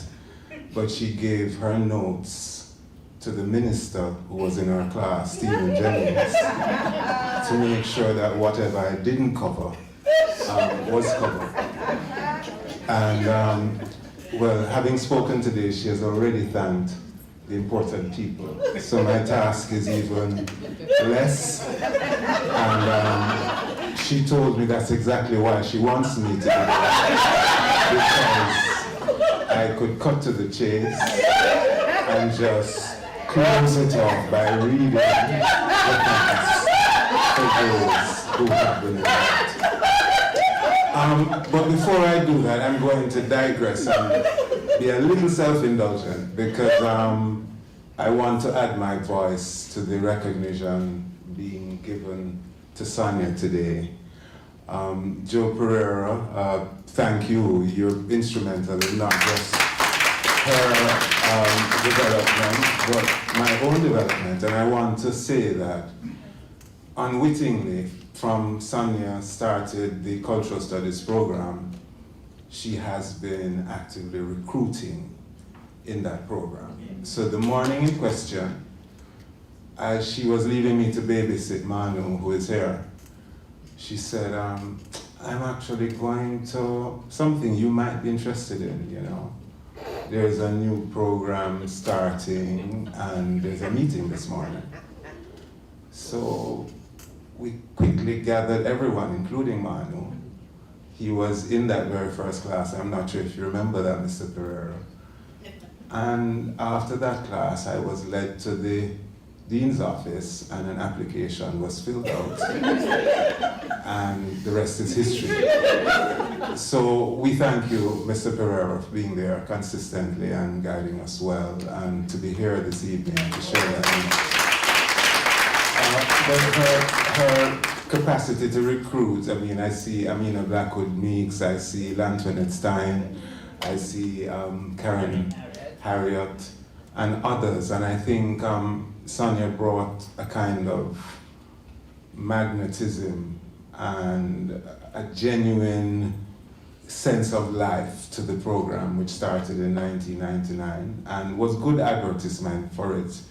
[SPEAKER 16] But she gave her notes to the minister who was in our class, Stephen Jennings, to make sure that whatever I didn't cover was covered. And well, having spoken today, she has already thanked the important people. So my task is even less. And she told me that's exactly why she wants me to do that. Because I could cut to the chase and just close it off by reading the thanks for those who have been involved. But before I do that, I'm going to digress and be a little self-indulgent because I want to add my voice to the recognition being given to Sonjah today. Joe Pereira, thank you. You're instrumental in not just her development, but my own development. And I want to say that unwittingly, from Sonjah started the Cultural Studies program, she has been actively recruiting in that program. So the morning in question, as she was leaving me to babysit Manu, who is here, she said, I'm actually going to something you might be interested in, you know. There's a new program starting and there's a meeting this morning. So we quickly gathered everyone, including Manu. He was in that very first class. I'm not sure if you remember that, Mr. Pereira. And after that class, I was led to the dean's office and an application was filled out. And the rest is history. So we thank you, Mr. Pereira, for being there consistently and guiding us well, and to be here this evening to share that. But her capacity to recruit, I mean, I see Amina Blackwood Meeks, I see Lantoinette Stein, I see Karen Harriott, and others, and I think Sonjah brought a kind of magnetism and a genuine sense of life to the program, which started in 1999 and was good advertisement for it.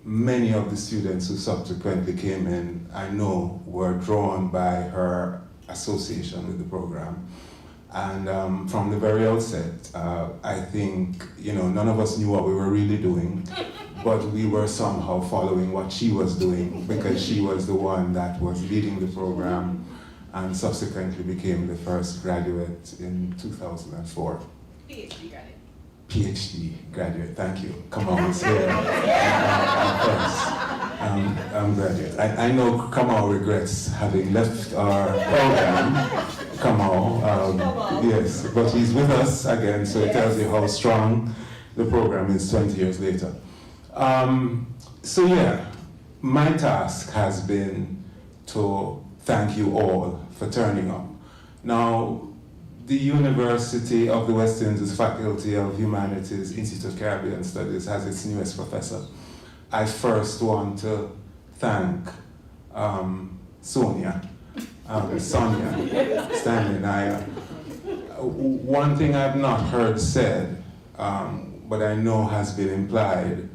[SPEAKER 16] Many of the students who subsequently came in, I know, were drawn by her association with the program. And from the very outset, I think, you know, none of us knew what we were really doing, but we were somehow following what she was doing because she was the one that was leading the program and subsequently became the first graduate in 2004.
[SPEAKER 9] PhD graduate.
[SPEAKER 16] PhD graduate, thank you. Kamal is here. I'm graduate. I know Kamal regrets having left our program. Kamal, yes, but he's with us again, so it tells you how strong the program is 20 years later. So yeah, my task has been to thank you all for turning up. Now, the University of the West Indies Faculty of Humanities Institute of Caribbean Studies has its newest professor. I first want to thank Sonjah, Stanley, Niaah. One thing I've not heard said, but I know has been implied,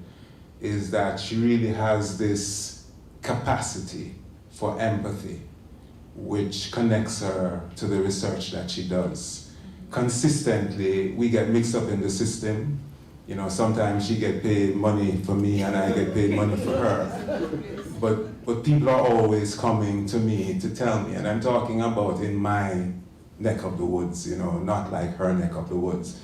[SPEAKER 16] is that she really has this capacity for empathy, which connects her to the research that she does. Consistently, we get mixed up in the system. You know, sometimes she gets paid money for me and I get paid money for her. But people are always coming to me to tell me, and I'm talking about in my neck of the woods, you know, not like her neck of the woods.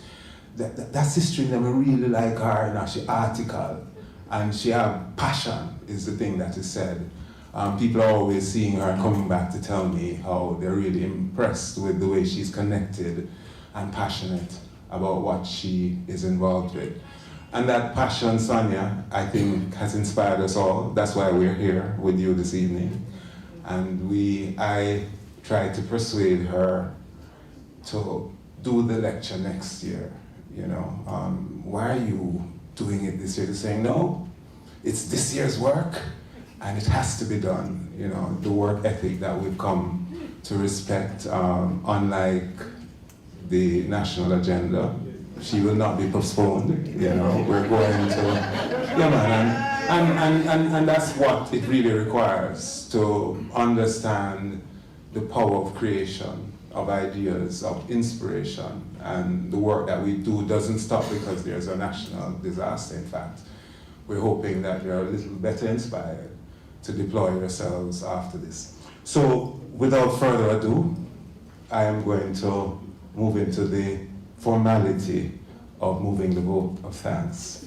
[SPEAKER 16] That sister in them, I really like her, you know, she article, and she have passion is the thing that is said. People are always seeing her coming back to tell me how they're really impressed with the way she's connected and passionate about what she is involved with. And that passion, Sonjah, I think has inspired us all. That's why we're here with you this evening. And I tried to persuade her to do the lecture next year. You know, why are you doing it this year? They're saying, no, it's this year's work. And it has to be done, you know, the work ethic that we've come to respect, unlike the national agenda. She will not be postponed, you know, we're going to, yeah man, and that's what it really requires, to understand the power of creation, of ideas, of inspiration, and the work that we do doesn't stop because there's a national disaster, in fact. We're hoping that you're a little better inspired to deploy yourselves after this. So, without further ado, I am going to move into the formality of moving the vote of thanks.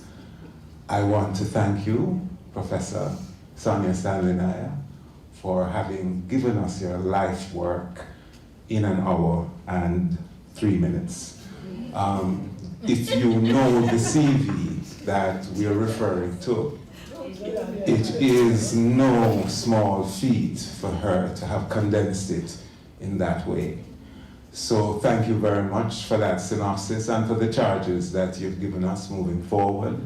[SPEAKER 16] I want to thank you, Professor Sonjah Stanley Niaah, for having given us your life work in 1 hour and 3 minutes. If you know the CV that we are referring to. It is no small feat for her to have condensed it in that way. So thank you very much for that synopsis and for the charges that you've given us moving forward.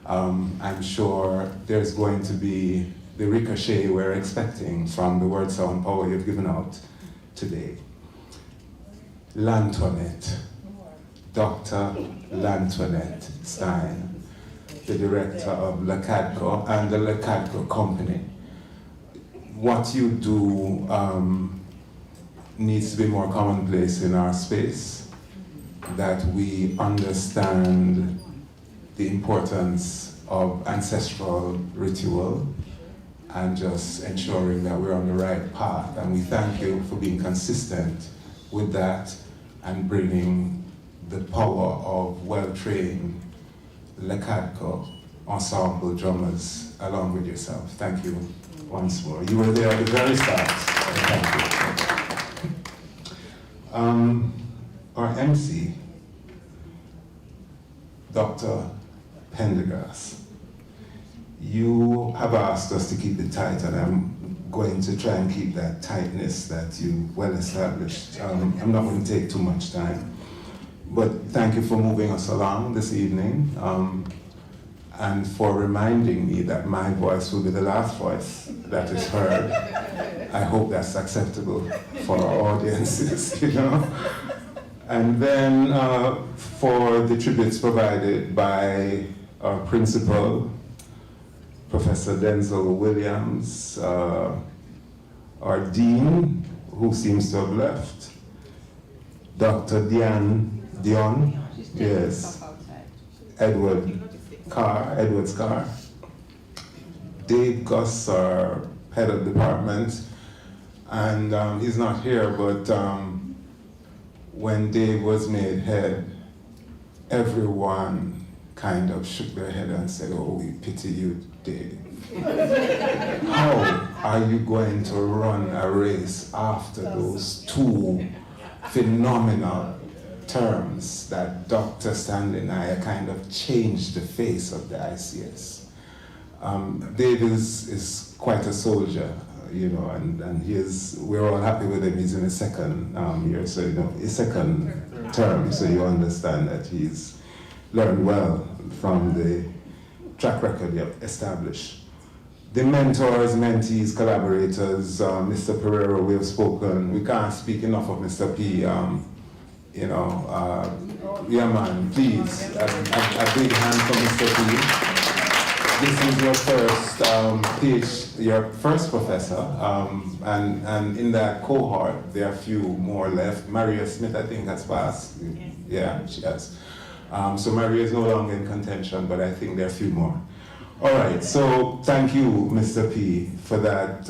[SPEAKER 16] I'm sure there's going to be the ricochet we're expecting from the word sound power you've given out today. L'Antoinette, Dr. L'Antoinette Stein, the director of LeCadco and the LeCadco Company. What you do needs to be more commonplace in our space, that we understand the importance of ancestral ritual and just ensuring that we're on the right path. And we thank you for being consistent with that and bringing the power of well-trained LeCadco ensemble drummers along with yourself. Thank you once more. You were there at the very start. Thank you. Our MC, Dr. Pendergrass, you have asked us to keep it tight, and I'm going to try and keep that tightness that you well established. I'm not going to take too much time, but thank you for moving us along this evening and for reminding me that my voice will be the last voice that is heard. I hope that's acceptable for our audiences, you know. And then for the tributes provided by our principal, Professor Denzel Williams, our dean, who seems to have left, Dr. Dion, yes, Edwards Carr, Dave Gus, our head of department, and he's not here, but when Dave was made head, everyone kind of shook their head and said, "Oh, we pity you, Dave. How are you going to run a race after those two phenomenal terms that Dr. Stanley Niaah kind of changed the face of the ICS?" Dave is quite a soldier, you know, and we're all happy with him. He's in his second year, so you know, his second term, so you understand that he's learned well from the track record you have established. The mentors, mentees, collaborators, Mr. Pereira, we have spoken. We can't speak enough of Mr. P. Yeah, man, please, a big hand for Mr. P. This is your first PhD, your first professor, and in that cohort, there are a few more left. Maria Smith, I think, has passed. Yeah, she has. So Maria is no longer in contention, but I think there are a few more. All right, so thank you, Mr. P, for that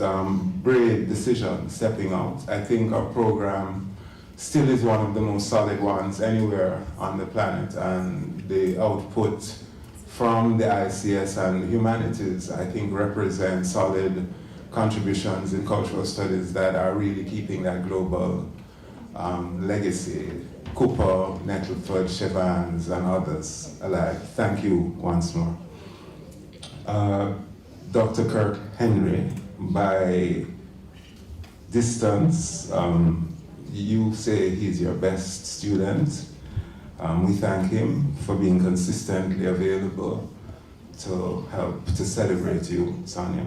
[SPEAKER 16] brave decision, stepping out. I think our program still is one of the most solid ones anywhere on the planet, and the output from the ICS and humanities, I think, represent solid contributions in cultural studies that are really keeping that global legacy. Cooper, Nettleford, Chevans, and others alike. Thank you once more. Dr. Kirk Henry, by distance, you say he's your best student. We thank him for being consistently available to help to celebrate you, Sonjah.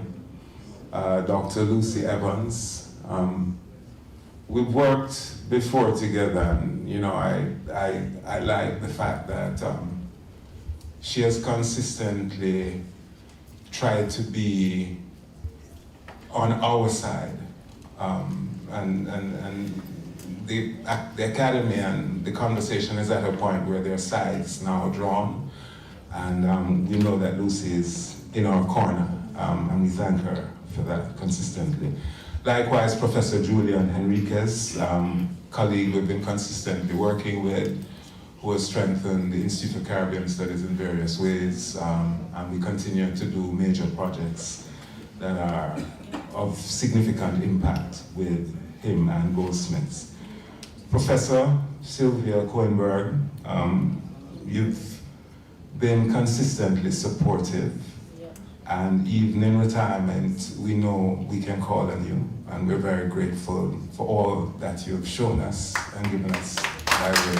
[SPEAKER 16] Dr. Lucy Evans, we've worked before together, and you know, I like the fact that she has consistently tried to be on our side, and the academy and the conversation is at a point where there are sides now drawn, and we know that Lucy is in our corner, and we thank her for that consistently. Likewise, Professor Julian Henriquez, colleague we've been consistently working with, who has strengthened the Institute for Caribbean Studies in various ways, and we continue to do major projects that are of significant impact with him and Goldsmiths. Professor Sylvia Coenberg, you've been consistently supportive. And even in retirement, we know we can call on you. And we're very grateful for all that you've shown us and given us by way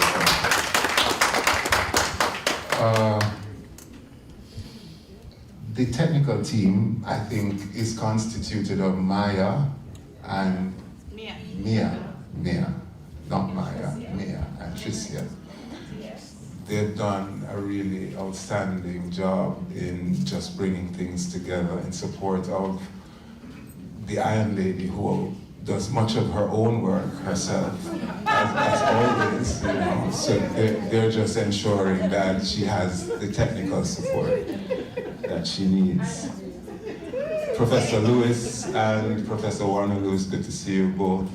[SPEAKER 16] of the technical team, I think, is constituted of Maya and Niaah, not Maya, Niaah and Tricia. They've done a really outstanding job in just bringing things together in support of the Iron Lady, who does much of her own work herself, as always, you know. So they're just ensuring that she has the technical support that she needs. Professor Lewis and Professor Warner Lewis, good to see you both.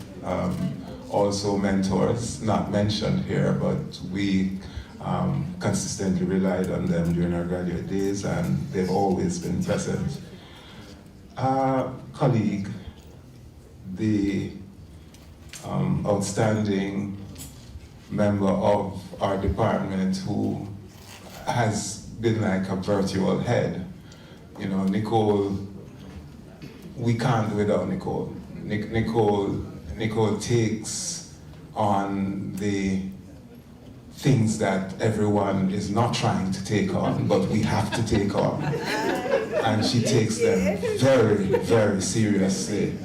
[SPEAKER 16] Also mentors, not mentioned here, but we consistently relied on them during our graduate days, and they've always been present. Colleague, the outstanding member of our department who has been like a virtual head. You know, Nicole, we can't do without Nicole. Nicole takes on the things that everyone is not trying to take on, but we have to take on. And she takes them very, very seriously.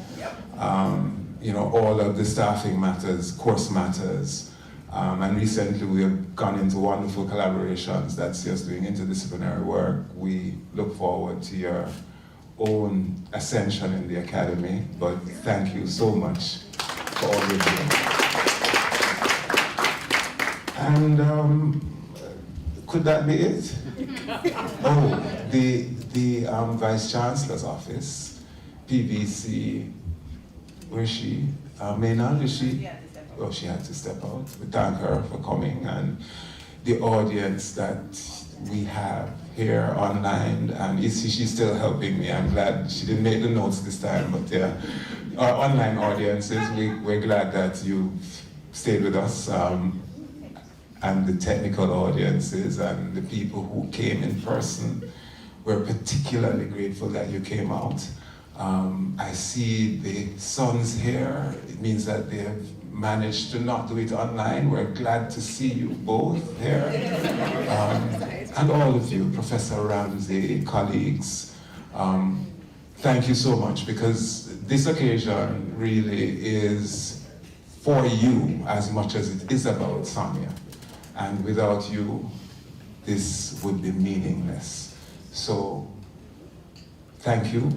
[SPEAKER 16] You know, all of the staffing matters, course matters. And recently we have gone into wonderful collaborations that's just doing interdisciplinary work. We look forward to your own ascension in the academy, but thank you so much for all you're doing. And could that be it? Oh, the Vice Chancellor's office, PVC, where is she? Maynard, is she? Oh, she had to step out. We thank her for coming, and the audience that we have here online, and you see she's still helping me. I'm glad she didn't make the notes this time, but yeah, our online audiences, we're glad that you've stayed with us, and the technical audiences and the people who came in person. We're particularly grateful that you came out. I see the sons here. It means that they have managed to not do it online. We're glad to see you both here. And all of you, Professor Ramsey, colleagues, thank you so much, because this occasion really is for you as much as it is about Sonjah. And without you, this would be meaningless. So, thank you.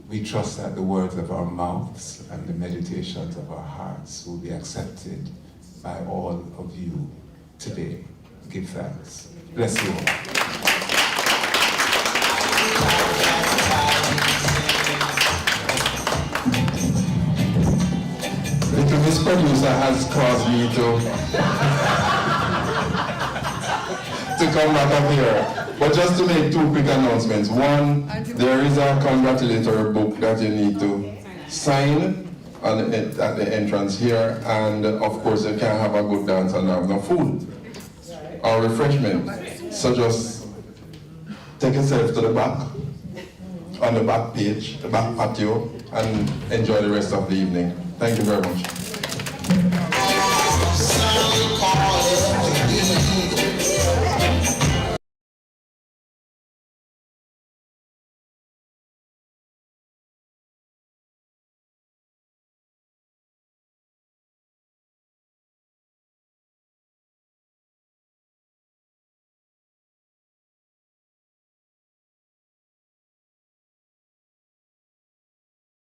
[SPEAKER 16] We trust that the words of our mouths and the meditations of our hearts will be accepted by all of you today. Give thanks. Bless you all.
[SPEAKER 1] Little Miss Producer has caused me to come back up here. But just to make two quick announcements. One, there is a congratulatory book that you need to sign at the entrance here, and of course you can't have a good dance and have no food or refreshment. So just take yourself to the back, on the back page, the back patio, and enjoy the rest of the evening. Thank you very much.